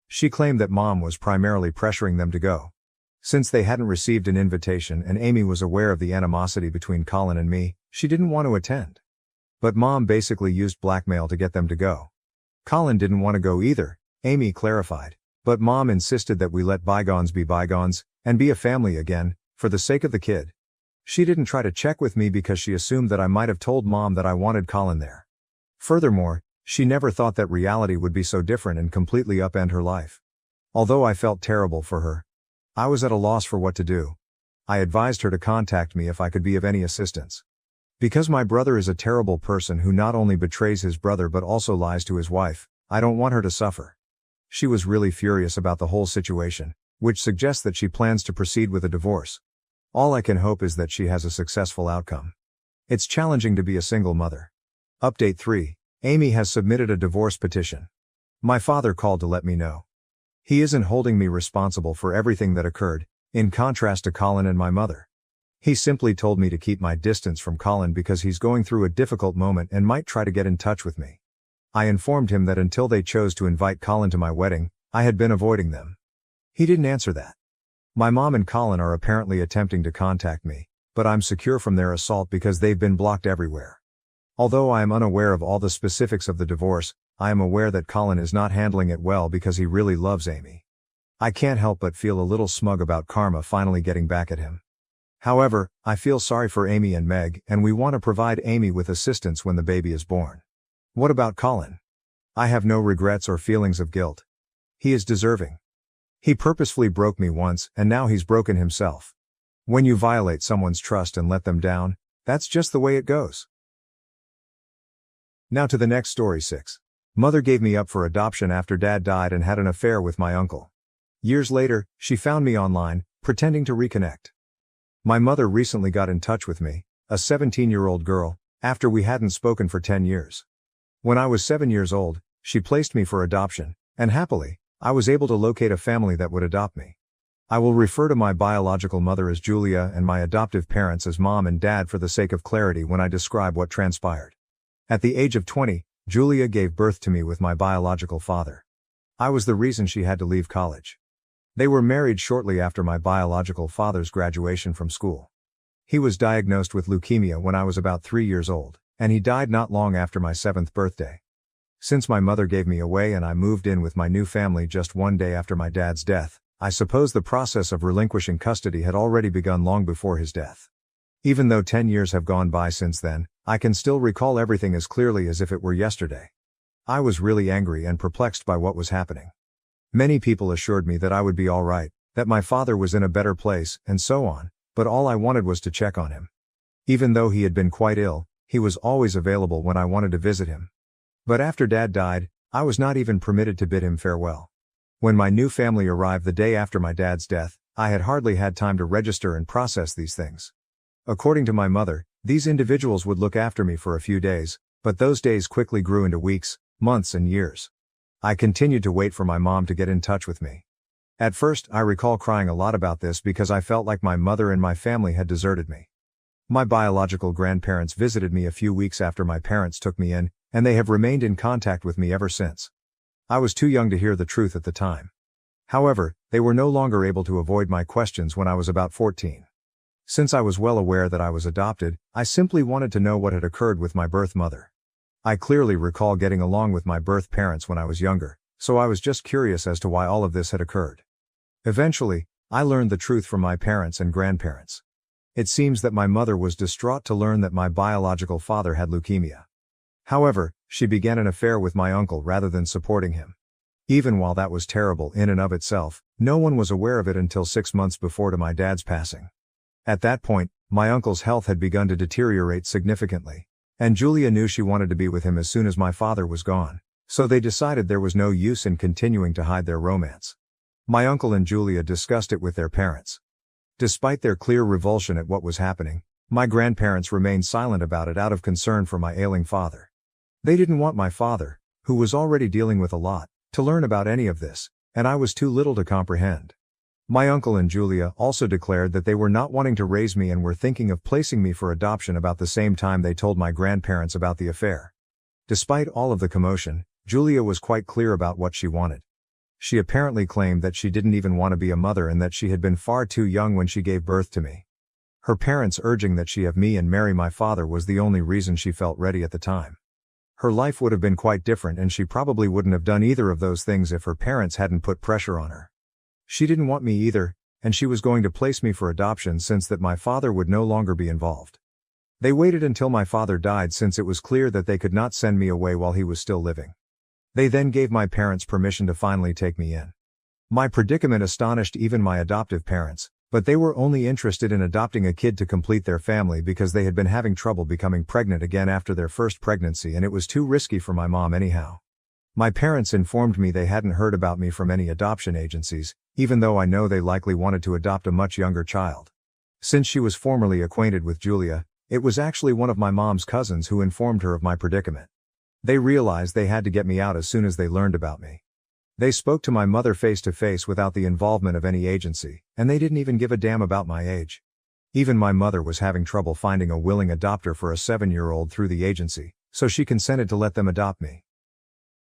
She claimed that Mom was primarily pressuring them to go. Since they hadn't received an invitation and Amy was aware of the animosity between Colin and me, she didn't want to attend. But Mom basically used blackmail to get them to go. Colin didn't want to go either, Amy clarified, but Mom insisted that we let bygones be bygones, and be a family again, for the sake of the kid. She didn't try to check with me because she assumed that I might have told Mom that I wanted Colin there. Furthermore, she never thought that reality would be so different and completely upend her life. Although I felt terrible for her, I was at a loss for what to do. I advised her to contact me if I could be of any assistance. Because my brother is a terrible person who not only betrays his brother but also lies to his wife, I don't want her to suffer. She was really furious about the whole situation, which suggests that she plans to proceed with a divorce. All I can hope is that she has a successful outcome. It's challenging to be a single mother. Update 3. Amy has submitted a divorce petition. My father called to let me know. He isn't holding me responsible for everything that occurred, in contrast to Colin and my mother. He simply told me to keep my distance from Colin because he's going through a difficult moment and might try to get in touch with me. I informed him that until they chose to invite Colin to my wedding, I had been avoiding them. He didn't answer that. My mom and Colin are apparently attempting to contact me, but I'm secure from their assault because they've been blocked everywhere. Although I am unaware of all the specifics of the divorce, I am aware that Colin is not handling it well because he really loves Amy. I can't help but feel a little smug about karma finally getting back at him. However, I feel sorry for Amy and Meg, and we want to provide Amy with assistance when the baby is born. What about Colin? I have no regrets or feelings of guilt. He is deserving. He purposefully broke me once, and now he's broken himself. When you violate someone's trust and let them down, that's just the way it goes. Now to the next story 6. Mother gave me up for adoption after dad died and had an affair with my uncle. Years later, she found me online, pretending to reconnect. My mother recently got in touch with me, a 17-year-old girl, after we hadn't spoken for 10 years. When I was 7 years old, she placed me for adoption, and happily, I was able to locate a family that would adopt me. I will refer to my biological mother as Julia and my adoptive parents as Mom and Dad for the sake of clarity when I describe what transpired. At the age of 20, Julia gave birth to me with my biological father. I was the reason she had to leave college. They were married shortly after my biological father's graduation from school. He was diagnosed with leukemia when I was about 3 years old, and he died not long after my 7th birthday. Since my mother gave me away and I moved in with my new family just one day after my dad's death, I suppose the process of relinquishing custody had already begun long before his death. Even though 10 years have gone by since then, I can still recall everything as clearly as if it were yesterday. I was really angry and perplexed by what was happening. Many people assured me that I would be all right, that my father was in a better place, and so on, but all I wanted was to check on him. Even though he had been quite ill, he was always available when I wanted to visit him. But after Dad died, I was not even permitted to bid him farewell. When my new family arrived the day after my dad's death, I had hardly had time to register and process these things. According to my mother, these individuals would look after me for a few days, but those days quickly grew into weeks, months and years. I continued to wait for my mom to get in touch with me. At first, I recall crying a lot about this because I felt like my mother and my family had deserted me. My biological grandparents visited me a few weeks after my parents took me in, and they have remained in contact with me ever since. I was too young to hear the truth at the time. However, they were no longer able to avoid my questions when I was about 14. Since I was well aware that I was adopted, I simply wanted to know what had occurred with my birth mother. I clearly recall getting along with my birth parents when I was younger, so I was just curious as to why all of this had occurred. Eventually, I learned the truth from my parents and grandparents. It seems that my mother was distraught to learn that my biological father had leukemia. However, she began an affair with my uncle rather than supporting him. Even while that was terrible in and of itself, no one was aware of it until 6 months before my dad's passing. At that point, my uncle's health had begun to deteriorate significantly, and Julia knew she wanted to be with him as soon as my father was gone, so they decided there was no use in continuing to hide their romance. My uncle and Julia discussed it with their parents. Despite their clear revulsion at what was happening, my grandparents remained silent about it out of concern for my ailing father. They didn't want my father, who was already dealing with a lot, to learn about any of this, and I was too little to comprehend. My uncle and Julia also declared that they were not wanting to raise me and were thinking of placing me for adoption about the same time they told my grandparents about the affair. Despite all of the commotion, Julia was quite clear about what she wanted. She apparently claimed that she didn't even want to be a mother and that she had been far too young when she gave birth to me. Her parents urging that she have me and marry my father was the only reason she felt ready at the time. Her life would have been quite different and she probably wouldn't have done either of those things if her parents hadn't put pressure on her. She didn't want me either, and she was going to place me for adoption since that my father would no longer be involved. They waited until my father died since it was clear that they could not send me away while he was still living. They then gave my parents permission to finally take me in. My predicament astonished even my adoptive parents, but they were only interested in adopting a kid to complete their family because they had been having trouble becoming pregnant again after their first pregnancy and it was too risky for my mom anyhow. My parents informed me they hadn't heard about me from any adoption agencies, even though I know they likely wanted to adopt a much younger child. Since she was formerly acquainted with Julia, it was actually one of my mom's cousins who informed her of my predicament. They realized they had to get me out as soon as they learned about me. They spoke to my mother face to face without the involvement of any agency, and they didn't even give a damn about my age. Even my mother was having trouble finding a willing adopter for a 7-year-old through the agency, so she consented to let them adopt me.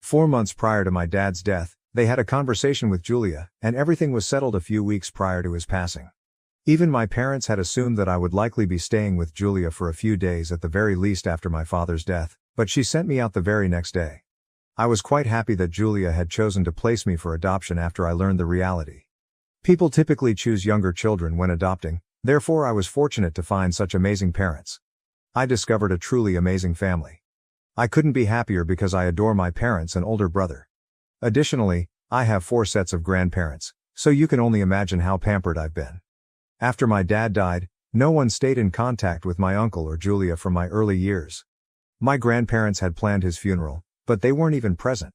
4 months prior to my dad's death, they had a conversation with Julia, and everything was settled a few weeks prior to his passing. Even my parents had assumed that I would likely be staying with Julia for a few days at the very least after my father's death, but she sent me out the very next day. I was quite happy that Julia had chosen to place me for adoption after I learned the reality. People typically choose younger children when adopting, therefore I was fortunate to find such amazing parents. I discovered a truly amazing family. I couldn't be happier because I adore my parents and older brother. Additionally, I have 4 sets of grandparents, so you can only imagine how pampered I've been. After my dad died, no one stayed in contact with my uncle or Julia from my early years. My grandparents had planned his funeral, but they weren't even present.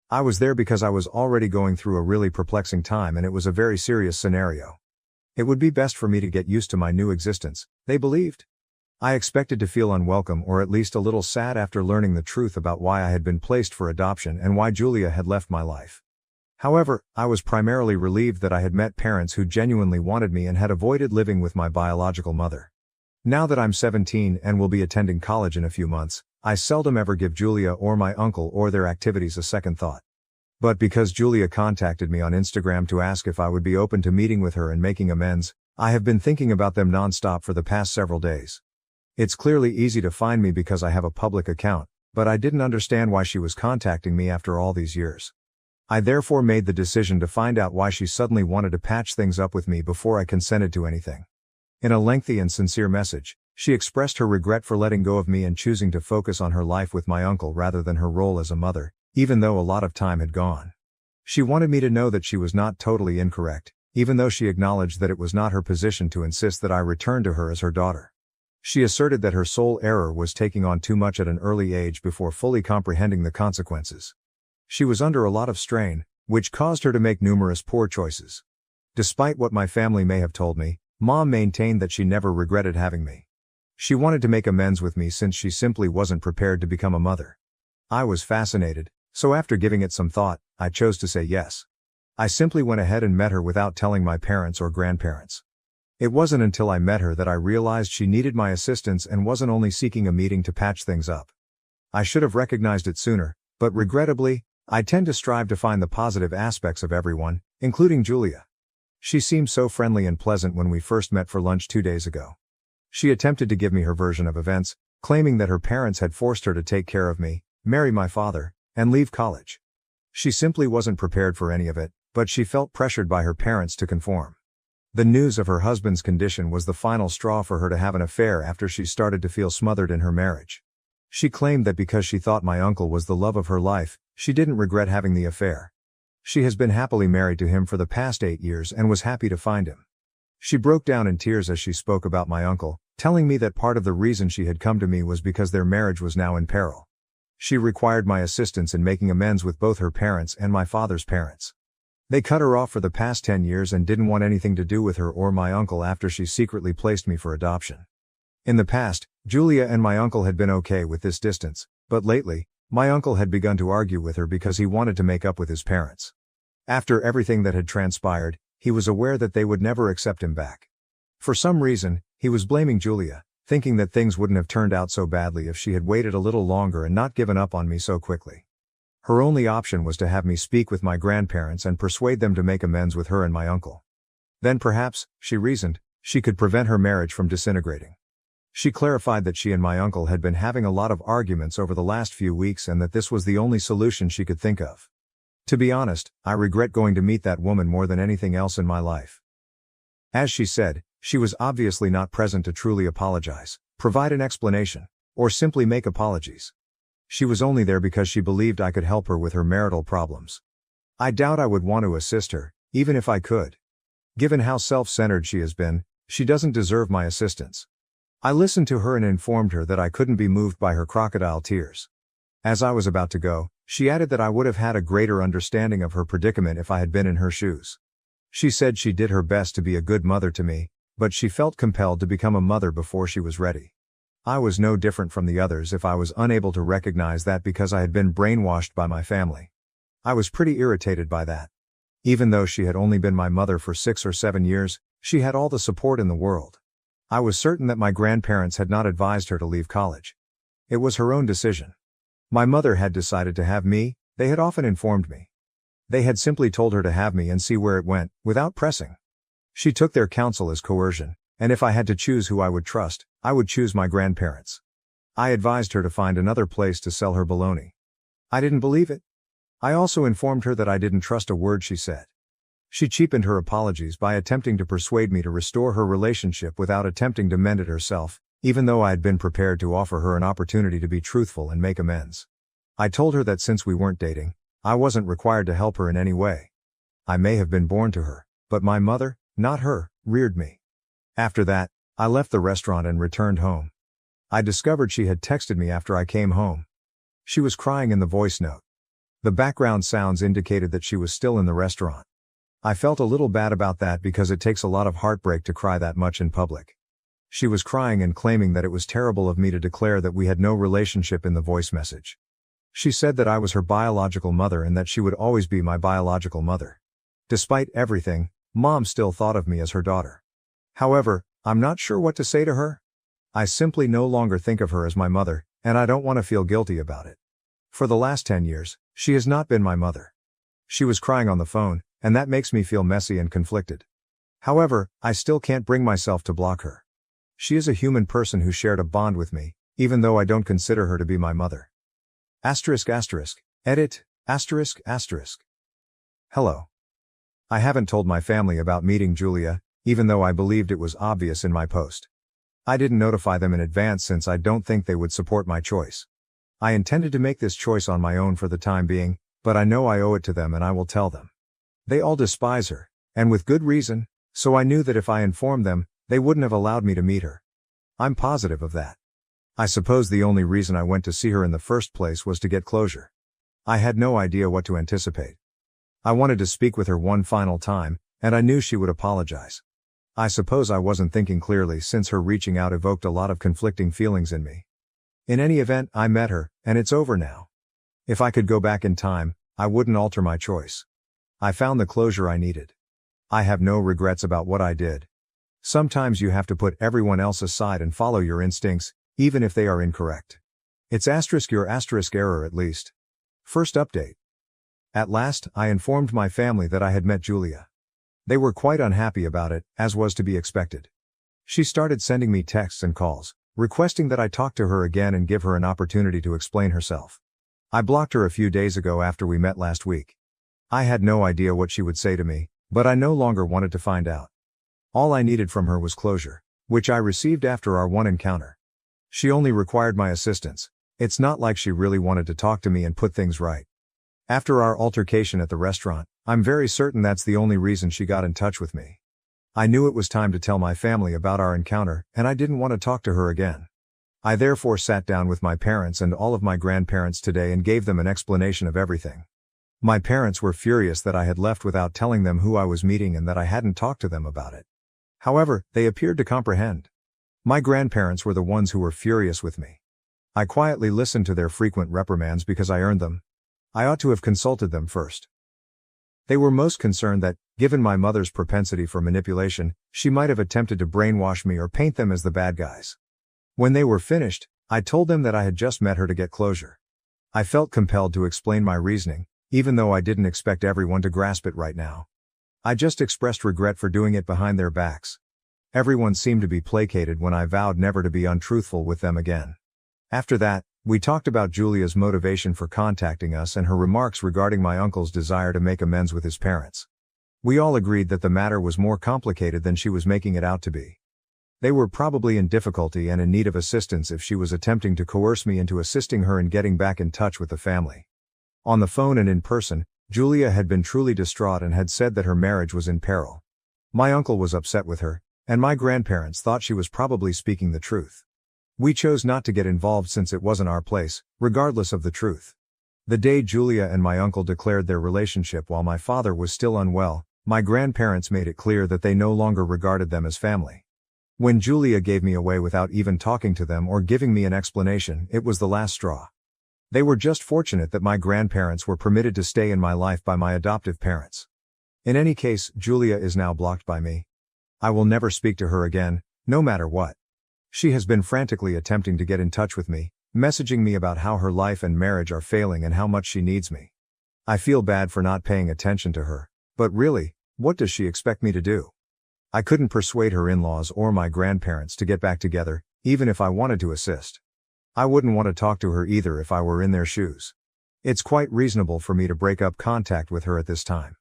I was there because I was already going through a really perplexing time and it was a very serious scenario. It would be best for me to get used to my new existence, they believed. I expected to feel unwelcome or at least a little sad after learning the truth about why I had been placed for adoption and why Julia had left my life. However, I was primarily relieved that I had met parents who genuinely wanted me and had avoided living with my biological mother. Now that I'm 17 and will be attending college in a few months, I seldom ever give Julia or my uncle or their activities a second thought. But because Julia contacted me on Instagram to ask if I would be open to meeting with her and making amends, I have been thinking about them nonstop for the past several days. It's clearly easy to find me because I have a public account, but I didn't understand why she was contacting me after all these years. I therefore made the decision to find out why she suddenly wanted to patch things up with me before I consented to anything. In a lengthy and sincere message, she expressed her regret for letting go of me and choosing to focus on her life with my uncle rather than her role as a mother, even though a lot of time had gone. She wanted me to know that she was not totally incorrect, even though she acknowledged that it was not her position to insist that I return to her as her daughter. She asserted that her sole error was taking on too much at an early age before fully comprehending the consequences. She was under a lot of strain, which caused her to make numerous poor choices. Despite what my family may have told me, Mom maintained that she never regretted having me. She wanted to make amends with me since she simply wasn't prepared to become a mother. I was fascinated, so after giving it some thought, I chose to say yes. I simply went ahead and met her without telling my parents or grandparents. It wasn't until I met her that I realized she needed my assistance and wasn't only seeking a meeting to patch things up. I should have recognized it sooner, but regrettably, I tend to strive to find the positive aspects of everyone, including Julia. She seemed so friendly and pleasant when we first met for lunch 2 days ago. She attempted to give me her version of events, claiming that her parents had forced her to take care of me, marry my father, and leave college. She simply wasn't prepared for any of it, but she felt pressured by her parents to conform. The news of her husband's condition was the final straw for her to have an affair after she started to feel smothered in her marriage. She claimed that because she thought my uncle was the love of her life, she didn't regret having the affair. She has been happily married to him for the past 8 years and was happy to find him. She broke down in tears as she spoke about my uncle, telling me that part of the reason she had come to me was because their marriage was now in peril. She required my assistance in making amends with both her parents and my father's parents. They cut her off for the past 10 years and didn't want anything to do with her or my uncle after she secretly placed me for adoption. In the past, Julia and my uncle had been okay with this distance, but lately, my uncle had begun to argue with her because he wanted to make up with his parents. After everything that had transpired, he was aware that they would never accept him back. For some reason, he was blaming Julia, thinking that things wouldn't have turned out so badly if she had waited a little longer and not given up on me so quickly. Her only option was to have me speak with my grandparents and persuade them to make amends with her and my uncle. Then perhaps, she reasoned, she could prevent her marriage from disintegrating. She clarified that she and my uncle had been having a lot of arguments over the last few weeks and that this was the only solution she could think of. To be honest, I regret going to meet that woman more than anything else in my life. As she said, she was obviously not present to truly apologize, provide an explanation, or simply make apologies. She was only there because she believed I could help her with her marital problems. I doubt I would want to assist her, even if I could. Given how self-centered she has been, she doesn't deserve my assistance. I listened to her and informed her that I couldn't be moved by her crocodile tears. As I was about to go, she added that I would have had a greater understanding of her predicament if I had been in her shoes. She said she did her best to be a good mother to me, but she felt compelled to become a mother before she was ready. I was no different from the others if I was unable to recognize that because I had been brainwashed by my family. I was pretty irritated by that. Even though she had only been my mother for 6 or 7 years, she had all the support in the world. I was certain that my grandparents had not advised her to leave college. It was her own decision. My mother had decided to have me, they had often informed me. They had simply told her to have me and see where it went, without pressing. She took their counsel as coercion, and if I had to choose who I would trust, I would choose my grandparents. I advised her to find another place to sell her baloney. I didn't believe it. I also informed her that I didn't trust a word she said. She cheapened her apologies by attempting to persuade me to restore her relationship without attempting to mend it herself, even though I had been prepared to offer her an opportunity to be truthful and make amends. I told her that since we weren't dating, I wasn't required to help her in any way. I may have been born to her, but my mother, not her, reared me. After that, I left the restaurant and returned home. I discovered she had texted me after I came home. She was crying in the voice note. The background sounds indicated that she was still in the restaurant. I felt a little bad about that because it takes a lot of heartbreak to cry that much in public. She was crying and claiming that it was terrible of me to declare that we had no relationship in the voice message. She said that I was her biological mother and that she would always be my biological mother. Despite everything, Mom still thought of me as her daughter. However, I'm not sure what to say to her. I simply no longer think of her as my mother, and I don't want to feel guilty about it. For the last 10 years, she has not been my mother. She was crying on the phone, and that makes me feel messy and conflicted. However, I still can't bring myself to block her. She is a human person who shared a bond with me, even though I don't consider her to be my mother. Edit, ***. Hello. I haven't told my family about meeting Julia, even though I believed it was obvious in my post. I didn't notify them in advance since I don't think they would support my choice. I intended to make this choice on my own for the time being, but I know I owe it to them and I will tell them. They all despise her, And with good reason, so I knew that if I informed them, they wouldn't have allowed me to meet her. I'm positive of that. I suppose the only reason I went to see her in the first place was to get closure. I had no idea what to anticipate. I wanted to speak with her one final time, and I knew she would apologize. I suppose I wasn't thinking clearly since her reaching out evoked a lot of conflicting feelings in me. In any event, I met her, and it's over now. If I could go back in time, I wouldn't alter my choice. I found the closure I needed. I have no regrets about what I did. Sometimes you have to put everyone else aside and follow your instincts, even if they are incorrect. It's your error at least. First update. At last, I informed my family that I had met Julia. They were quite unhappy about it, as was to be expected. She started sending me texts and calls, requesting that I talk to her again and give her an opportunity to explain herself. I blocked her a few days ago after we met last week. I had no idea what she would say to me, but I no longer wanted to find out. All I needed from her was closure, which I received after our one encounter. She only required my assistance. It's not like she really wanted to talk to me and put things right. After our altercation at the restaurant, I'm very certain that's the only reason she got in touch with me. I knew it was time to tell my family about our encounter, and I didn't want to talk to her again. I therefore sat down with my parents and all of my grandparents today and gave them an explanation of everything. My parents were furious that I had left without telling them who I was meeting and that I hadn't talked to them about it. However, they appeared to comprehend. My grandparents were the ones who were furious with me. I quietly listened to their frequent reprimands because I earned them. I ought to have consulted them first. They were most concerned that, given my mother's propensity for manipulation, she might have attempted to brainwash me or paint them as the bad guys. When they were finished, I told them that I had just met her to get closure. I felt compelled to explain my reasoning, even though I didn't expect everyone to grasp it right now. I just expressed regret for doing it behind their backs. Everyone seemed to be placated when I vowed never to be untruthful with them again. After that, we talked about Julia's motivation for contacting us and her remarks regarding my uncle's desire to make amends with his parents. We all agreed that the matter was more complicated than she was making it out to be. They were probably in difficulty and in need of assistance if she was attempting to coerce me into assisting her in getting back in touch with the family. On the phone and in person, Julia had been truly distraught and had said that her marriage was in peril. My uncle was upset with her, and my grandparents thought she was probably speaking the truth. We chose not to get involved since it wasn't our place, regardless of the truth. The day Julia and my uncle declared their relationship while my father was still unwell, my grandparents made it clear that they no longer regarded them as family. When Julia gave me away without even talking to them or giving me an explanation, it was the last straw. They were just fortunate that my grandparents were permitted to stay in my life by my adoptive parents. In any case, Julia is now blocked by me. I will never speak to her again, no matter what. She has been frantically attempting to get in touch with me, messaging me about how her life and marriage are failing and how much she needs me. I feel bad for not paying attention to her, but really, what does she expect me to do? I couldn't persuade her in-laws or my grandparents to get back together, even if I wanted to assist. I wouldn't want to talk to her either if I were in their shoes. It's quite reasonable for me to break up contact with her at this time.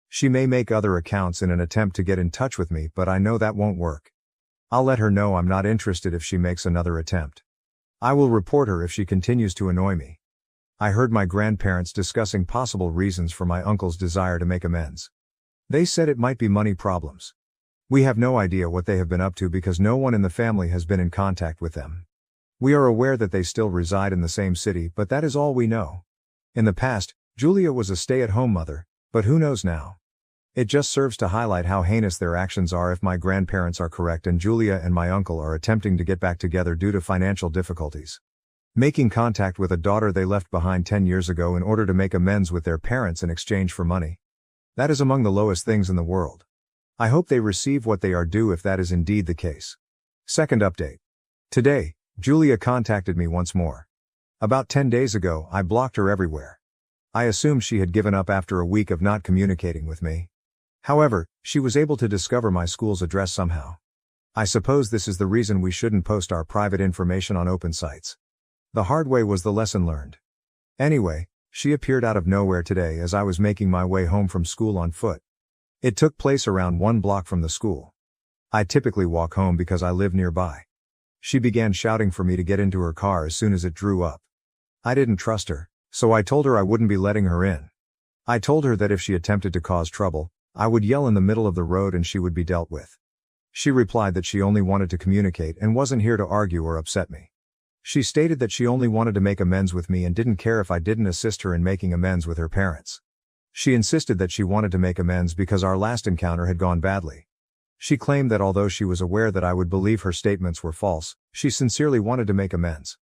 She may make other accounts in an attempt to get in touch with me, but I know that won't work. I'll let her know I'm not interested if she makes another attempt. I will report her if she continues to annoy me. I heard my grandparents discussing possible reasons for my uncle's desire to make amends. They said it might be money problems. We have no idea what they have been up to because no one in the family has been in contact with them. We are aware that they still reside in the same city, but that is all we know. In the past, Julia was a stay-at-home mother, but who knows now? It just serves to highlight how heinous their actions are if my grandparents are correct and Julia and my uncle are attempting to get back together due to financial difficulties. Making contact with a daughter they left behind 10 years ago in order to make amends with their parents in exchange for money. That is among the lowest things in the world. I hope they receive what they are due if that is indeed the case. Second update. Today, Julia contacted me once more. About 10 days ago, I blocked her everywhere. I assumed she had given up after a week of not communicating with me. However, she was able to discover my school's address somehow. I suppose this is the reason we shouldn't post our private information on open sites. The hard way was the lesson learned. Anyway, she appeared out of nowhere today as I was making my way home from school on foot. It took place around 1 block from the school. I typically walk home because I live nearby. She began shouting for me to get into her car as soon as it drew up. I didn't trust her, so I told her I wouldn't be letting her in. I told her that if she attempted to cause trouble, I would yell in the middle of the road and she would be dealt with. She replied that she only wanted to communicate and wasn't here to argue or upset me. She stated that she only wanted to make amends with me and didn't care if I didn't assist her in making amends with her parents. She insisted that she wanted to make amends because our last encounter had gone badly. She claimed that although she was aware that I would believe her statements were false, she sincerely wanted to make amends.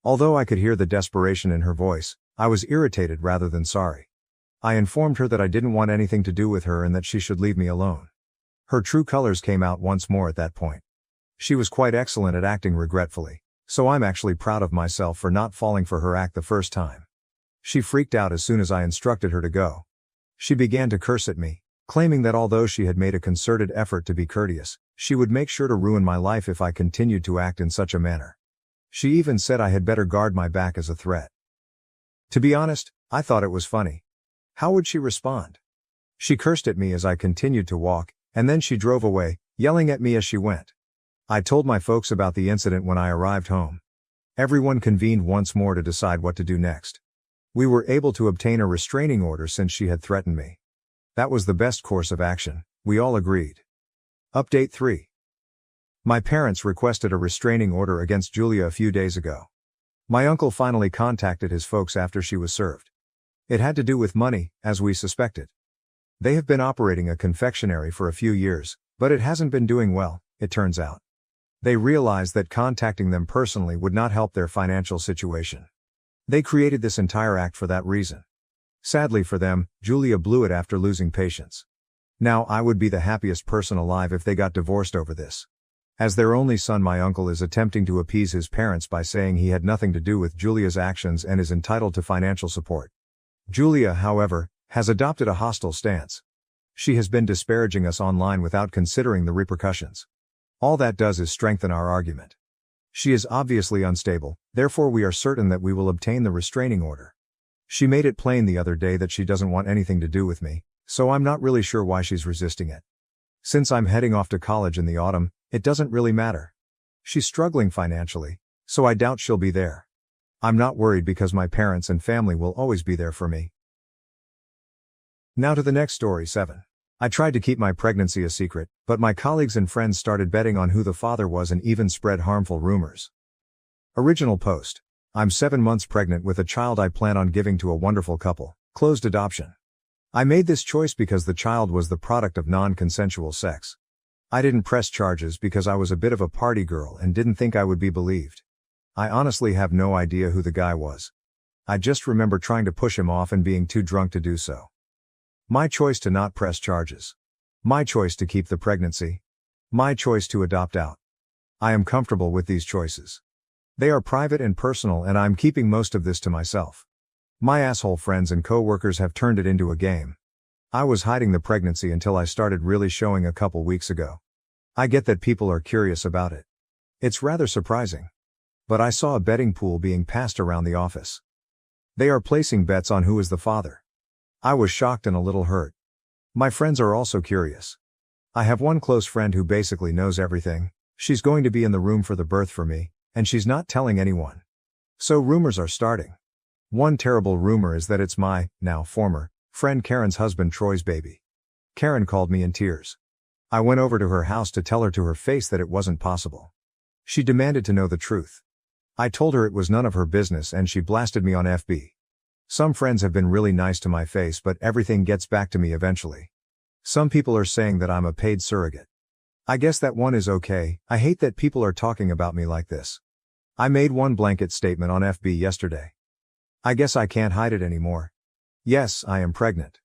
Although I could hear the desperation in her voice, I was irritated rather than sorry. I informed her that I didn't want anything to do with her and that she should leave me alone. Her true colors came out once more at that point. She was quite excellent at acting regretfully, so I'm actually proud of myself for not falling for her act the first time. She freaked out as soon as I instructed her to go. She began to curse at me, claiming that although she had made a concerted effort to be courteous, she would make sure to ruin my life if I continued to act in such a manner. She even said I had better guard my back as a threat. To be honest, I thought it was funny. How would she respond? She cursed at me as I continued to walk, and then she drove away, yelling at me as she went. I told my folks about the incident when I arrived home. Everyone convened once more to decide what to do next. We were able to obtain a restraining order since she had threatened me. That was the best course of action, we all agreed. Update 3. My parents requested a restraining order against Julia a few days ago. My uncle finally contacted his folks after she was served. It had to do with money, as we suspected. They have been operating a confectionery for a few years, but it hasn't been doing well, it turns out. They realized that contacting them personally would not help their financial situation. They created this entire act for that reason. Sadly for them, Julia blew it after losing patience. Now I would be the happiest person alive if they got divorced over this. As their only son, my uncle is attempting to appease his parents by saying he had nothing to do with Julia's actions and is entitled to financial support. Julia, however, has adopted a hostile stance. She has been disparaging us online without considering the repercussions. All that does is strengthen our argument. She is obviously unstable, therefore we are certain that we will obtain the restraining order. She made it plain the other day that she doesn't want anything to do with me, so I'm not really sure why she's resisting it. Since I'm heading off to college in the autumn, it doesn't really matter. She's struggling financially, so I doubt she'll be there. I'm not worried because my parents and family will always be there for me. Now to the next story 7. I tried to keep my pregnancy a secret, but my colleagues and friends started betting on who the father was and even spread harmful rumors. Original post. I'm 7 months pregnant with a child I plan on giving to a wonderful couple. Closed adoption. I made this choice because the child was the product of non-consensual sex. I didn't press charges because I was a bit of a party girl and didn't think I would be believed. I honestly have no idea who the guy was. I just remember trying to push him off and being too drunk to do so. My choice to not press charges. My choice to keep the pregnancy. My choice to adopt out. I am comfortable with these choices. They are private and personal and I'm keeping most of this to myself. My asshole friends and co-workers have turned it into a game. I was hiding the pregnancy until I started really showing a couple weeks ago. I get that people are curious about it. It's rather surprising. But I saw a betting pool being passed around the office. They are placing bets on who is the father. I was shocked and a little hurt. My friends are also curious. I have one close friend who basically knows everything. She's going to be in the room for the birth for me, and she's not telling anyone. So rumors are starting. One terrible rumor is that it's my, now former, friend Karen's husband Troy's baby. Karen called me in tears. I went over to her house to tell her to her face that it wasn't possible. She demanded to know the truth. I told her it was none of her business and she blasted me on FB. Some friends have been really nice to my face, but everything gets back to me eventually. Some people are saying that I'm a paid surrogate. I guess that one is okay. I hate that people are talking about me like this. I made one blanket statement on FB yesterday. I guess I can't hide it anymore. Yes, I am pregnant.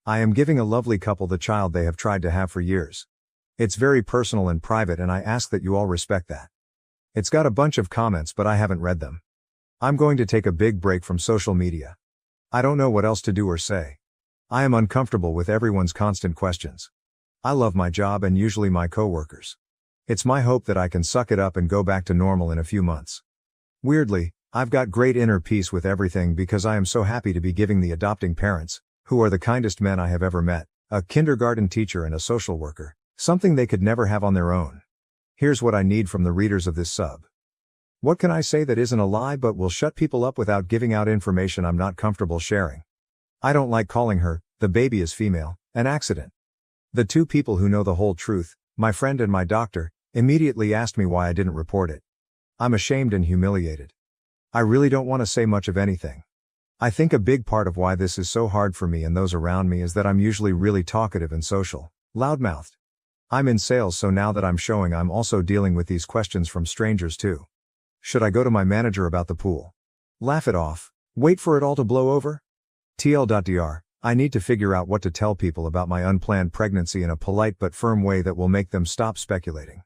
I am giving a lovely couple the child they have tried to have for years. It's very personal and private and I ask that you all respect that. It's got a bunch of comments but I haven't read them. I'm going to take a big break from social media. I don't know what else to do or say. I am uncomfortable with everyone's constant questions. I love my job and usually my co-workers. It's my hope that I can suck it up and go back to normal in a few months. Weirdly, I've got great inner peace with everything because I am so happy to be giving the adopting parents, who are the kindest men I have ever met, a kindergarten teacher and a social worker, something they could never have on their own. Here's what I need from the readers of this sub. What can I say that isn't a lie but will shut people up without giving out information I'm not comfortable sharing? I don't like calling her, the baby is female, an accident. The two people who know the whole truth, my friend and my doctor, immediately asked me why I didn't report it. I'm ashamed and humiliated. I really don't want to say much of anything. I think a big part of why this is so hard for me and those around me is that I'm usually really talkative and social, loudmouthed. I'm in sales, so now that I'm showing, I'm also dealing with these questions from strangers too. Should I go to my manager about the pool? Laugh it off? Wait for it all to blow over? TL.dr. I need to figure out what to tell people about my unplanned pregnancy in a polite but firm way that will make them stop speculating.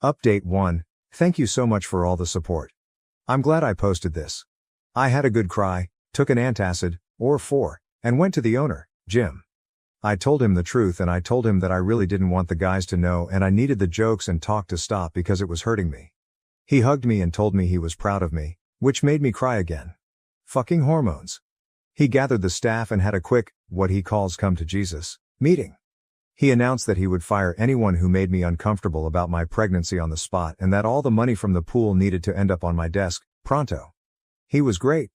Update 1. Thank you so much for all the support. I'm glad I posted this. I had a good cry, took an antacid, or 4, and went to the owner, Jim. I told him the truth, and I told him that I really didn't want the guys to know and I needed the jokes and talk to stop because it was hurting me. He hugged me and told me he was proud of me, which made me cry again. Fucking hormones. He gathered the staff and had a quick, what he calls come to Jesus, meeting. He announced that he would fire anyone who made me uncomfortable about my pregnancy on the spot and that all the money from the pool needed to end up on my desk, pronto. He was great.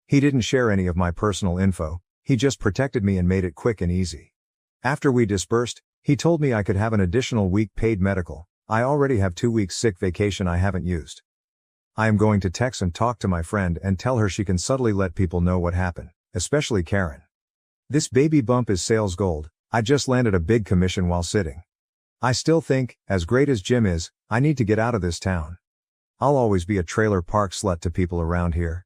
He didn't share any of my personal info, he just protected me and made it quick and easy. After we dispersed, he told me I could have an additional week paid medical. I already have 2 weeks sick vacation I haven't used. I am going to text and talk to my friend and tell her she can subtly let people know what happened, especially Karen. This baby bump is sales gold. I just landed a big commission while sitting. I still think, as great as Jim is, I need to get out of this town. I'll always be a trailer park slut to people around here.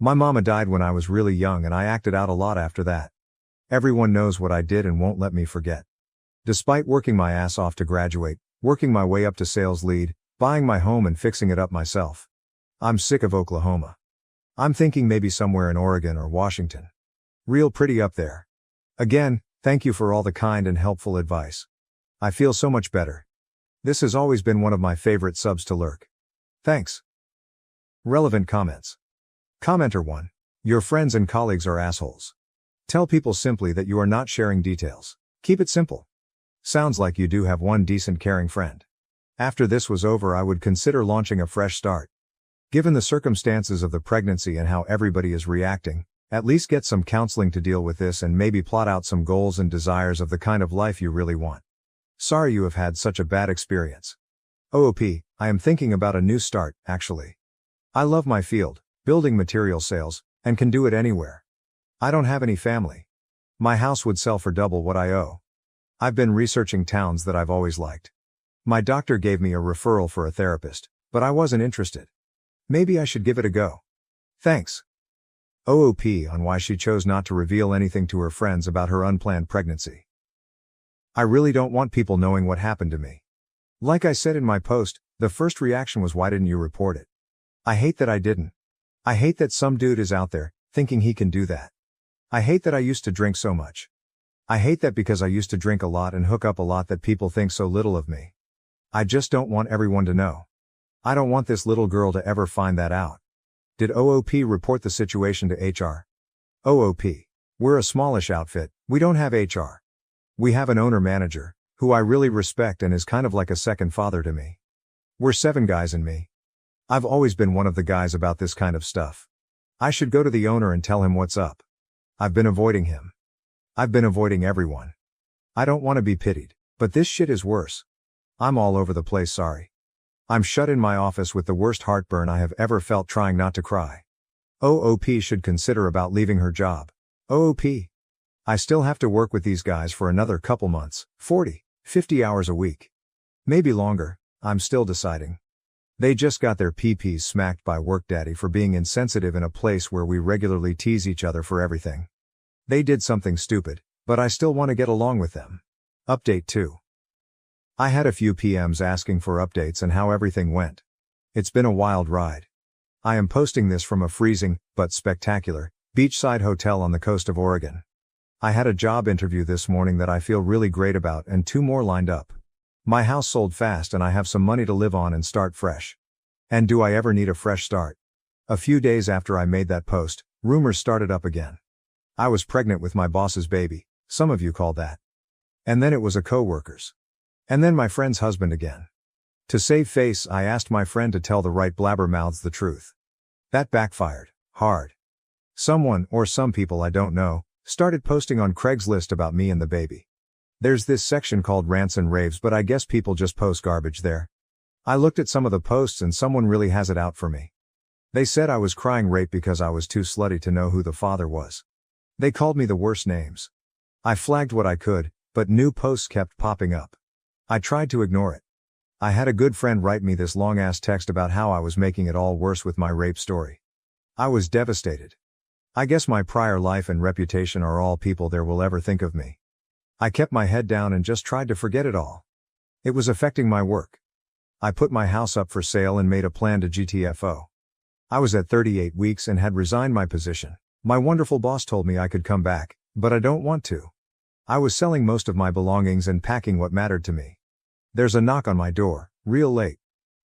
My mama died when I was really young and I acted out a lot after that. Everyone knows what I did and won't let me forget. Despite working my ass off to graduate, working my way up to sales lead, buying my home and fixing it up myself. I'm sick of Oklahoma. I'm thinking maybe somewhere in Oregon or Washington. Real pretty up there. Again, thank you for all the kind and helpful advice. I feel so much better. This has always been one of my favorite subs to lurk. Thanks. Relevant comments. Commenter 1. Your friends and colleagues are assholes. Tell people simply that you are not sharing details. Keep it simple. Sounds like you do have one decent caring friend. After this was over, I would consider launching a fresh start. Given the circumstances of the pregnancy and how everybody is reacting, at least get some counseling to deal with this and maybe plot out some goals and desires of the kind of life you really want. Sorry you have had such a bad experience. OOP, I am thinking about a new start, actually. I love my field, building material sales, and can do it anywhere. I don't have any family. My house would sell for double what I owe. I've been researching towns that I've always liked. My doctor gave me a referral for a therapist, but I wasn't interested. Maybe I should give it a go. Thanks. OOP on why she chose not to reveal anything to her friends about her unplanned pregnancy. I really don't want people knowing what happened to me. Like I said in my post, the first reaction was, why didn't you report it? I hate that I didn't. I hate that some dude is out there, thinking he can do that. I hate that I used to drink so much. I hate that because I used to drink a lot and hook up a lot that people think so little of me. I just don't want everyone to know. I don't want this little girl to ever find that out. Did OOP report the situation to HR? OOP. We're a smallish outfit, we don't have HR. We have an owner-manager, who I really respect and is kind of like a second father to me. We're 7 guys and me. I've always been one of the guys about this kind of stuff. I should go to the owner and tell him what's up. I've been avoiding him. I've been avoiding everyone. I don't want to be pitied, but this shit is worse. I'm all over the place, sorry. I'm shut in my office with the worst heartburn I have ever felt trying not to cry. OOP should consider about leaving her job. OOP. I still have to work with these guys for another couple months, 40, 50 hours a week. Maybe longer, I'm still deciding. They just got their PPs smacked by work daddy for being insensitive in a place where we regularly tease each other for everything. They did something stupid, but I still want to get along with them. Update 2. I had a few PMs asking for updates and how everything went. It's been a wild ride. I am posting this from a freezing, but spectacular, beachside hotel on the coast of Oregon. I had a job interview this morning that I feel really great about and 2 more lined up. My house sold fast and I have some money to live on and start fresh. And do I ever need a fresh start? A few days after I made that post, rumors started up again. I was pregnant with my boss's baby, some of you call that. And then it was a coworker's. And then my friend's husband again. To save face, I asked my friend to tell the right blabbermouths the truth. That backfired, hard. Someone, or some people I don't know, started posting on Craigslist about me and the baby. There's this section called rants and raves, but I guess people just post garbage there. I looked at some of the posts and someone really has it out for me. They said I was crying rape because I was too slutty to know who the father was. They called me the worst names. I flagged what I could, but new posts kept popping up. I tried to ignore it. I had a good friend write me this long-ass text about how I was making it all worse with my rape story. I was devastated. I guess my prior life and reputation are all people there will ever think of me. I kept my head down and just tried to forget it all. It was affecting my work. I put my house up for sale and made a plan to GTFO. I was at 38 weeks and had resigned my position. My wonderful boss told me I could come back, but I don't want to. I was selling most of my belongings and packing what mattered to me. There's a knock on my door, real late.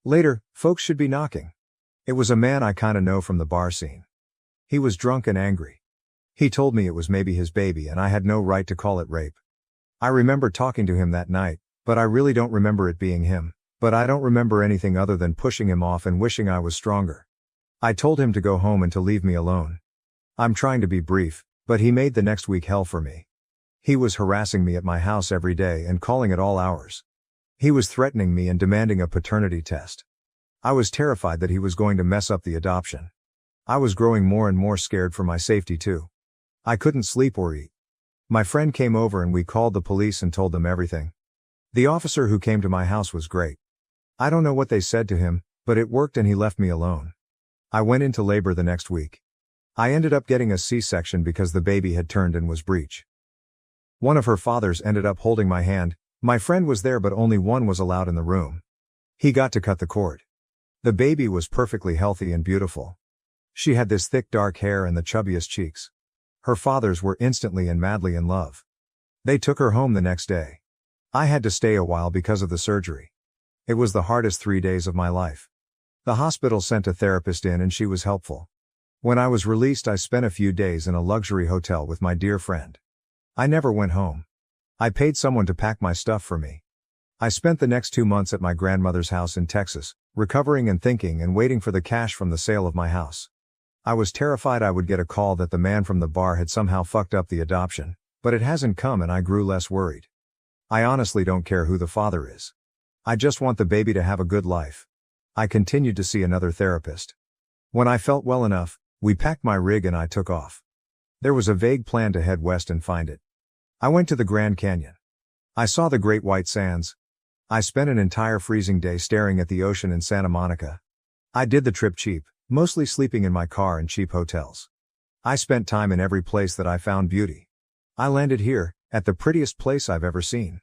Later, folks should be knocking. It was a man I kinda know from the bar scene. He was drunk and angry. He told me it was maybe his baby and I had no right to call it rape. I remember talking to him that night, but I really don't remember it being him. But I don't remember anything other than pushing him off and wishing I was stronger. I told him to go home and to leave me alone. I'm trying to be brief, but he made the next week hell for me. He was harassing me at my house every day and calling at all hours. He was threatening me and demanding a paternity test. I was terrified that he was going to mess up the adoption. I was growing more and more scared for my safety too. I couldn't sleep or eat. My friend came over and we called the police and told them everything. The officer who came to my house was great. I don't know what they said to him, but it worked and he left me alone. I went into labor the next week. I ended up getting a C-section because the baby had turned and was breech. One of her fathers ended up holding my hand. My friend was there but only one was allowed in the room. He got to cut the cord. The baby was perfectly healthy and beautiful. She had this thick dark hair and the chubbiest cheeks. Her fathers were instantly and madly in love. They took her home the next day. I had to stay a while because of the surgery. It was the hardest 3 days of my life. The hospital sent a therapist in and she was helpful. When I was released, I spent a few days in a luxury hotel with my dear friend. I never went home. I paid someone to pack my stuff for me. I spent the next 2 months at my grandmother's house in Texas, recovering and thinking and waiting for the cash from the sale of my house. I was terrified I would get a call that the man from the bar had somehow fucked up the adoption, but it hasn't come and I grew less worried. I honestly don't care who the father is. I just want the baby to have a good life. I continued to see another therapist. When I felt well enough, we packed my rig and I took off. There was a vague plan to head west and find it. I went to the Grand Canyon. I saw the Great White Sands. I spent an entire freezing day staring at the ocean in Santa Monica. I did the trip cheap, mostly sleeping in my car in cheap hotels. I spent time in every place that I found beauty. I landed here, at the prettiest place I've ever seen.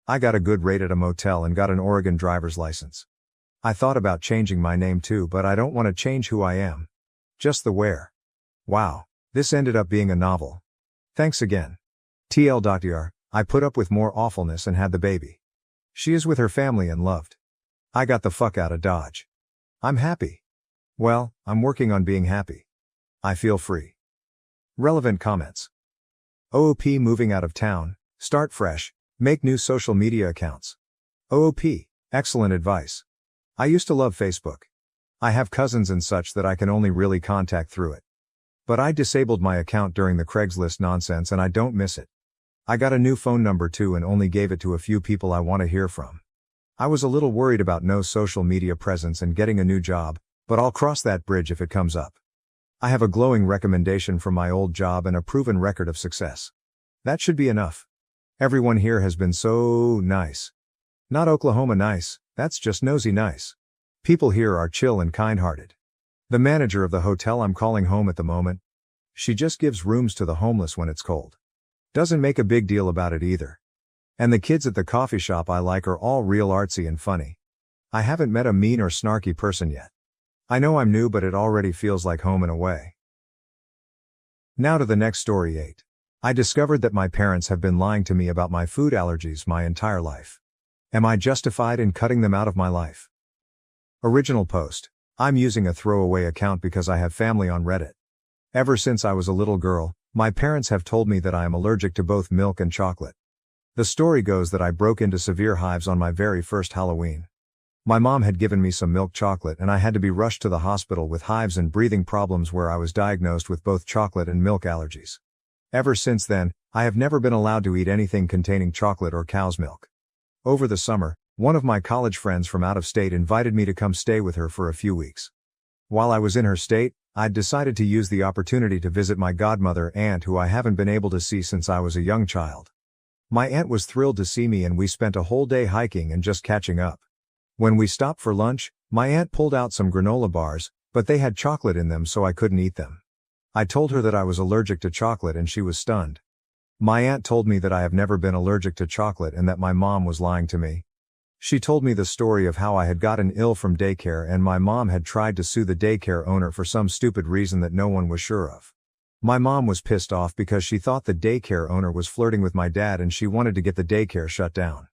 I got a good rate at a motel and got an Oregon driver's license. I thought about changing my name too, but I don't want to change who I am. Just the where. Wow, this ended up being a novel. Thanks again. TL.dr, I put up with more awfulness and had the baby. She is with her family and loved. I got the fuck out of Dodge. I'm happy. Well, I'm working on being happy. I feel free. Relevant comments. OOP moving out of town, start fresh, make new social media accounts. OOP, excellent advice. I used to love Facebook. I have cousins and such that I can only really contact through it. But I disabled my account during the Craigslist nonsense and I don't miss it. I got a new phone number too and only gave it to a few people I want to hear from. I was a little worried about no social media presence and getting a new job, but I'll cross that bridge if it comes up. I have a glowing recommendation from my old job and a proven record of success. That should be enough. Everyone here has been so nice. Not Oklahoma nice, that's just nosy nice. People here are chill and kind-hearted. The manager of the hotel I'm calling home at the moment, she just gives rooms to the homeless when it's cold. Doesn't make a big deal about it either. And the kids at the coffee shop I like are all real artsy and funny. I haven't met a mean or snarky person yet. I know I'm new but it already feels like home in a way. Now to the next story 8. I discovered that my parents have been lying to me about my food allergies my entire life. Am I justified in cutting them out of my life? Original post. I'm using a throwaway account because I have family on Reddit. Ever since I was a little girl, my parents have told me that I am allergic to both milk and chocolate. The story goes that I broke into severe hives on my very first Halloween. My mom had given me some milk chocolate and I had to be rushed to the hospital with hives and breathing problems where I was diagnosed with both chocolate and milk allergies. Ever since then, I have never been allowed to eat anything containing chocolate or cow's milk. Over the summer, one of my college friends from out of state invited me to come stay with her for a few weeks. While I was in her state, I'd decided to use the opportunity to visit my godmother aunt, who I haven't been able to see since I was a young child. My aunt was thrilled to see me, and we spent a whole day hiking and just catching up. When we stopped for lunch, my aunt pulled out some granola bars, but they had chocolate in them, so I couldn't eat them. I told her that I was allergic to chocolate, and she was stunned. My aunt told me that I have never been allergic to chocolate and that my mom was lying to me. She told me the story of how I had gotten ill from daycare and my mom had tried to sue the daycare owner for some stupid reason that no one was sure of. My mom was pissed off because she thought the daycare owner was flirting with my dad and she wanted to get the daycare shut down.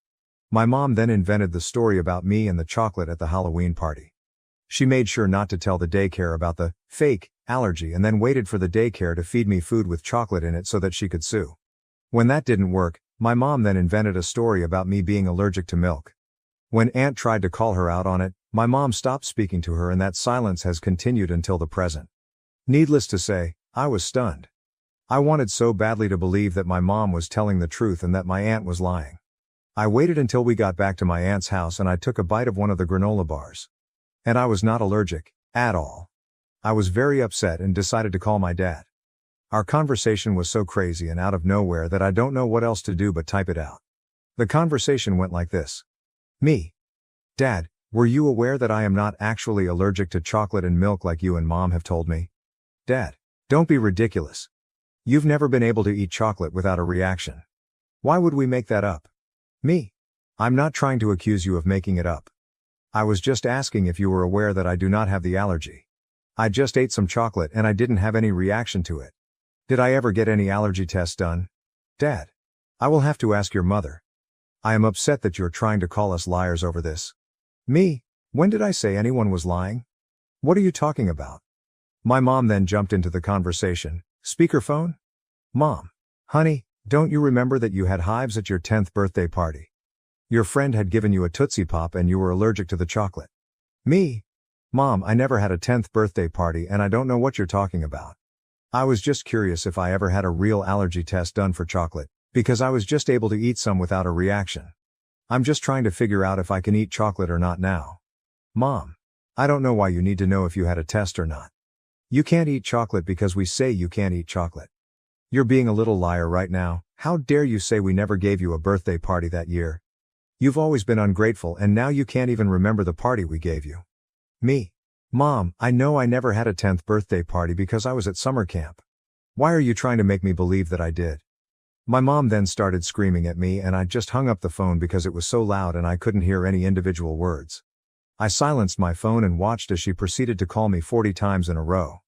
My mom then invented the story about me and the chocolate at the Halloween party. She made sure not to tell the daycare about the fake allergy and then waited for the daycare to feed me food with chocolate in it so that she could sue. When that didn't work, my mom then invented a story about me being allergic to milk. When Aunt tried to call her out on it, my mom stopped speaking to her, and that silence has continued until the present. Needless to say, I was stunned. I wanted so badly to believe that my mom was telling the truth and that my aunt was lying. I waited until we got back to my aunt's house and I took a bite of one of the granola bars. And I was not allergic, at all. I was very upset and decided to call my dad. Our conversation was so crazy and out of nowhere that I don't know what else to do but type it out. The conversation went like this. Me. Dad, were you aware that I am not actually allergic to chocolate and milk like you and Mom have told me? Dad. Don't be ridiculous. You've never been able to eat chocolate without a reaction. Why would we make that up? Me. I'm not trying to accuse you of making it up. I was just asking if you were aware that I do not have the allergy. I just ate some chocolate and I didn't have any reaction to it. Did I ever get any allergy tests done? Dad. I will have to ask your mother. I am upset that you're trying to call us liars over this. Me? When did I say anyone was lying? What are you talking about? My mom then jumped into the conversation. Speakerphone? Mom. Honey, don't you remember that you had hives at your 10th birthday party? Your friend had given you a Tootsie Pop and you were allergic to the chocolate. Me? Mom, I never had a 10th birthday party and I don't know what you're talking about. I was just curious if I ever had a real allergy test done for chocolate, because I was just able to eat some without a reaction. I'm just trying to figure out if I can eat chocolate or not now. Mom. I don't know why you need to know if you had a test or not. You can't eat chocolate because we say you can't eat chocolate. You're being a little liar right now. How dare you say we never gave you a birthday party that year? You've always been ungrateful and now you can't even remember the party we gave you. Me. Mom, I know I never had a 10th birthday party because I was at summer camp. Why are you trying to make me believe that I did? My mom then started screaming at me and I just hung up the phone because it was so loud and I couldn't hear any individual words. I silenced my phone and watched as she proceeded to call me 40 times in a row.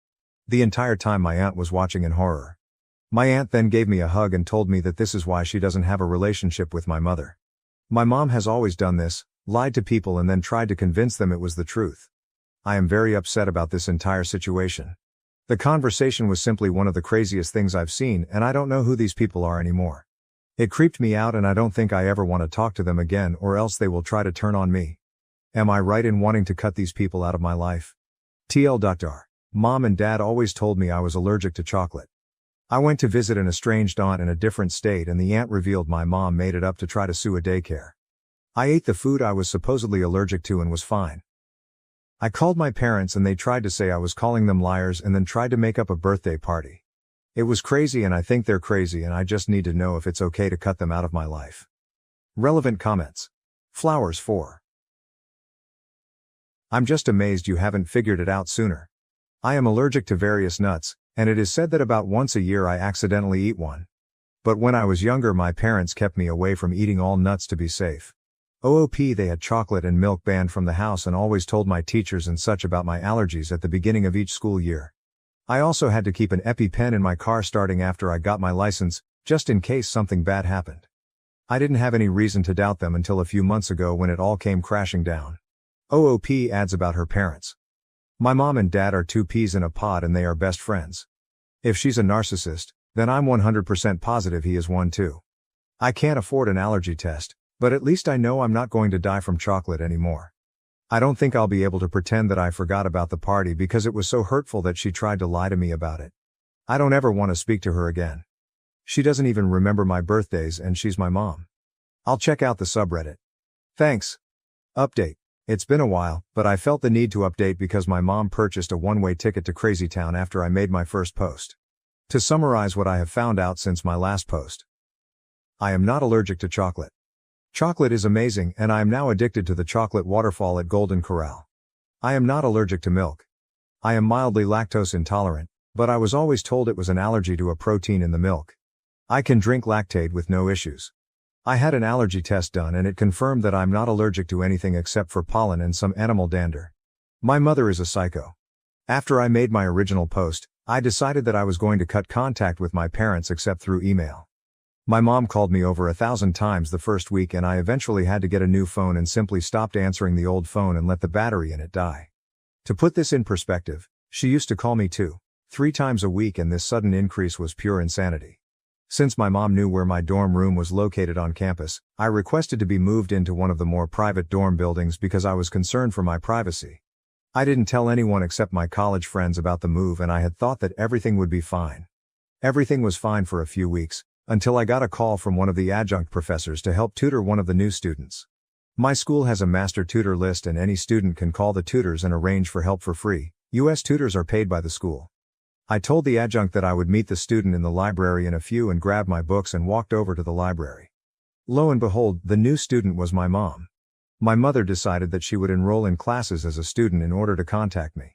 The entire time my aunt was watching in horror. My aunt then gave me a hug and told me that this is why she doesn't have a relationship with my mother. My mom has always done this, lied to people and then tried to convince them it was the truth. I am very upset about this entire situation. The conversation was simply one of the craziest things I've seen and I don't know who these people are anymore. It creeped me out and I don't think I ever want to talk to them again or else they will try to turn on me. Am I right in wanting to cut these people out of my life? TL. Mom and Dad always told me I was allergic to chocolate. I went to visit an estranged aunt in a different state and the aunt revealed my mom made it up to try to sue a daycare. I ate the food I was supposedly allergic to and was fine. I called my parents and they tried to say I was calling them liars and then tried to make up a birthday party. It was crazy and I think they're crazy and I just need to know if it's okay to cut them out of my life. Relevant comments. Flowers 4. I'm just amazed you haven't figured it out sooner. I am allergic to various nuts, and it is said that about once a year I accidentally eat one. But when I was younger my parents kept me away from eating all nuts to be safe. They had chocolate and milk banned from the house and always told my teachers and such about my allergies at the beginning of each school year. I also had to keep an EpiPen in my car starting after I got my license, just in case something bad happened. I didn't have any reason to doubt them until a few months ago when it all came crashing down. adds about her parents. My mom and dad are two peas in a pod and they are best friends. If she's a narcissist, then I'm 100% positive he is one too. I can't afford an allergy test, but at least I know I'm not going to die from chocolate anymore. I don't think I'll be able to pretend that I forgot about the party because it was so hurtful that she tried to lie to me about it. I don't ever want to speak to her again. She doesn't even remember my birthdays and she's my mom. I'll check out the subreddit. Thanks. Update. It's been a while, but I felt the need to update because my mom purchased a one-way ticket to Crazy Town after I made my first post. To summarize what I have found out since my last post. I am not allergic to chocolate. Chocolate is amazing and I am now addicted to the chocolate waterfall at Golden Corral. I am not allergic to milk. I am mildly lactose intolerant, but I was always told it was an allergy to a protein in the milk. I can drink lactate with no issues. I had an allergy test done and it confirmed that I'm not allergic to anything except for pollen and some animal dander. My mother is a psycho. After I made my original post, I decided that I was going to cut contact with my parents except through email. My mom called me over 1,000 times the first week and I eventually had to get a new phone and simply stopped answering the old phone and let the battery in it die. To put this in perspective, she used to call me 2-3 times a week and this sudden increase was pure insanity. Since my mom knew where my dorm room was located on campus, I requested to be moved into one of the more private dorm buildings because I was concerned for my privacy. I didn't tell anyone except my college friends about the move and I had thought that everything would be fine. Everything was fine for a few weeks, until I got a call from one of the adjunct professors to help tutor one of the new students. My school has a master tutor list and any student can call the tutors and arrange for help for free. US tutors are paid by the school. I told the adjunct that I would meet the student in the library in a few and grabbed my books and walked over to the library. Lo and behold, the new student was my mom. My mother decided that she would enroll in classes as a student in order to contact me.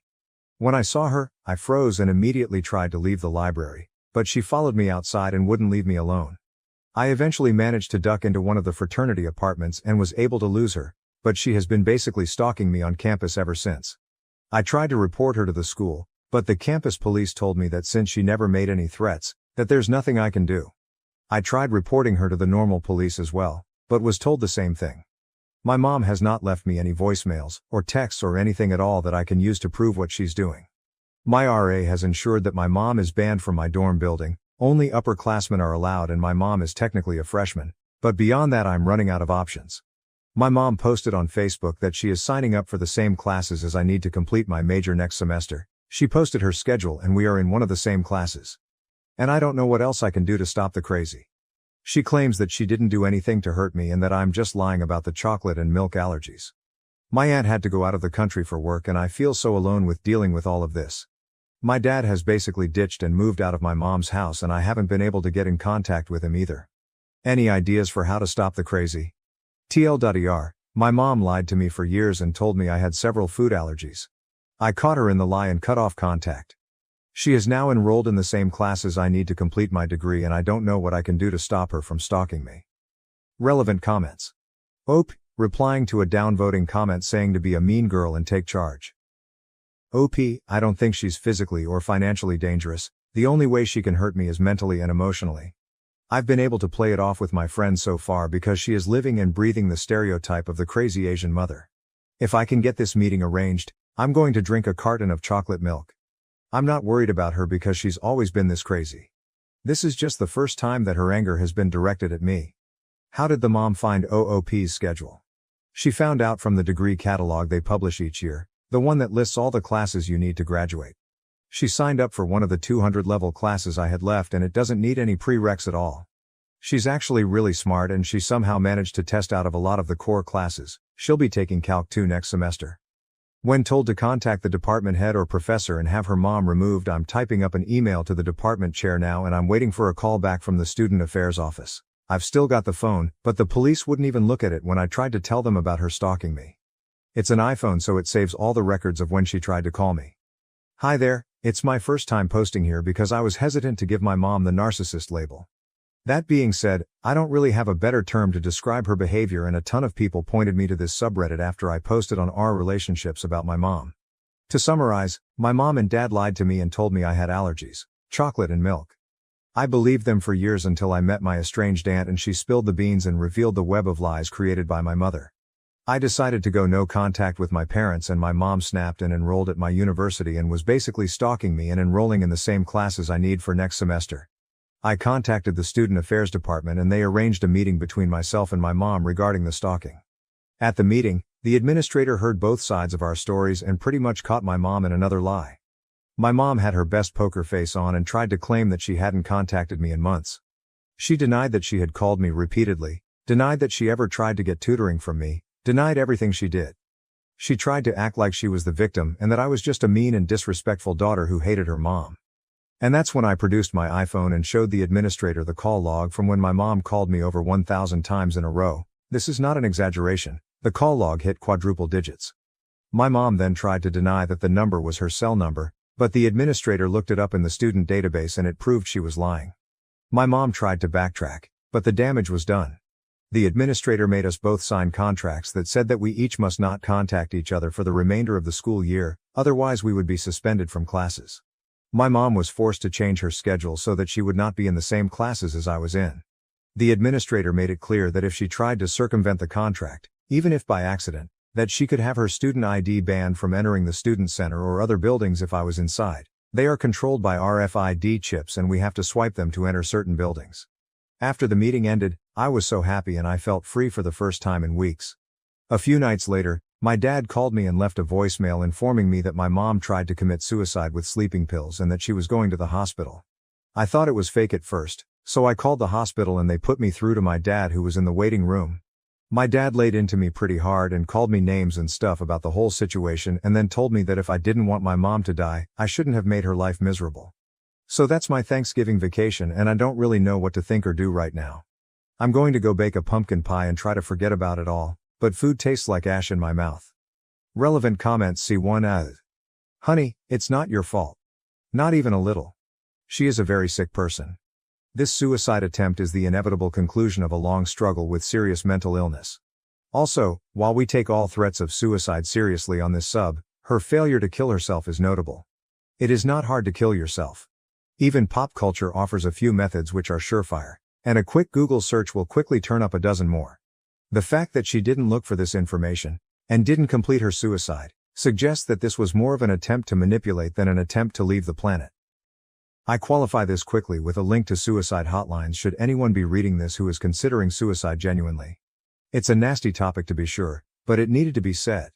When I saw her, I froze and immediately tried to leave the library, but she followed me outside and wouldn't leave me alone. I eventually managed to duck into one of the fraternity apartments and was able to lose her, but she has been basically stalking me on campus ever since. I tried to report her to the school, but the campus police told me that since she never made any threats, that there's nothing I can do. I tried reporting her to the normal police as well, but was told the same thing. My mom has not left me any voicemails, or texts or anything at all that I can use to prove what she's doing. My RA has ensured that my mom is banned from my dorm building, only upperclassmen are allowed and my mom is technically a freshman, but beyond that I'm running out of options. My mom posted on Facebook that she is signing up for the same classes as I need to complete my major next semester. She posted her schedule and we are in one of the same classes. And I don't know what else I can do to stop the crazy. She claims that she didn't do anything to hurt me and that I'm just lying about the chocolate and milk allergies. My aunt had to go out of the country for work and I feel so alone with dealing with all of this. My dad has basically ditched and moved out of my mom's house and I haven't been able to get in contact with him either. Any ideas for how to stop the crazy? TLDR, my mom lied to me for years and told me I had several food allergies. I caught her in the lie and cut off contact. She is now enrolled in the same classes I need to complete my degree and I don't know what I can do to stop her from stalking me. Relevant comments. OP, replying to a downvoting comment saying to be a mean girl and take charge. OP, I don't think she's physically or financially dangerous, the only way she can hurt me is mentally and emotionally. I've been able to play it off with my friends so far because she is living and breathing the stereotype of the crazy Asian mother. If I can get this meeting arranged, I'm going to drink a carton of chocolate milk. I'm not worried about her because she's always been this crazy. This is just the first time that her anger has been directed at me. How did the mom find OOP's schedule? She found out from the degree catalog they publish each year, the one that lists all the classes you need to graduate. She signed up for one of the 200 level classes I had left and it doesn't need any prereqs at all. She's actually really smart and she somehow managed to test out of a lot of the core classes. She'll be taking Calc 2 next semester. When told to contact the department head or professor and have her mom removed, I'm typing up an email to the department chair now and I'm waiting for a call back from the student affairs office. I've still got the phone, but the police wouldn't even look at it when I tried to tell them about her stalking me. It's an iPhone so it saves all the records of when she tried to call me. Hi there, it's my first time posting here because I was hesitant to give my mom the narcissist label. That being said, I don't really have a better term to describe her behavior and a ton of people pointed me to this subreddit after I posted on our relationships about my mom. To summarize, my mom and dad lied to me and told me I had allergies, chocolate and milk. I believed them for years until I met my estranged aunt and she spilled the beans and revealed the web of lies created by my mother. I decided to go no contact with my parents and my mom snapped and enrolled at my university and was basically stalking me and enrolling in the same classes I need for next semester. I contacted the student affairs department and they arranged a meeting between myself and my mom regarding the stalking. At the meeting, the administrator heard both sides of our stories and pretty much caught my mom in another lie. My mom had her best poker face on and tried to claim that she hadn't contacted me in months. She denied that she had called me repeatedly, denied that she ever tried to get tutoring from me, denied everything she did. She tried to act like she was the victim and that I was just a mean and disrespectful daughter who hated her mom. And that's when I produced my iPhone and showed the administrator the call log from when my mom called me over 1,000 times in a row. This is not an exaggeration. The call log hit quadruple digits. My mom then tried to deny that the number was her cell number, but the administrator looked it up in the student database and it proved she was lying. My mom tried to backtrack, but the damage was done. The administrator made us both sign contracts that said that we each must not contact each other for the remainder of the school year, otherwise we would be suspended from classes. My mom was forced to change her schedule so that she would not be in the same classes as I was in. The administrator made it clear that if she tried to circumvent the contract, even if by accident, that she could have her student ID banned from entering the student center or other buildings if I was inside. They are controlled by RFID chips and we have to swipe them to enter certain buildings. After the meeting ended, I was so happy and I felt free for the first time in weeks. A few nights later, my dad called me and left a voicemail informing me that my mom tried to commit suicide with sleeping pills and that she was going to the hospital. I thought it was fake at first, so I called the hospital and they put me through to my dad who was in the waiting room. My dad laid into me pretty hard and called me names and stuff about the whole situation and then told me that if I didn't want my mom to die, I shouldn't have made her life miserable. So that's my Thanksgiving vacation and I don't really know what to think or do right now. I'm going to go bake a pumpkin pie and try to forget about it all, but food tastes like ash in my mouth. Relevant comments C1 as. Honey, it's not your fault. Not even a little. She is a very sick person. This suicide attempt is the inevitable conclusion of a long struggle with serious mental illness. Also, while we take all threats of suicide seriously on this sub, her failure to kill herself is notable. It is not hard to kill yourself. Even pop culture offers a few methods which are surefire, and a quick Google search will quickly turn up a dozen more. The fact that she didn't look for this information, and didn't complete her suicide, suggests that this was more of an attempt to manipulate than an attempt to leave the planet. I qualify this quickly with a link to suicide hotlines should anyone be reading this who is considering suicide genuinely. It's a nasty topic to be sure, but it needed to be said.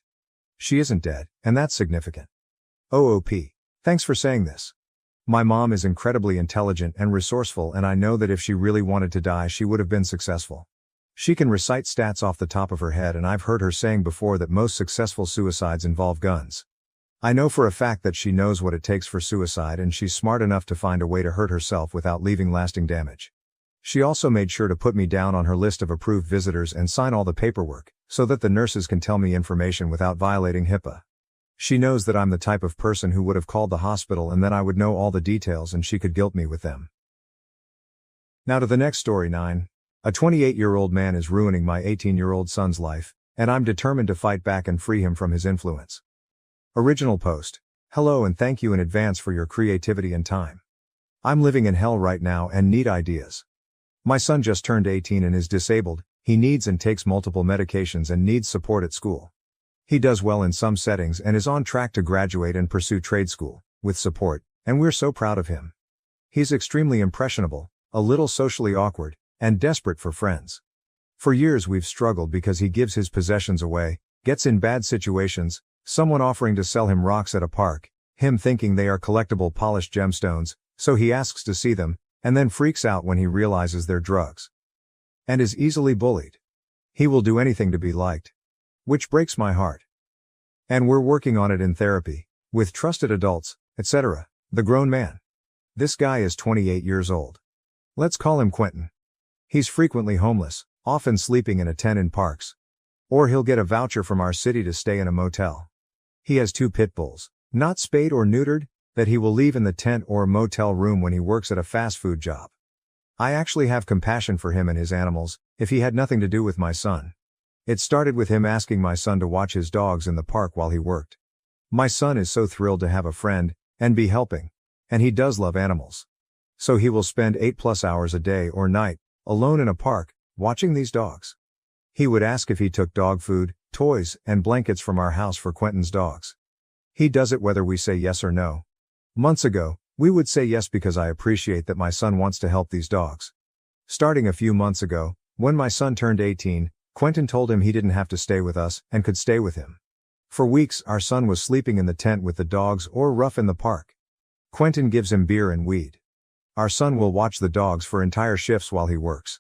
She isn't dead, and that's significant. OOP. Thanks for saying this. My mom is incredibly intelligent and resourceful and I know that if she really wanted to die she would have been successful. She can recite stats off the top of her head and I've heard her saying before that most successful suicides involve guns. I know for a fact that she knows what it takes for suicide and she's smart enough to find a way to hurt herself without leaving lasting damage. She also made sure to put me down on her list of approved visitors and sign all the paperwork, so that the nurses can tell me information without violating HIPAA. She knows that I'm the type of person who would have called the hospital and then I would know all the details and she could guilt me with them. Now to the next story 9. A 28-year-old man is ruining my 18-year-old son's life, and I'm determined to fight back and free him from his influence. Original post. Hello and thank you in advance for your creativity and time. I'm living in hell right now and need ideas. My son just turned 18 and is disabled, he needs and takes multiple medications and needs support at school. He does well in some settings and is on track to graduate and pursue trade school, with support, and we're so proud of him. He's extremely impressionable, a little socially awkward, and desperate for friends. For years we've struggled because he gives his possessions away, gets in bad situations, someone offering to sell him rocks at a park, him thinking they are collectible polished gemstones, so he asks to see them, and then freaks out when he realizes they're drugs. And is easily bullied. He will do anything to be liked. Which breaks my heart. And we're working on it in therapy, with trusted adults, etc. The grown man. This guy is 28 years old. Let's call him Quentin. He's frequently homeless, often sleeping in a tent in parks. Or he'll get a voucher from our city to stay in a motel. He has 2 pit bulls, not spayed or neutered, that he will leave in the tent or motel room when he works at a fast food job. I actually have compassion for him and his animals, if he had nothing to do with my son. It started with him asking my son to watch his dogs in the park while he worked. My son is so thrilled to have a friend, and be helping. And he does love animals. So he will spend 8+ hours a day or night, alone in a park, watching these dogs. He would ask if he took dog food, toys, and blankets from our house for Quentin's dogs. He does it whether we say yes or no. Months ago, we would say yes because I appreciate that my son wants to help these dogs. Starting a few months ago, when my son turned 18, Quentin told him he didn't have to stay with us and could stay with him. For weeks, our son was sleeping in the tent with the dogs or rough in the park. Quentin gives him beer and weed. Our son will watch the dogs for entire shifts while he works.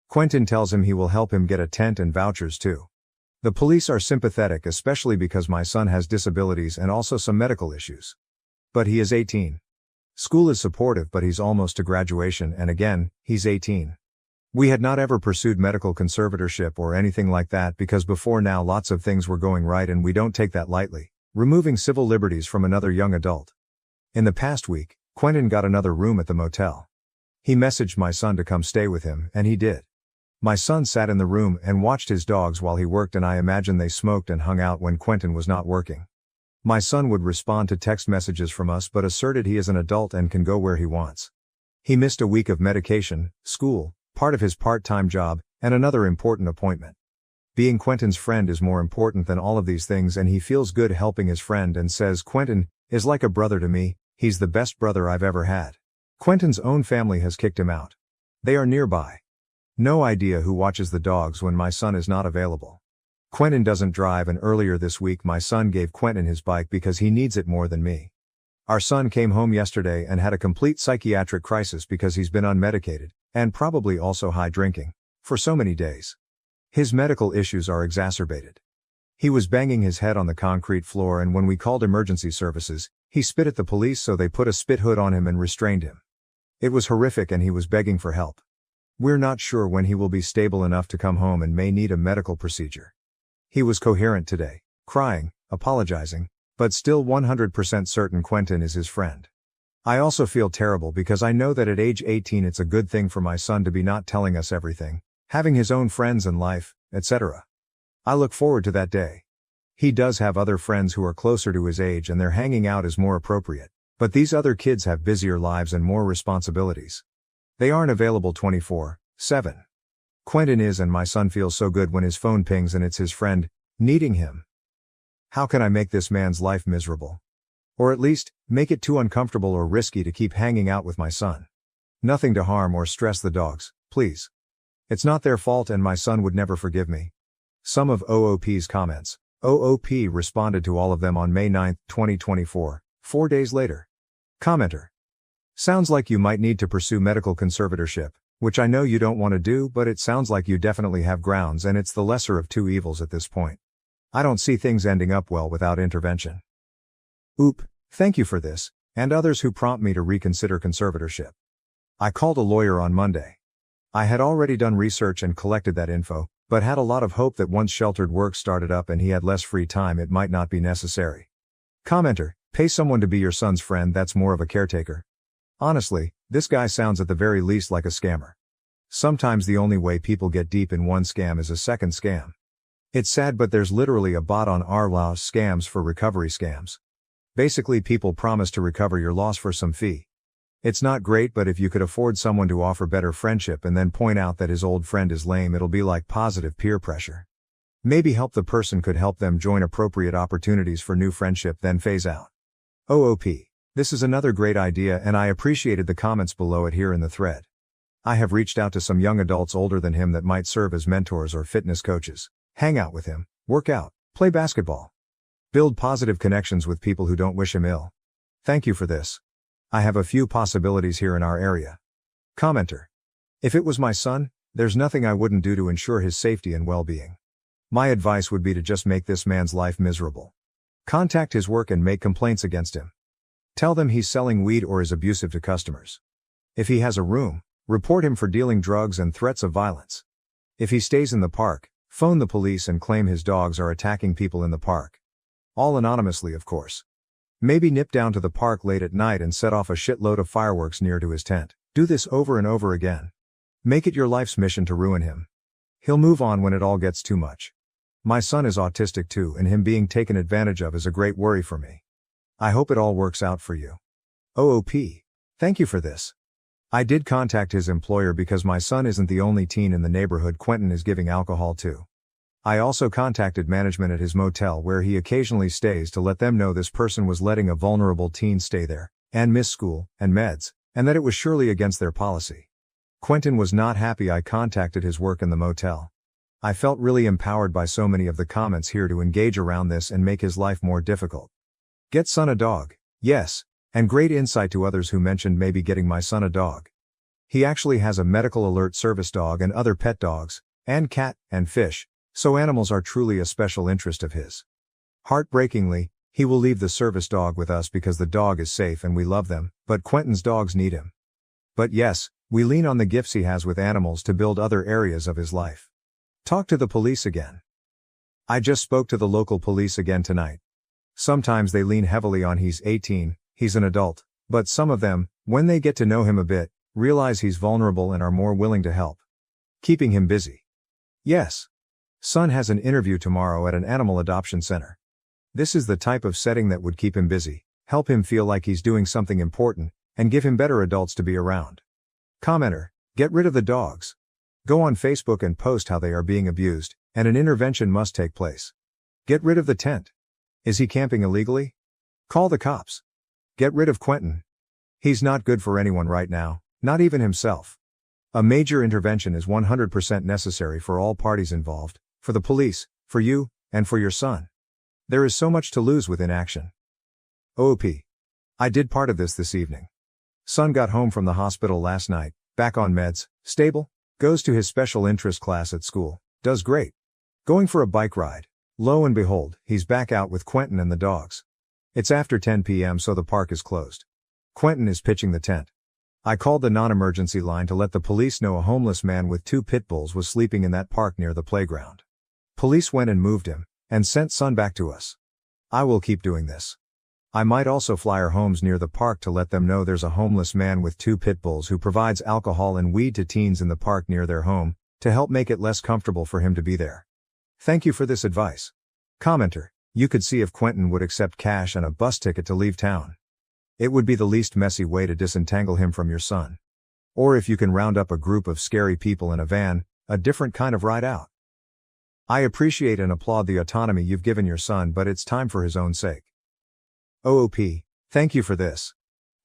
Quentin tells him he will help him get a tent and vouchers too. The police are sympathetic, especially because my son has disabilities and also some medical issues. But he is 18. School is supportive, but he's almost to graduation, and again, he's 18. We had not ever pursued medical conservatorship or anything like that because before now lots of things were going right and we don't take that lightly, removing civil liberties from another young adult. In the past week, Quentin got another room at the motel. He messaged my son to come stay with him, and he did. My son sat in the room and watched his dogs while he worked, and I imagine they smoked and hung out when Quentin was not working. My son would respond to text messages from us but asserted he is an adult and can go where he wants. He missed a week of medication, school, part of his part-time job, and another important appointment. Being Quentin's friend is more important than all of these things, and he feels good helping his friend and says Quentin is like a brother to me. He's the best brother I've ever had. Quentin's own family has kicked him out. They are nearby. No idea who watches the dogs when my son is not available. Quentin doesn't drive, and earlier this week my son gave Quentin his bike because he needs it more than me. Our son came home yesterday and had a complete psychiatric crisis because he's been unmedicated, and probably also high drinking, for so many days. His medical issues are exacerbated. He was banging his head on the concrete floor, and when we called emergency services, he spit at the police, so they put a spit hood on him and restrained him. It was horrific and he was begging for help. We're not sure when he will be stable enough to come home and may need a medical procedure. He was coherent today, crying, apologizing, but still 100% certain Quentin is his friend. I also feel terrible because I know that at age 18 it's a good thing for my son to be not telling us everything, having his own friends and life, etc. I look forward to that day. He does have other friends who are closer to his age and their hanging out is more appropriate, but these other kids have busier lives and more responsibilities. They aren't available 24/7. Quentin is, and my son feels so good when his phone pings and it's his friend, needing him. How can I make this man's life miserable? Or at least, make it too uncomfortable or risky to keep hanging out with my son? Nothing to harm or stress the dogs, please. It's not their fault and my son would never forgive me. Some of OOP's comments. OOP responded to all of them on May 9, 2024, 4 days later. Commenter. Sounds like you might need to pursue medical conservatorship, which I know you don't want to do, but it sounds like you definitely have grounds and it's the lesser of two evils at this point. I don't see things ending up well without intervention. Oop, thank you for this, and others who prompt me to reconsider conservatorship. I called a lawyer on Monday. I had already done research and collected that info, but had a lot of hope that once sheltered work started up and he had less free time it might not be necessary. Commenter, pay someone to be your son's friend, that's more of a caretaker. Honestly, this guy sounds at the very least like a scammer. Sometimes the only way people get deep in one scam is a second scam. It's sad, but there's literally a bot on iReddit scams for recovery scams. Basically people promise to recover your loss for some fee. It's not great, but if you could afford someone to offer better friendship and then point out that his old friend is lame, it'll be like positive peer pressure. Maybe help the person could help them join appropriate opportunities for new friendship, then phase out. OOP. This is another great idea and I appreciated the comments below it here in the thread. I have reached out to some young adults older than him that might serve as mentors or fitness coaches. Hang out with him, work out, play basketball. Build positive connections with people who don't wish him ill. Thank you for this. I have a few possibilities here in our area. Commenter. If it was my son, there's nothing I wouldn't do to ensure his safety and well-being. My advice would be to just make this man's life miserable. Contact his work and make complaints against him. Tell them he's selling weed or is abusive to customers. If he has a room, report him for dealing drugs and threats of violence. If he stays in the park, phone the police and claim his dogs are attacking people in the park. All anonymously, of course. Maybe nip down to the park late at night and set off a shitload of fireworks near to his tent. Do this over and over again. Make it your life's mission to ruin him. He'll move on when it all gets too much. My son is autistic too, and him being taken advantage of is a great worry for me. I hope it all works out for you. OOP. Thank you for this. I did contact his employer because my son isn't the only teen in the neighborhood Quentin is giving alcohol to. I also contacted management at his motel where he occasionally stays to let them know this person was letting a vulnerable teen stay there, and miss school, and meds, and that it was surely against their policy. Quentin was not happy. I contacted his work in the motel. I felt really empowered by so many of the comments here to engage around this and make his life more difficult. Get son a dog. Yes, And great insight to others who mentioned maybe getting my son a dog. He actually has a medical alert service dog and other pet dogs, and cat, and fish, so animals are truly a special interest of his. Heartbreakingly, he will leave the service dog with us because the dog is safe and we love them, but Quentin's dogs need him. But yes, we lean on the gifts he has with animals to build other areas of his life. Talk to the police again. I just spoke to the local police again tonight. Sometimes they lean heavily on he's 18, he's an adult, but some of them, when they get to know him a bit, realize he's vulnerable and are more willing to help. Keeping him busy. Yes. Son has an interview tomorrow at an animal adoption center. This is the type of setting that would keep him busy, help him feel like he's doing something important, and give him better adults to be around. Commenter, get rid of the dogs. Go on Facebook and post how they are being abused, and an intervention must take place. Get rid of the tent. Is he camping illegally? Call the cops. Get rid of Quentin. He's not good for anyone right now, not even himself. A major intervention is 100% necessary for all parties involved, for the police, for you, and for your son. There is so much to lose with inaction. OOP. I did part of this evening. Son got home from the hospital last night, back on meds, stable, goes to his special interest class at school, does great. Going for a bike ride. Lo and behold, he's back out with Quentin and the dogs. It's after 10 p.m. so the park is closed. Quentin is pitching the tent. I called the non-emergency line to let the police know a homeless man with 2 pit bulls was sleeping in that park near the playground. Police went and moved him, and sent Son back to us. I will keep doing this. I might also flyer homes near the park to let them know there's a homeless man with 2 pit bulls who provides alcohol and weed to teens in the park near their home, to help make it less comfortable for him to be there. Thank you for this advice. Commenter, you could see if Quentin would accept cash and a bus ticket to leave town. It would be the least messy way to disentangle him from your son. Or if you can round up a group of scary people in a van, a different kind of ride out. I appreciate and applaud the autonomy you've given your son, but it's time for his own sake. OOP, thank you for this.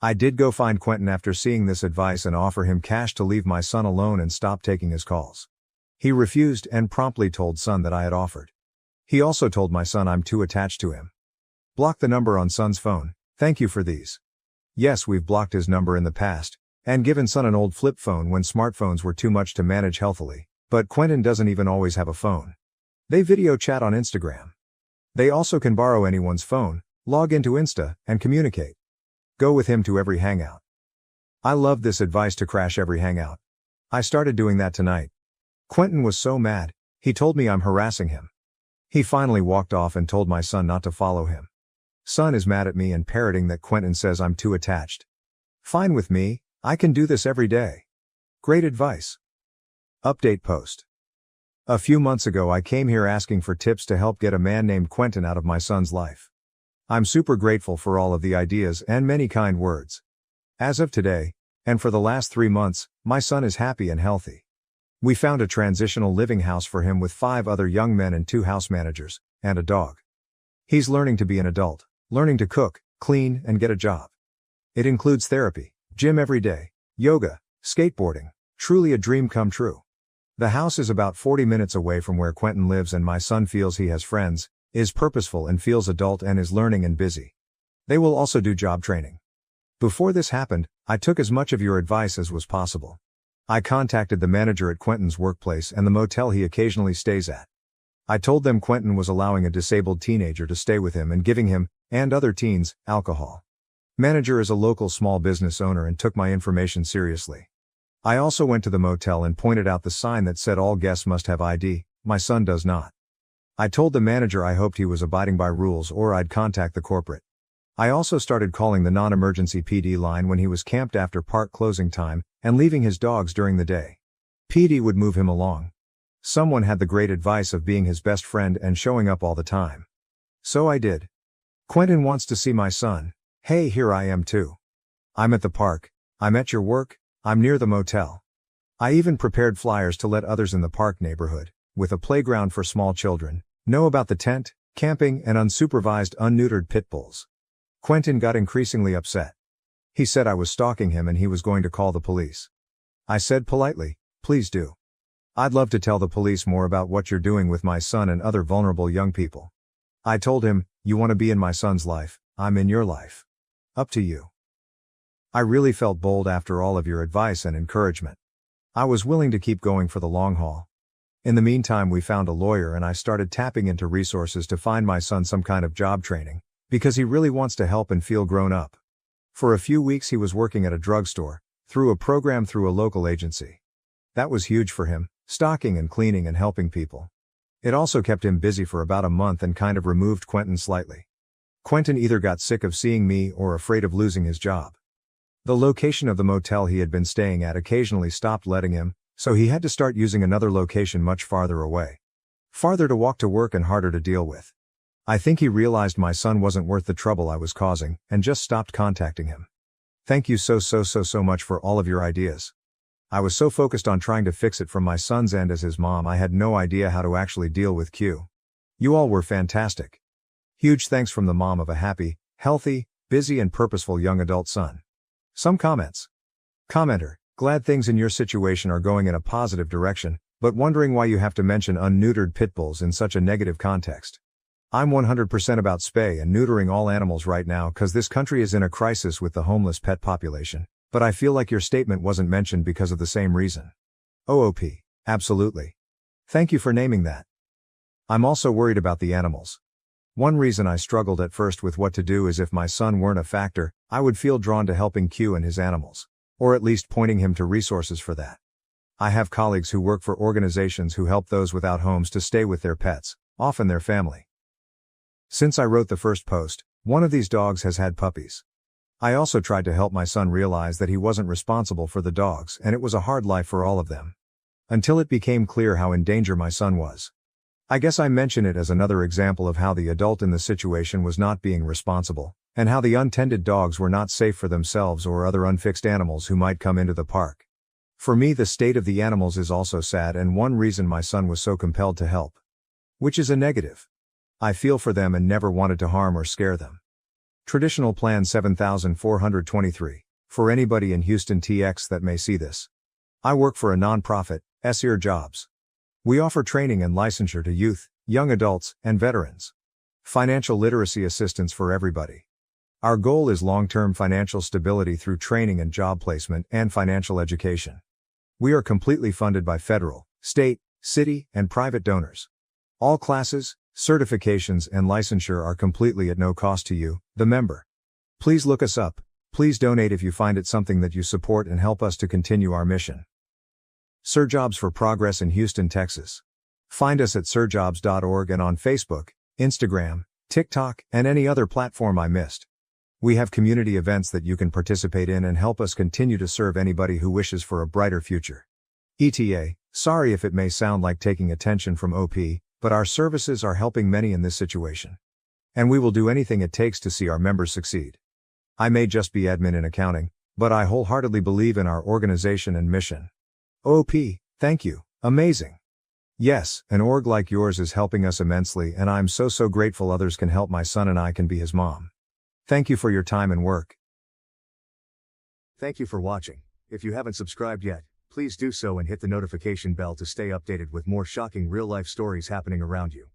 I did go find Quentin after seeing this advice and offer him cash to leave my son alone and stop taking his calls. He refused and promptly told Son that I had offered. He also told my son I'm too attached to him. Block the number on Son's phone, thank you for these. Yes, we've blocked his number in the past, and given Son an old flip phone when smartphones were too much to manage healthily, but Quentin doesn't even always have a phone. They video chat on Instagram. They also can borrow anyone's phone, log into Insta, and communicate. Go with him to every hangout. I love this advice to crash every hangout. I started doing that tonight. Quentin was so mad, he told me I'm harassing him. He finally walked off and told my son not to follow him. Son is mad at me and parroting that Quentin says I'm too attached. Fine with me, I can do this every day. Great advice. Update post. A few months ago I came here asking for tips to help get a man named Quentin out of my son's life. I'm super grateful for all of the ideas and many kind words. As of today, and for the last 3 months, my son is happy and healthy. We found a transitional living house for him with 5 other young men and 2 house managers, and a dog. He's learning to be an adult, learning to cook, clean, and get a job. It includes therapy, gym every day, yoga, skateboarding, truly a dream come true. The house is about 40 minutes away from where Quentin lives and my son feels he has friends, is purposeful and feels adult and is learning and busy. They will also do job training. Before this happened, I took as much of your advice as was possible. I contacted the manager at Quentin's workplace and the motel he occasionally stays at. I told them Quentin was allowing a disabled teenager to stay with him and giving him, and other teens, alcohol. Manager is a local small business owner and took my information seriously. I also went to the motel and pointed out the sign that said all guests must have ID, my son does not. I told the manager I hoped he was abiding by rules or I'd contact the corporate. I also started calling the non-emergency PD line when he was camped after park closing time, and leaving his dogs during the day. PD would move him along. Someone had the great advice of being his best friend and showing up all the time. So I did. Quentin wants to see my son. Hey, here I am too. I'm at the park, I'm at your work, I'm near the motel. I even prepared flyers to let others in the park neighborhood, with a playground for small children, know about the tent, camping, and unsupervised unneutered pit bulls. Quentin got increasingly upset. He said I was stalking him and he was going to call the police. I said politely, please do. I'd love to tell the police more about what you're doing with my son and other vulnerable young people. I told him, you want to be in my son's life, I'm in your life. Up to you. I really felt bold after all of your advice and encouragement. I was willing to keep going for the long haul. In the meantime, we found a lawyer and I started tapping into resources to find my son some kind of job training, because he really wants to help and feel grown up. For a few weeks he was working at a drugstore, through a program through a local agency. That was huge for him, stocking and cleaning and helping people. It also kept him busy for about a month and kind of removed Quentin slightly. Quentin either got sick of seeing me or afraid of losing his job. The location of the motel he had been staying at occasionally stopped letting him, so he had to start using another location much farther away. Farther to walk to work and harder to deal with. I think he realized my son wasn't worth the trouble I was causing, and just stopped contacting him. Thank you so much for all of your ideas. I was so focused on trying to fix it from my son's end as his mom, I had no idea how to actually deal with Q. You all were fantastic. Huge thanks from the mom of a happy, healthy, busy and purposeful young adult son. Some comments. Commenter, glad things in your situation are going in a positive direction, but wondering why you have to mention unneutered pit bulls in such a negative context. I'm 100% about spay and neutering all animals right now cause this country is in a crisis with the homeless pet population, but I feel like your statement wasn't mentioned because of the same reason. OOP, absolutely. Thank you for naming that. I'm also worried about the animals. One reason I struggled at first with what to do is if my son weren't a factor, I would feel drawn to helping Q and his animals, or at least pointing him to resources for that. I have colleagues who work for organizations who help those without homes to stay with their pets, often their family. Since I wrote the first post, one of these dogs has had puppies. I also tried to help my son realize that he wasn't responsible for the dogs and it was a hard life for all of them. Until it became clear how in danger my son was. I guess I mention it as another example of how the adult in the situation was not being responsible, and how the untended dogs were not safe for themselves or other unfixed animals who might come into the park. For me, the state of the animals is also sad and one reason my son was so compelled to help. Which is a negative. I feel for them and never wanted to harm or scare them. Traditional Plan 7423. For anybody in Houston TX that may see this. I work for a nonprofit, SEER Jobs. We offer training and licensure to youth, young adults, and veterans. Financial literacy assistance for everybody. Our goal is long-term financial stability through training and job placement and financial education. We are completely funded by federal, state, city, and private donors. All classes, certifications, and licensure are completely at no cost to you, the member. Please look us up. Please donate if you find it something that you support and help us to continue our mission. SEER Jobs for Progress in Houston, Texas. Find us at seerjobs.org and on Facebook, Instagram, TikTok, and any other platform I missed. We have community events that you can participate in and help us continue to serve anybody who wishes for a brighter future. ETA, sorry if it may sound like taking attention from OP, but our services are helping many in this situation. And we will do anything it takes to see our members succeed. I may just be admin in accounting, but I wholeheartedly believe in our organization and mission. OP, thank you, amazing. Yes, an org like yours is helping us immensely and I'm so grateful others can help my son and I can be his mom. Thank you for your time and work. Thank you for watching. If you haven't subscribed yet, please do so and hit the notification bell to stay updated with more shocking real-life stories happening around you.